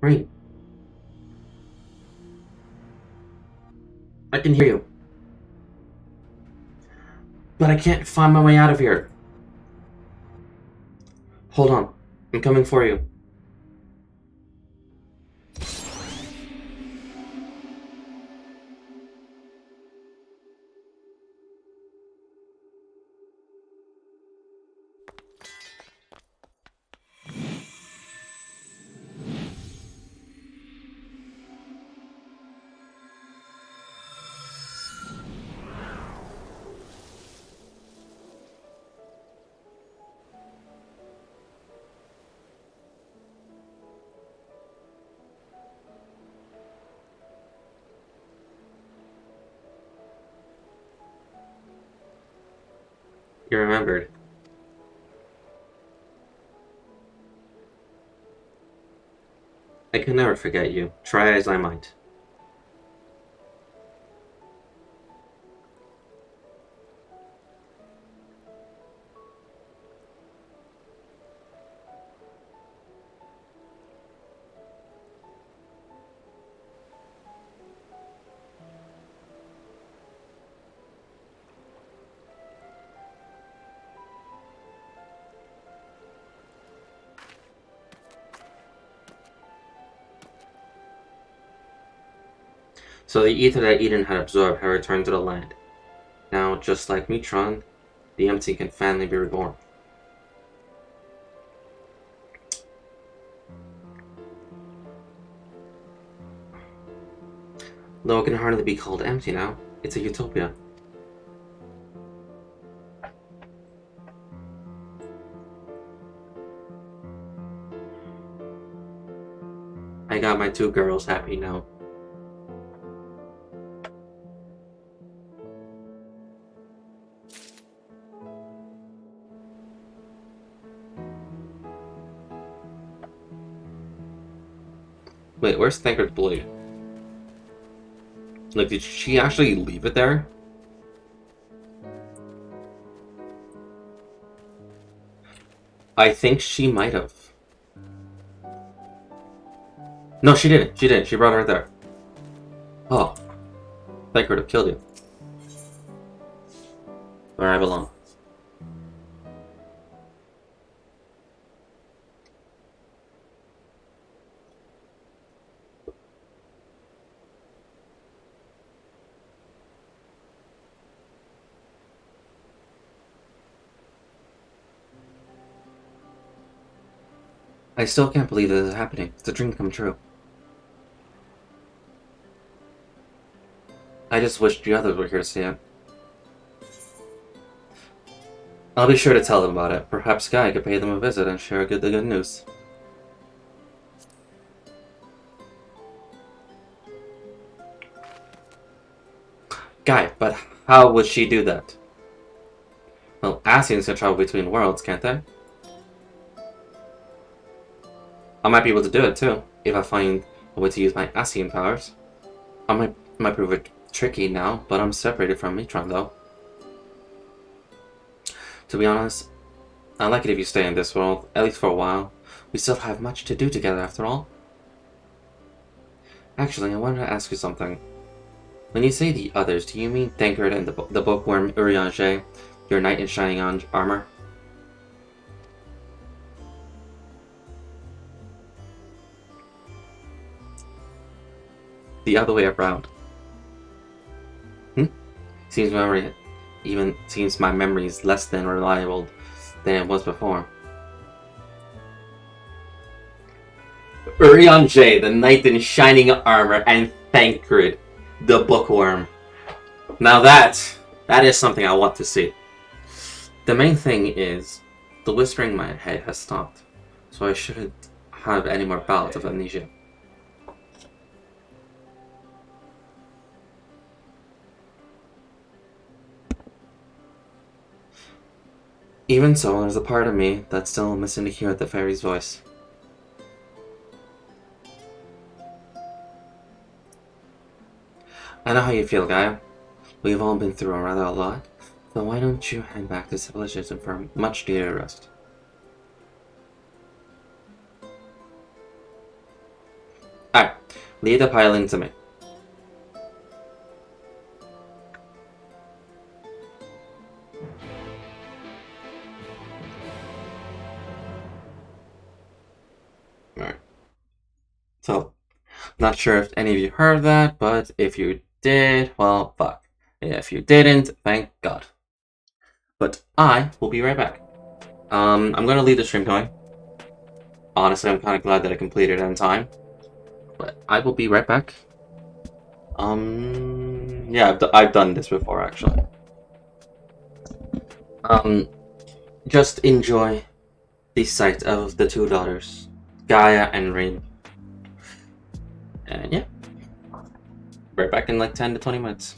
Green. I can hear you. But I can't find my way out of here. Hold on. I'm coming for you. You remembered. I can never forget you, try as I might. So the ether that Eden had absorbed had returned to the land. Now, just like Metron, the empty can finally be reborn. Though it can hardly be called empty now, it's a utopia. I got my 2 girls happy now. Wait, where's Thankard's blade? Like, did she actually leave it there? I think she might have. No, she didn't. She didn't. She brought her there. Oh. Thankard would have killed you. Where I belong. I still can't believe this is happening. It's a dream come true. I just wish the others were here to see it. I'll be sure to tell them about it. Perhaps Guy could pay them a visit and share the good news. Guy, but how would she do that? Well, Asians can travel between worlds, can't they? I might be able to do it too, if I find a way to use my Asian powers. I might prove it tricky now, but I'm separated from Metron though. To be honest, I'd like it if you stay in this world, at least for a while. We still have much to do together after all. Actually, I wanted to ask you something. When you say the others, do you mean Thankard and the bookworm Urianger, your knight in shining armor? The other way around. Seems my memory is less than reliable than it was before. Urianger, the knight in shining armor, and Thankard. The bookworm. Now that is something I want to see. The main thing is, the whispering in my head has stopped, so I shouldn't have any more bouts of amnesia. Even so, there's a part of me that's still missing to hear the fairy's voice. I know how you feel, Gaia. We've all been through rather a lot, so why don't you head back to civilization for a much needed rest? Alright, leave the piling to me. Alright. So, not sure if any of you heard that, but if you did, well, fuck. If you didn't, thank God. But I will be right back. I'm gonna leave the stream going. Honestly, I'm kind of glad that I completed it in time. But I will be right back. Yeah, I've done this before, actually. Just enjoy the sight of the two daughters, Gaia and Rain. And yeah, right back in like 10 to 20 minutes.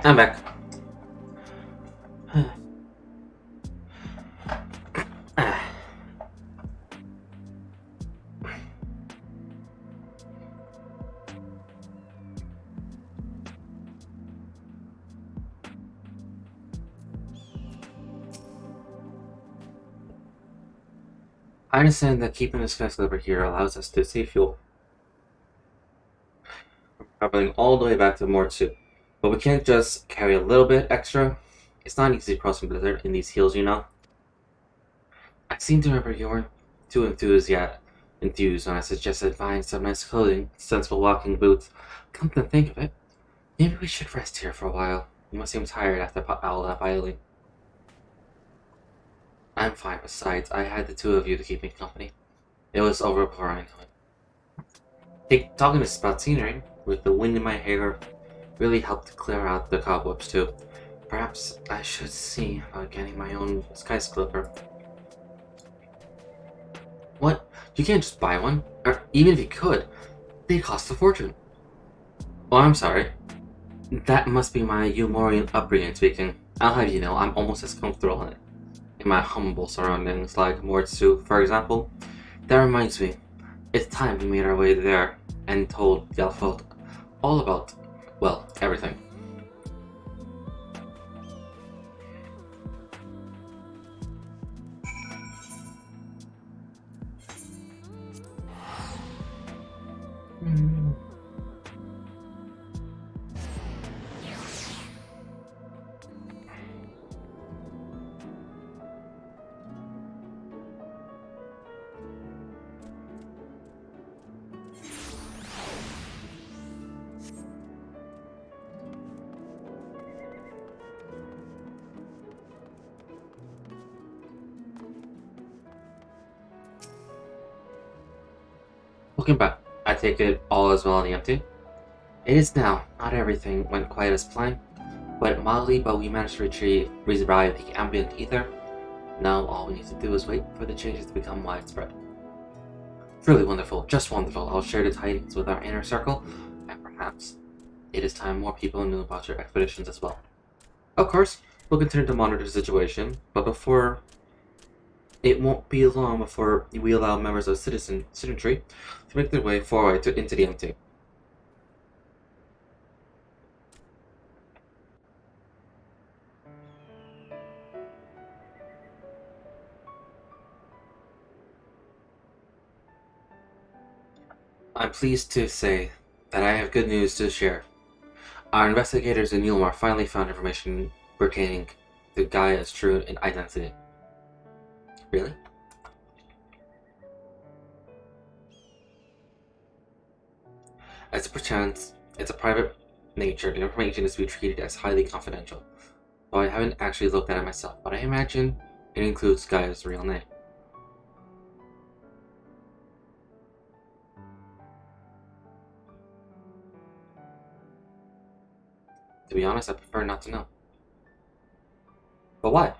I'm back. I understand that keeping this fast over here allows us to save fuel. We're traveling all the way back to Mortsu, but we can't just carry a little bit extra. It's not easy crossing blizzard in these hills, you know. I seem to remember you weren't too enthused when I suggested buying some nice clothing, sensible walking boots. Come to think of it, maybe we should rest here for a while. You must seem tired after all that piling. I'm fine. Besides, I had the two of you to keep me company. It was over before I knew it. Talking about scenery, with the wind in my hair, really helped clear out the cobwebs too. Perhaps I should see about getting my own skyscraper. What? You can't just buy one? Or even if you could, they cost a fortune. Oh, I'm sorry. That must be my Umorian upbringing speaking. I'll have you know, I'm almost as comfortable in my humble surroundings like Mortsu, for example. That reminds me, it's time we made our way there and told Gelfold all about, well, everything. Looking back, I take it all as well in the empty. It is now. Not everything went quite as planned, but we managed to revive the ambient ether. Now all we need to do is wait for the changes to become widespread. Truly wonderful, just wonderful. I'll share the tidings with our inner circle, and perhaps it is time more people knew about your expeditions as well. Of course, we'll continue to monitor the situation, but it won't be long before we allow members of citizenry to make their way forward into the MT. I'm pleased to say that I have good news to share. Our investigators in Yulmar finally found information pertaining to Gaia's true identity. Really? As perchance, it's a private nature. The information is to be treated as highly confidential. Though I haven't actually looked at it myself, but I imagine it includes Gaia's real name. To be honest, I prefer not to know. But why?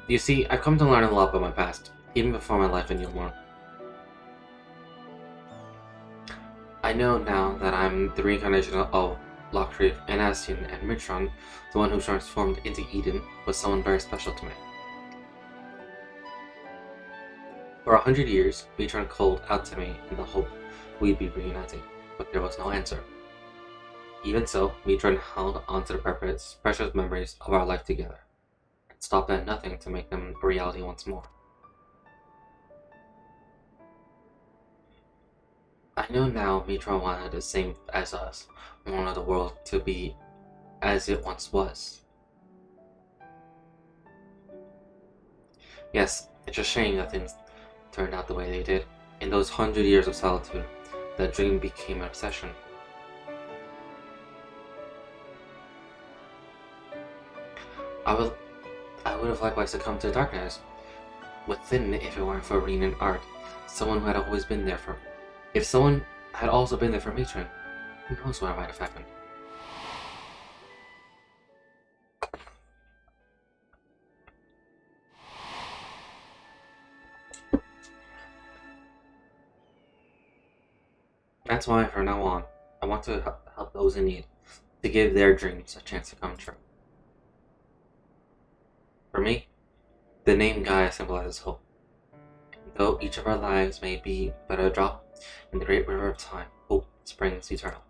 You see, I've come to learn a lot about my past, even before my life in Yulmor. I know now that I'm the reincarnation of Lockreef and Astion, and Mitron, the one who transformed into Eden, was someone very special to me. For 100 years, Mitron called out to me in the hope we'd be reunited, but there was no answer. Even so, Mitron held onto the precious memories of our life together, and stopped at nothing to make them a reality once more. I know now Mitron wanted the same as us, wanted the world to be as it once was. Yes, it's a shame that things turned out the way they did. In those 100 years of solitude, that dream became an obsession. I would have likewise succumbed to darkness within if it weren't for Reen and Art, someone who had always been there for. If someone had also been there for Mitron, who knows what might have happened. That's why, from now on, I want to help those in need, to give their dreams a chance to come true. For me, the name Gaia symbolizes hope. Though each of our lives may be but a drop in the great river of time, hope springs eternal.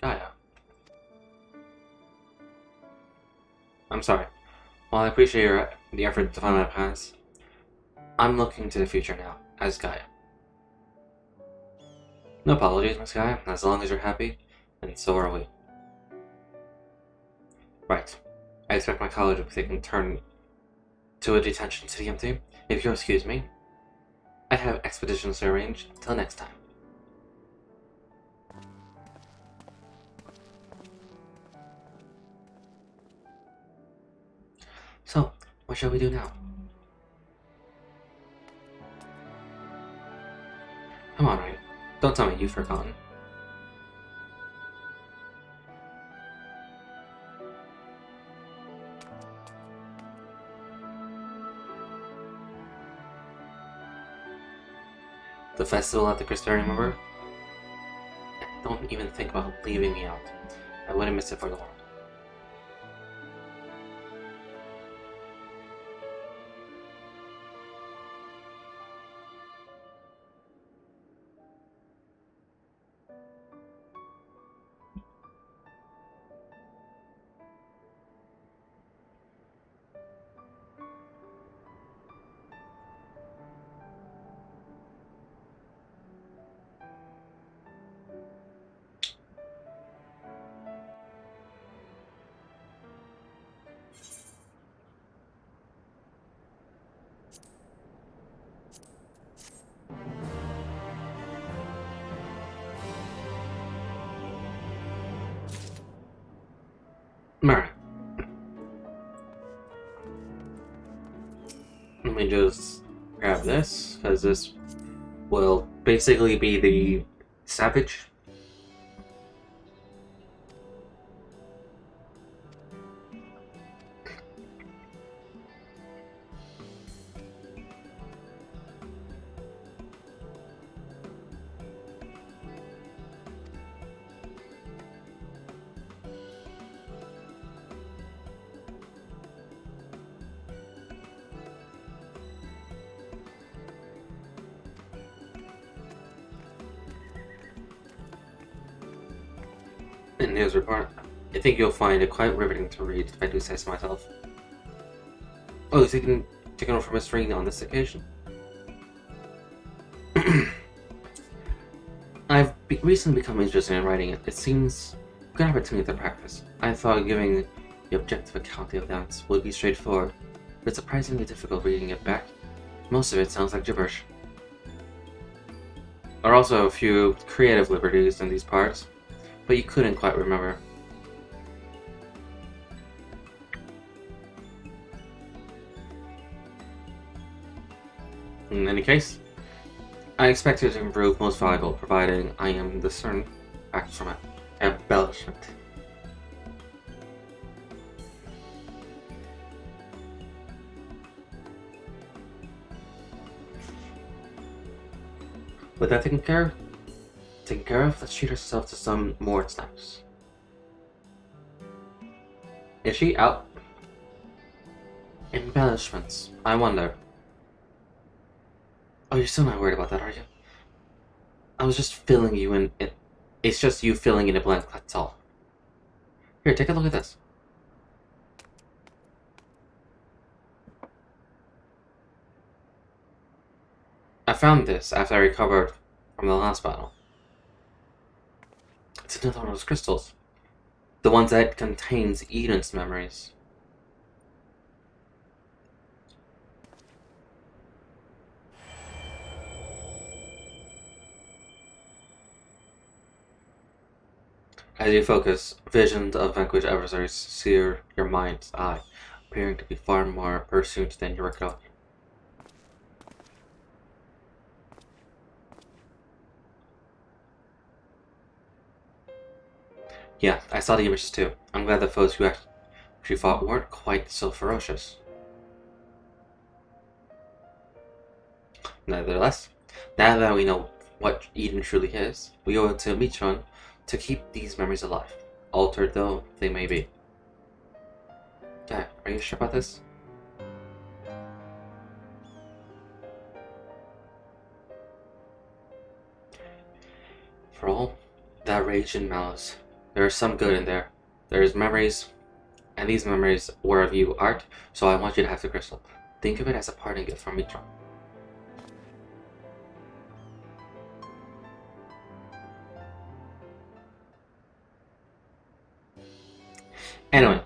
Gaia. I'm sorry. While I appreciate the effort to find my past, I'm looking to the future now, as Gaia. No apologies, Miss Gaia. As long as you're happy, and so are we. Right. I expect my college will be taking a turn to a detention city empty. If you'll excuse me, I have expeditions to arrange. Till next time. So, what shall we do now? Come on, right? Don't tell me you've forgotten. The festival at the Crystarium, remember? Don't even think about leaving me out. I wouldn't miss it for the world. Alright. Let me just grab this, because this will basically be the savage. In news report, I think you'll find it quite riveting to read, if I do say so myself. Oh, he's taking over from Miss Ring on this occasion. I've recently become interested in writing it. It seems a good opportunity to practice. I thought giving the objective account of events would be straightforward, but it's surprisingly difficult reading it back. Most of it sounds like gibberish. There are also a few creative liberties in these parts, but you couldn't quite remember. In any case, I expect it to improve most valuable, providing I am discerned back from it. Embellishment. With that taken care of, let's treat ourselves to some more snacks. Is she out? Embellishments. I wonder. Oh, you're still not worried about that, are you? I was just filling you in. It's just you filling in a blank, that's all. Here, take a look at this. I found this after I recovered from the last battle. It's another one of those crystals. The ones that contains Eden's memories. As you focus, visions of vanquished adversaries sear your mind's eye, appearing to be far more pursuant than you recall. Yeah, I saw the images too. I'm glad the foes who actually fought weren't quite so ferocious. Nevertheless, Now that we know what Eden truly is, we owe it to Michon to keep these memories alive, altered though they may be. Dad, are you sure about this? For all that rage and malice, there is some good in there. There is memories, and these memories were of you, Art, so I want you to have the crystal. Think of it as a parting gift from Mitron. Anyway,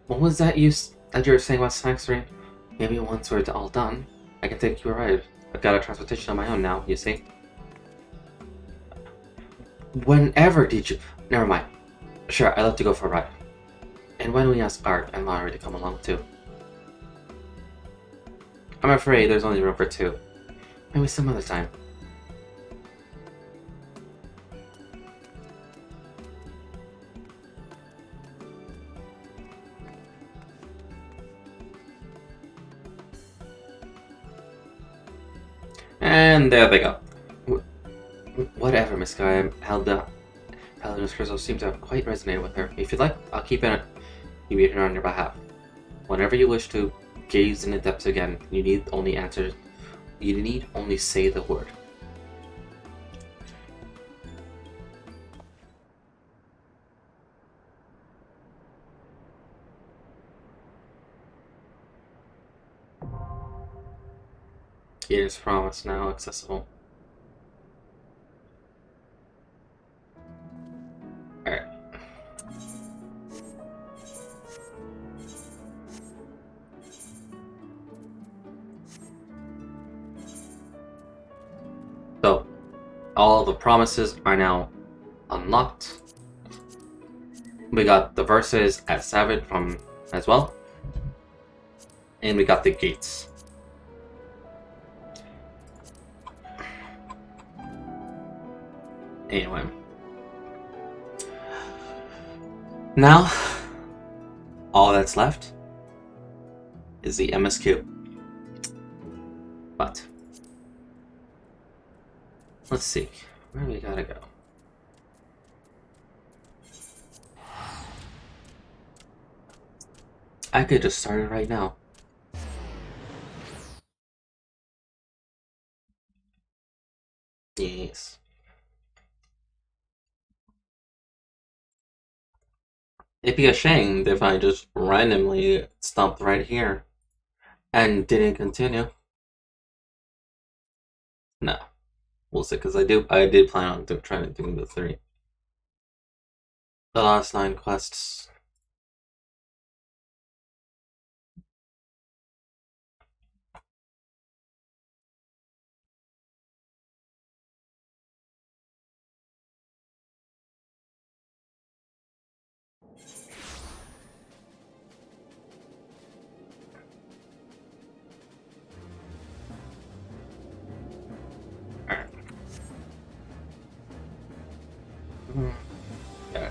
what was that you were saying about Sanctuary? Maybe once we're all done, I can take you a ride. I've got a transportation on my own now, you see? Whenever did you... Never mind. Sure, I'd love to go for a ride. And when we ask Art and Lowry to come along too? I'm afraid there's only room for 2. Maybe some other time. And there they go. Whatever, Miss Guy. Paladin's crystal seems to have quite resonated with her. If you'd like, I'll keep it on your behalf. Whenever you wish to gaze in the depths again, you need only answer. You need only say the word. Eden's promise now accessible. Alright. So, all the promises are now unlocked. We got the verses at Savage from as well. And we got the gates. Anyway. Now, all that's left is the MSQ. But, let's see, where do we gotta go? I could just start it right now. Yes. It'd be a shame if I just randomly stopped right here and didn't continue. No, we'll see, because I did plan on trying to do the 3. The last 9 quests. Yeah.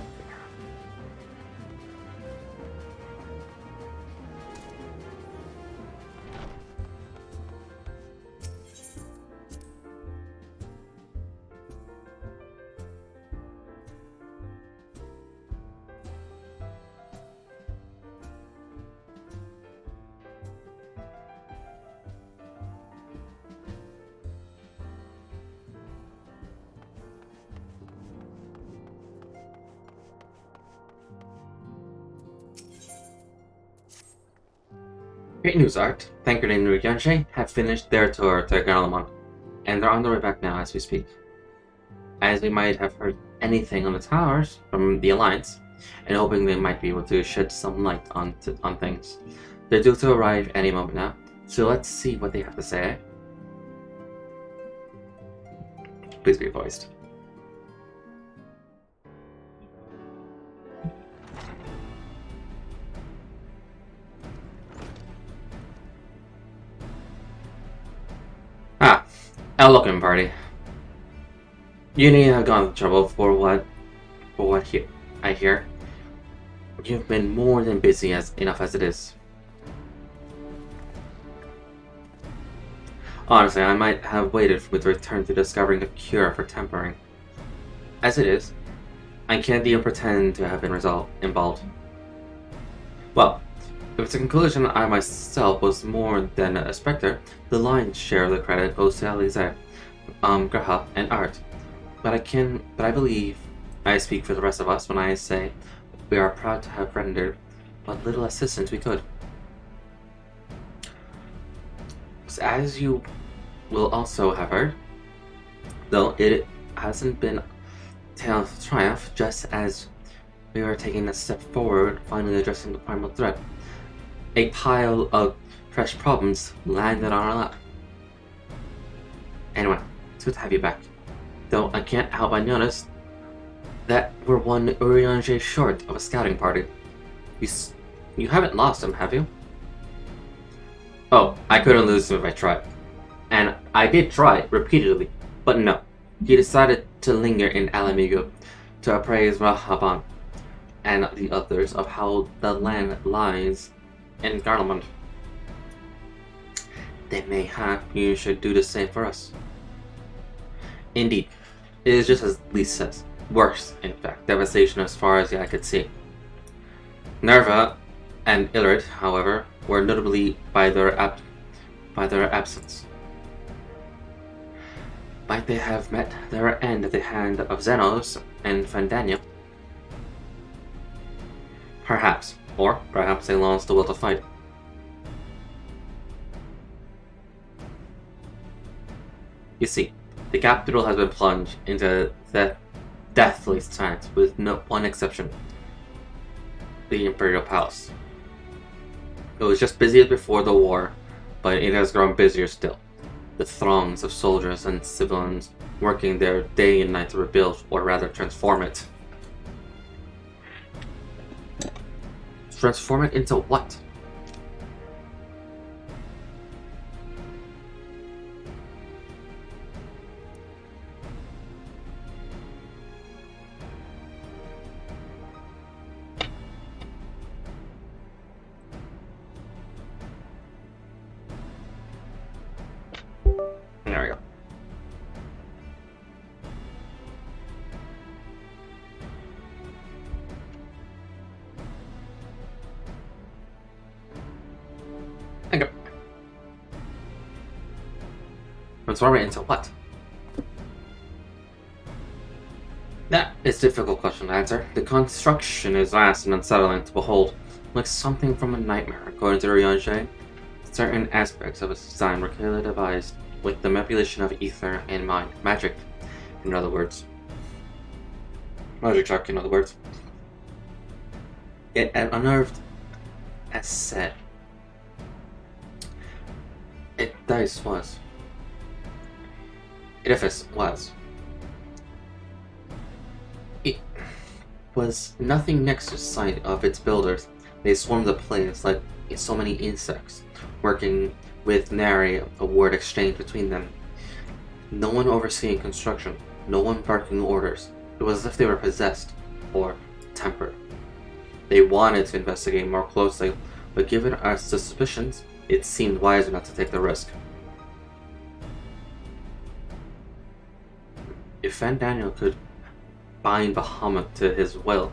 Great news, Art. Tancred and Ryugyonsei have finished their tour to Garlemald, and they're on their way back now as we speak. As we might have heard anything on the towers from the Alliance, and hoping they might be able to shed some light on things. They're due to arrive any moment now, so let's see what they have to say. Please be voiced. A looking party. You need to have gone to trouble for what I hear. You've been more than busy enough as it is. Honestly, I might have waited with return to discovering a cure for tempering. As it is, I can't even pretend to have been involved. Well, if it's a conclusion I myself was more than a spectre, the lion's share of the credit goes to Alize, Graha, and Art. But I believe I speak for the rest of us when I say we are proud to have rendered what little assistance we could. As you will also have heard, though it hasn't been a tale of triumph, just as we are taking a step forward, finally addressing the primal threat. A pile of fresh problems landed on our lap. Anyway, it's good to have you back. Though I can't help but notice that we're one Urianger short of a scouting party. You haven't lost him, have you? Oh, I couldn't lose him if I tried. And I did try repeatedly, but no. He decided to linger in Alamigo to appraise Rahaban and the others of how the land lies in Garlemald. Then mayhap you should do the same for us. Indeed, it is just as Lise says. Worse, in fact, devastation as far as the eye could see. Nerva and Illrid, however, were notably by their absence. Might they have met their end at the hand of Xenos and Fandania? Perhaps, or perhaps they lost the will to fight. You see, the capital has been plunged into deathly silence, with no one exception: the Imperial Palace. It was just busy as before the war, but it has grown busier still. The throngs of soldiers and civilians working there day and night to rebuild, or rather transform it. Transform it into what? There we go. Okay. Transform it into what? That is a difficult question to answer. The construction is vast and unsettling to behold, like something from a nightmare. According to Riange, certain aspects of its design were clearly devised with the manipulation of ether and mind. Magic, in other words. Magic shock, in other words. It unnerved, as said. Edifice was. It was nothing next to sight of its builders. They swarmed the place like so many insects, working with nary a word exchanged between them. No one overseeing construction, no one barking orders. It was as if they were possessed, or tempered. They wanted to investigate more closely, but given our suspicions, it seemed wiser not to take the risk. If Fandaniel could bind Bahamut to his will,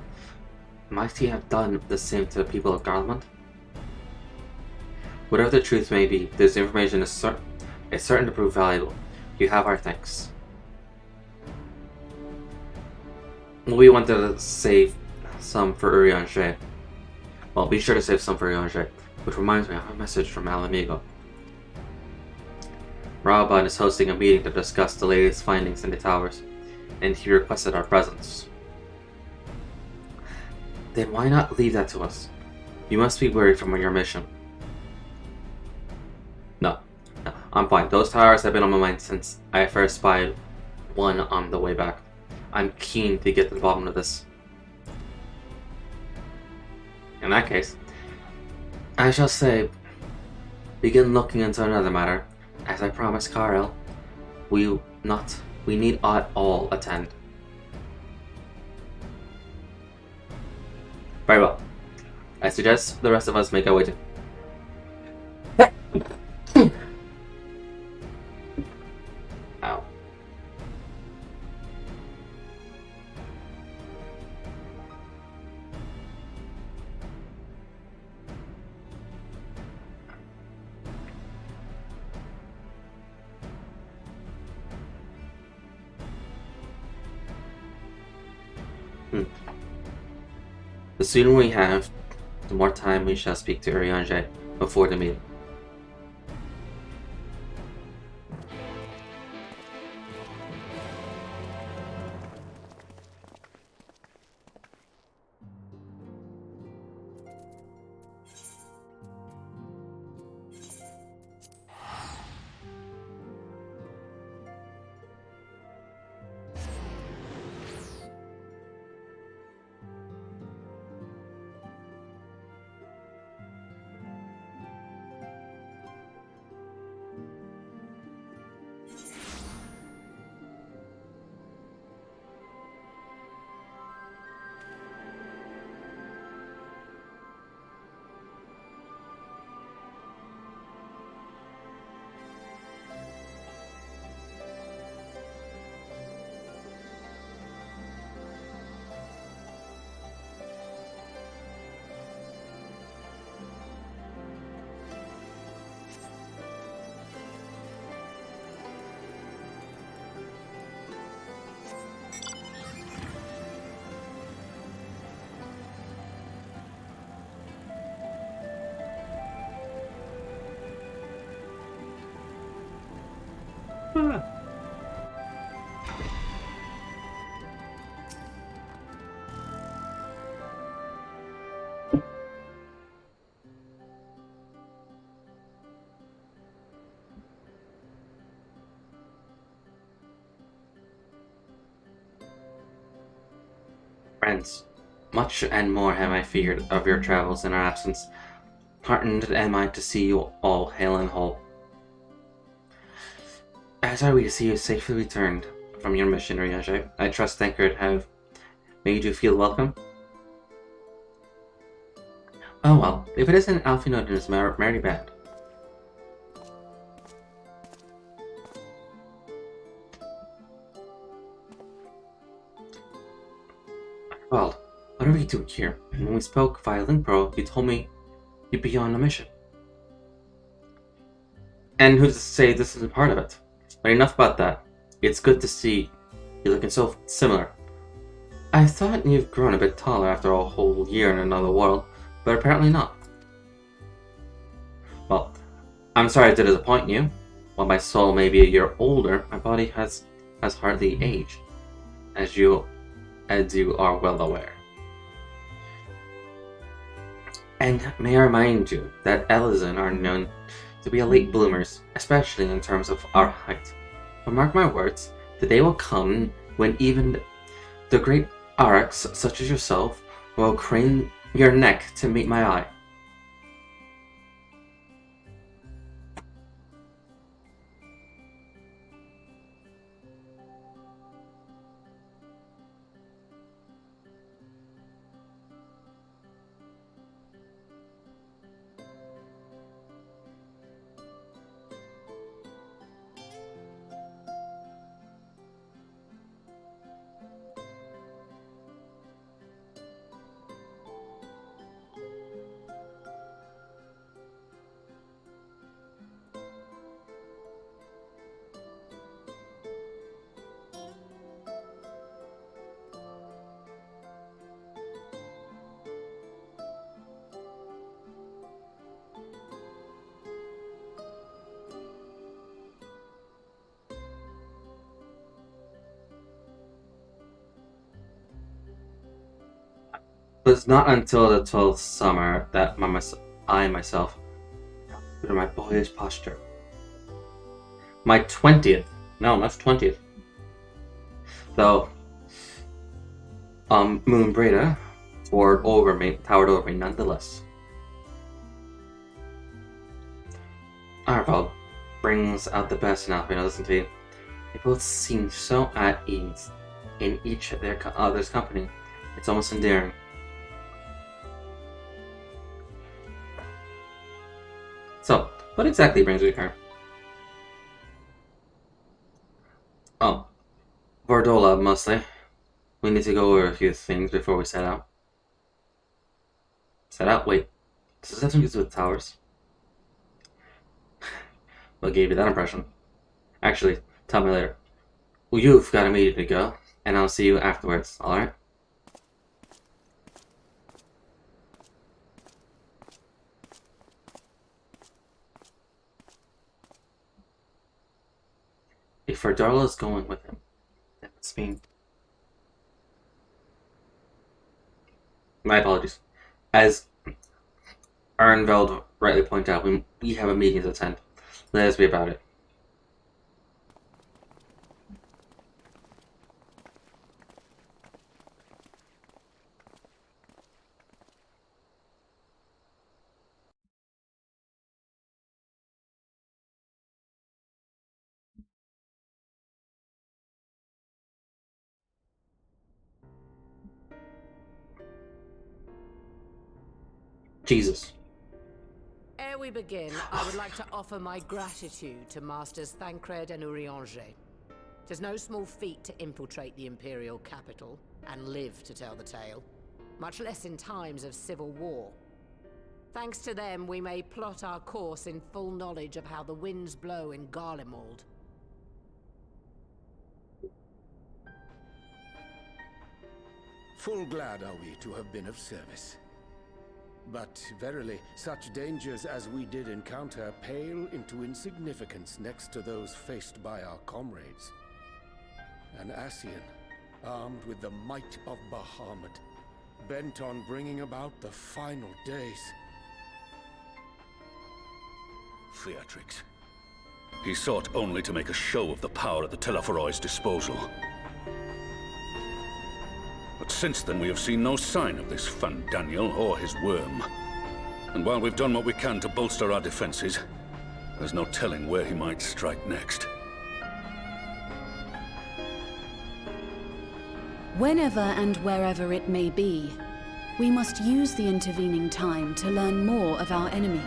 might he have done the same to the people of Garlemald? Whatever the truth may be, this information is certain to prove valuable. You have our thanks. We wanted to save some for Urianger. Well, be sure to save some for Urianger. Which reminds me, I have a message from Alamigo. Raban is hosting a meeting to discuss the latest findings in the towers, and he requested our presence. Then why not leave that to us? You must be worried from your mission. No, I'm fine. Those towers have been on my mind since I first spied one on the way back. I'm keen to get to the bottom of this. In that case, I shall say, begin looking into another matter. As I promised Karel, we need all attend. Very well. I suggest the rest of us make our way to... The sooner we have, the more time we shall speak to Urianger before the meeting. Friends, much and more have I feared of your travels in our absence. Heartened am I to see you all hale and whole. As are we to see you safely returned from your mission, Urianger. I trust Thancred have made you feel welcome. Oh well, if it isn't Alfino and his merry band. Well, what are we doing here? When we spoke via Link Pro, you told me you'd be on a mission. And who's to say this isn't part of it? But enough about that. It's good to see you looking so similar. I thought you've grown a bit taller after a whole year in another world, but apparently not. Well, I'm sorry to disappoint you. While my soul may be a year older, my body has hardly aged, as you are well aware. And may I remind you that Elysian are known to be late bloomers, especially in terms of our height. But mark my words, the day will come when even the great Aurochs, such as yourself, will crane your neck to meet my eye. It was not until the 12th summer that I myself considered my boyish posture. My 20th. No, that's 20th. Though, Moon Breda towered over me nonetheless. Arval brings out the best in Alfino, doesn't he? They both seem so at ease in each of their other's company. It's almost endearing. So, what exactly brings you here? Oh, Vardola, mostly. We need to go over a few things before we set out. Set out? Wait, does this have something to do with towers? What gave you that impression? Actually, tell me later. Well, you've got a meeting to go, and I'll see you afterwards, alright? If Darla is going with him, that must mean. My apologies. As Arnveld rightly pointed out, we have a meeting to attend. Let us be about it. Jesus. Ere we begin, I would like to offer my gratitude to Masters Thancred and Urianger. 'Tis no small feat to infiltrate the Imperial capital and live to tell the tale, much less in times of civil war. Thanks to them, we may plot our course in full knowledge of how the winds blow in Garlemald. Full glad are we to have been of service. But verily, such dangers as we did encounter pale into insignificance next to those faced by our comrades. An Ascian, armed with the might of Bahamut, bent on bringing about the final days. Theatrix. He sought only to make a show of the power at the Teleforoi's disposal. But since then we have seen no sign of this Fandaniel or his worm. And while we've done what we can to bolster our defenses, there's no telling where he might strike next. Whenever and wherever it may be, we must use the intervening time to learn more of our enemy.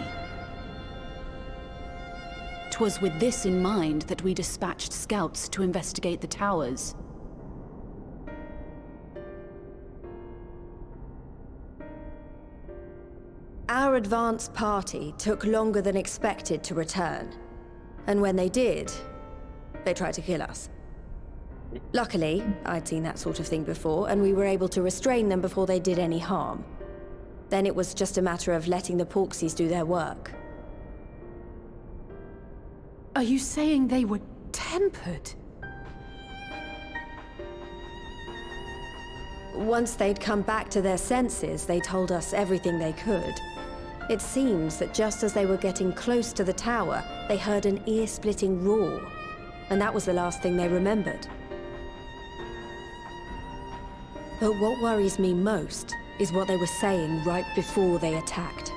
'Twas with this in mind that we dispatched scouts to investigate the towers. Our advance party took longer than expected to return. And when they did, they tried to kill us. Luckily, I'd seen that sort of thing before, and we were able to restrain them before they did any harm. Then it was just a matter of letting the Porksies do their work. Are you saying they were tempered? Once they'd come back to their senses, they told us everything they could. It seems that just as they were getting close to the tower, they heard an ear-splitting roar. And that was the last thing they remembered. But what worries me most is what they were saying right before they attacked.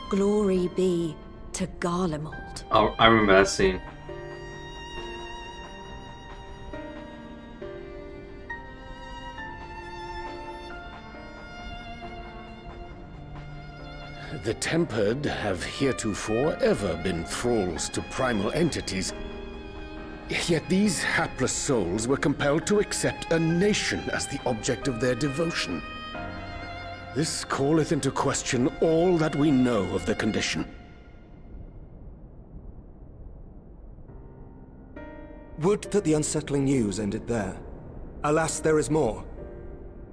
Glory be to Garlemald. Oh, I remember that scene. The Tempered have heretofore ever been thralls to primal entities. Yet these hapless souls were compelled to accept a nation as the object of their devotion. This calleth into question all that we know of the condition. Would that the unsettling news ended there. Alas, there is more.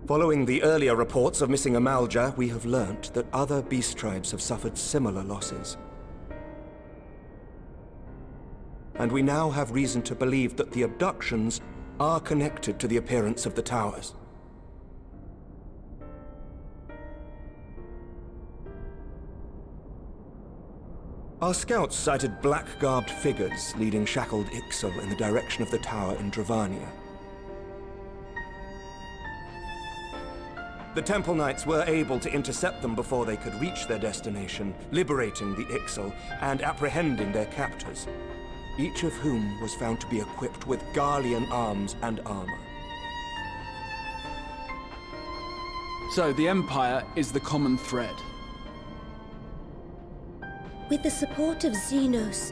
Following the earlier reports of missing Amalja, we have learnt that other beast tribes have suffered similar losses. And we now have reason to believe that the abductions are connected to the appearance of the towers. Our scouts sighted black-garbed figures leading shackled Ixal in the direction of the tower in Dravania. The Temple Knights were able to intercept them before they could reach their destination, liberating the Ixal and apprehending their captors, each of whom was found to be equipped with Garlean arms and armor. So the Empire is the common thread. With the support of Xenos,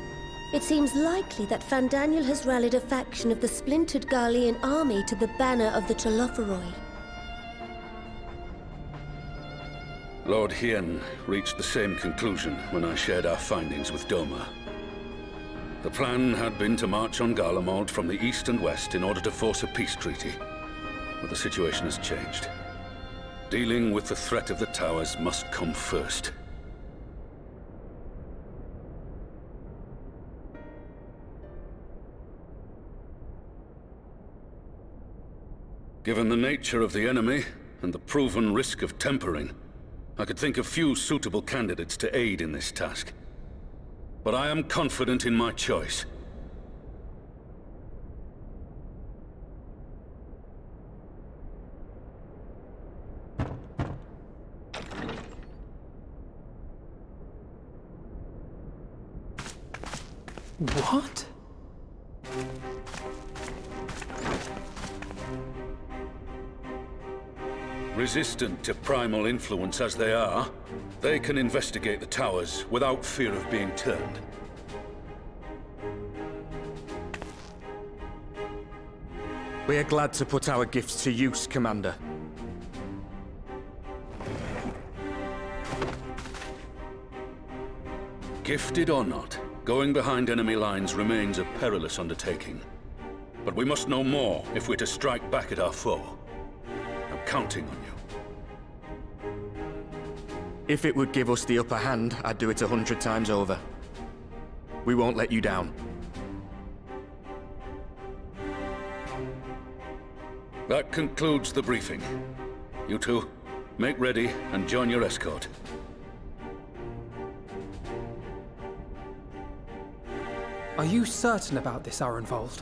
it seems likely that Fandaniel has rallied a faction of the splintered Garlean army to the banner of the Telophoroi. Lord Hien reached the same conclusion when I shared our findings with Doma. The plan had been to march on Garlemald from the east and west in order to force a peace treaty. But the situation has changed. Dealing with the threat of the towers must come first. Given the nature of the enemy and the proven risk of tempering, I could think of few suitable candidates to aid in this task. But I am confident in my choice. What? Resistant to primal influence as they are, they can investigate the towers without fear of being turned. We're glad to put our gifts to use, Commander. Gifted or not, going behind enemy lines remains a perilous undertaking. But we must know more if we're to strike back at our foe. I'm counting on you. If it would give us the upper hand, I'd do it 100 times over. We won't let you down. That concludes the briefing. You two, make ready and join your escort. Are you certain about this, Arenvold?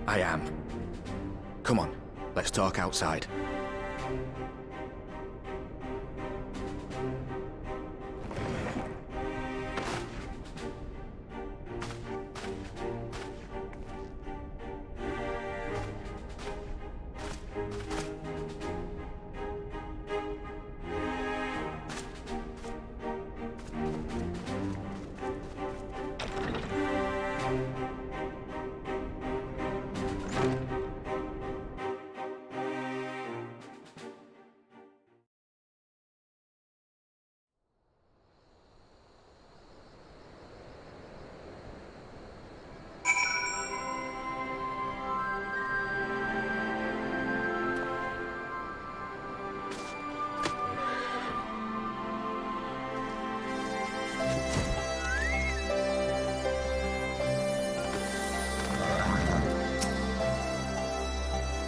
I am. Come on, let's talk outside.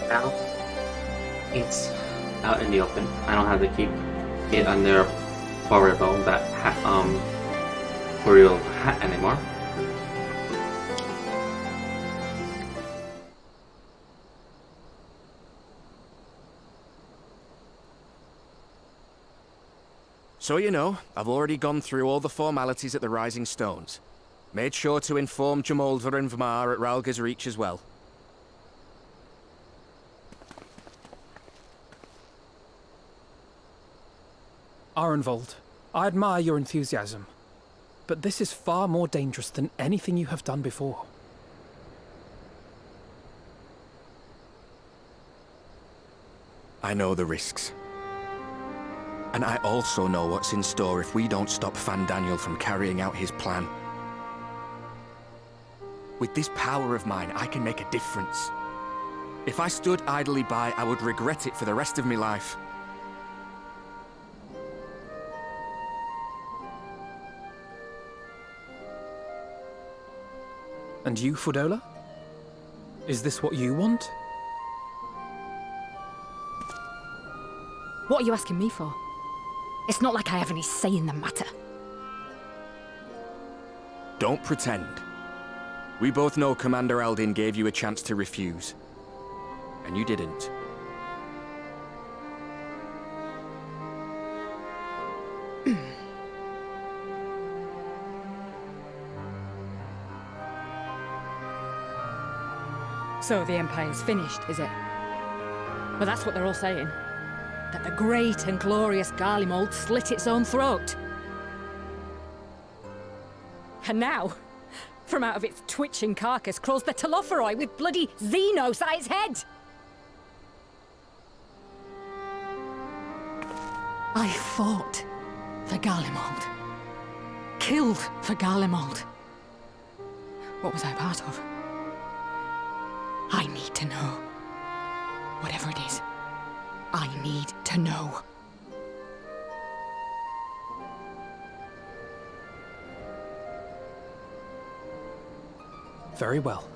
Now it's out in the open. I don't have to keep it under horrible Burial hat anymore. So you know, I've already gone through all the formalities at the Rising Stones. Made sure to inform Jamolder and Vmar at Ralga's Reach as well. Arenvold, I admire your enthusiasm, but this is far more dangerous than anything you have done before. I know the risks. And I also know what's in store if we don't stop Fandaniel from carrying out his plan. With this power of mine, I can make a difference. If I stood idly by, I would regret it for the rest of my life. And you, Fudola? Is this what you want? What are you asking me for? It's not like I have any say in the matter. Don't pretend. We both know Commander Aldin gave you a chance to refuse. And you didn't. So the Empire's finished, is it? Well, that's what they're all saying. That the great and glorious Garlemald slit its own throat. And now, from out of its twitching carcass crawls the Telophoroi with bloody Xenos at its head! I fought for Garlemald. Killed for Garlemald. What was I part of? I need to know. Whatever it is, I need to know. Very well.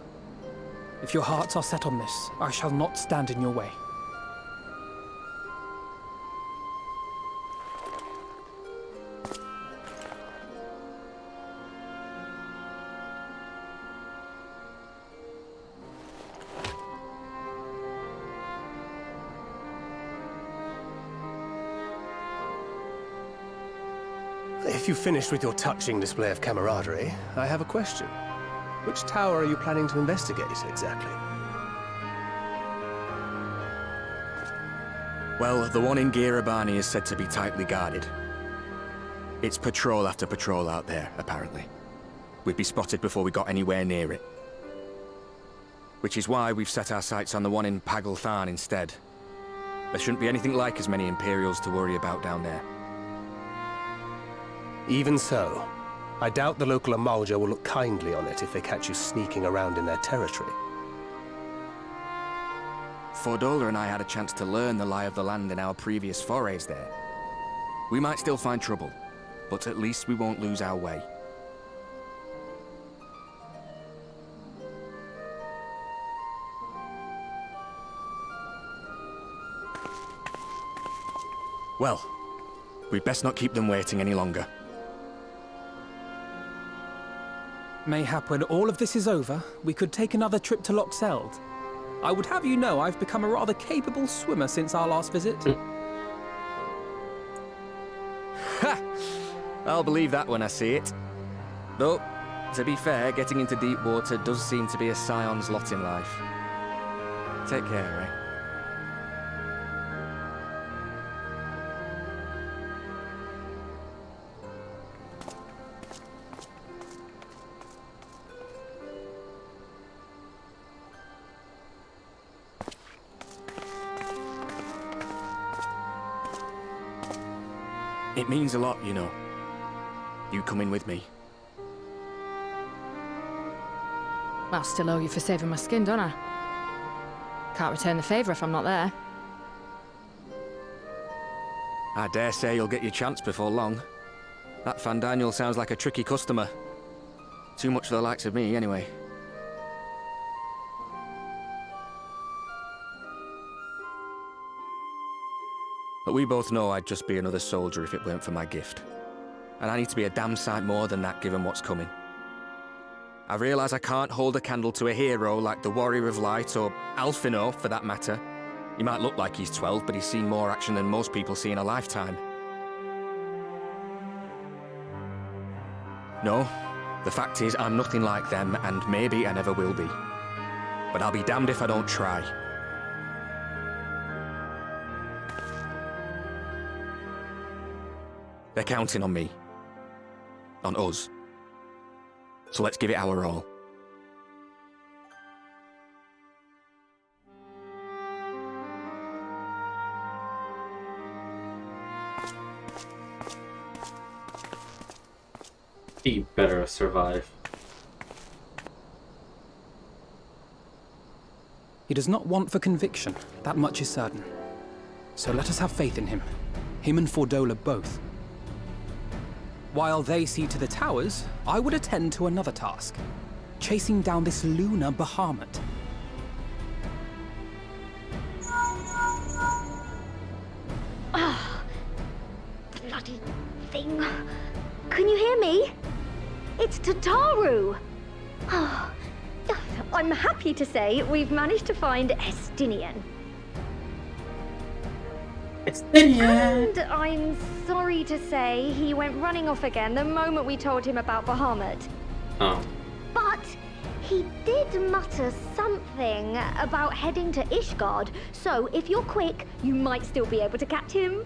If your hearts are set on this, I shall not stand in your way. If you've finished with your touching display of camaraderie, I have a question. Which tower are you planning to investigate, exactly? Well, the one in Girabani is said to be tightly guarded. It's patrol after patrol out there, apparently. We'd be spotted before we got anywhere near it. Which is why we've set our sights on the one in Pagalthan instead. There shouldn't be anything like as many Imperials to worry about down there. Even so, I doubt the local Amalja will look kindly on it if they catch you sneaking around in their territory. Fordola and I had a chance to learn the lie of the land in our previous forays there. We might still find trouble, but at least we won't lose our way. Well, we'd best not keep them waiting any longer. Mayhap when all of this is over, we could take another trip to Loxeld. I would have you know I've become a rather capable swimmer since our last visit. Ha! I'll believe that when I see it. Though, to be fair, getting into deep water does seem to be a scion's lot in life. Take care, eh? It means a lot, you know. You coming with me. I still owe you for saving my skin, don't I? Can't return the favour if I'm not there. I dare say you'll get your chance before long. That Fandaniel sounds like a tricky customer. Too much for the likes of me, anyway. But we both know I'd just be another soldier if it weren't for my gift. And I need to be a damn sight more than that given what's coming. I realise I can't hold a candle to a hero like the Warrior of Light, or Alphino for that matter. He might look like he's 12, but he's seen more action than most people see in a lifetime. No, the fact is I'm nothing like them, and maybe I never will be. But I'll be damned if I don't try. They're counting on me. On us. So let's give it our all. He better survive. He does not want for conviction, that much is certain. So let us have faith in him. Him and Fordola both. While they see to the towers, I would attend to another task. Chasing down this lunar Bahamut. Ah, bloody thing. Can you hear me? It's Tataru! Oh, I'm happy to say we've managed to find Estinian. And I'm sorry to say he went running off again the moment we told him about Bahamut. Oh. But he did mutter something about heading to Ishgard, so if you're quick, you might still be able to catch him.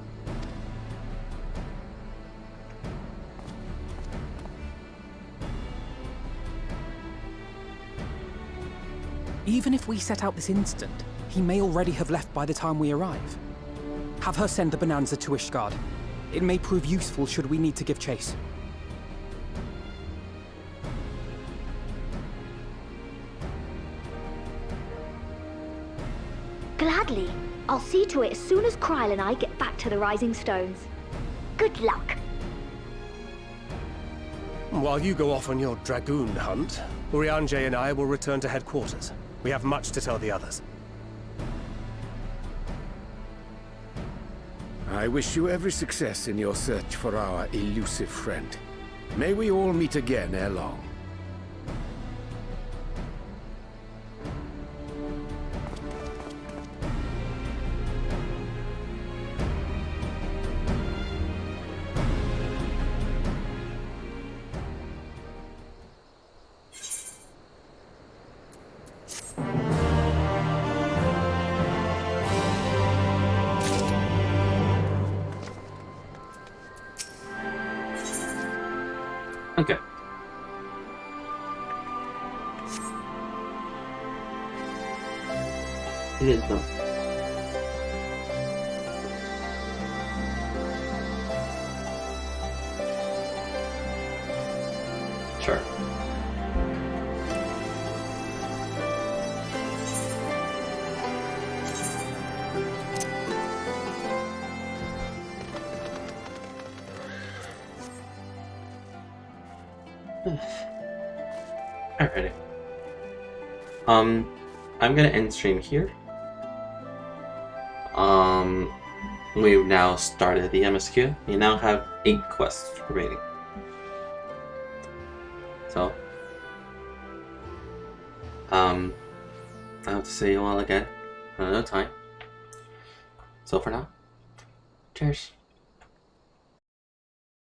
Even if we set out this instant, he may already have left by the time we arrive. Have her send the Bonanza to Ishgard. It may prove useful should we need to give chase. Gladly. I'll see to it as soon as Kryl and I get back to the Rising Stones. Good luck. While you go off on your dragoon hunt, Urianger and I will return to headquarters. We have much to tell the others. I wish you every success in your search for our elusive friend. May we all meet again ere long. Okay. It is done. Sure. Alrighty. I'm gonna end stream here. We've now started the MSQ. We now have 8 quests remaining. So, I hope to see you all again another time. So for now, cheers.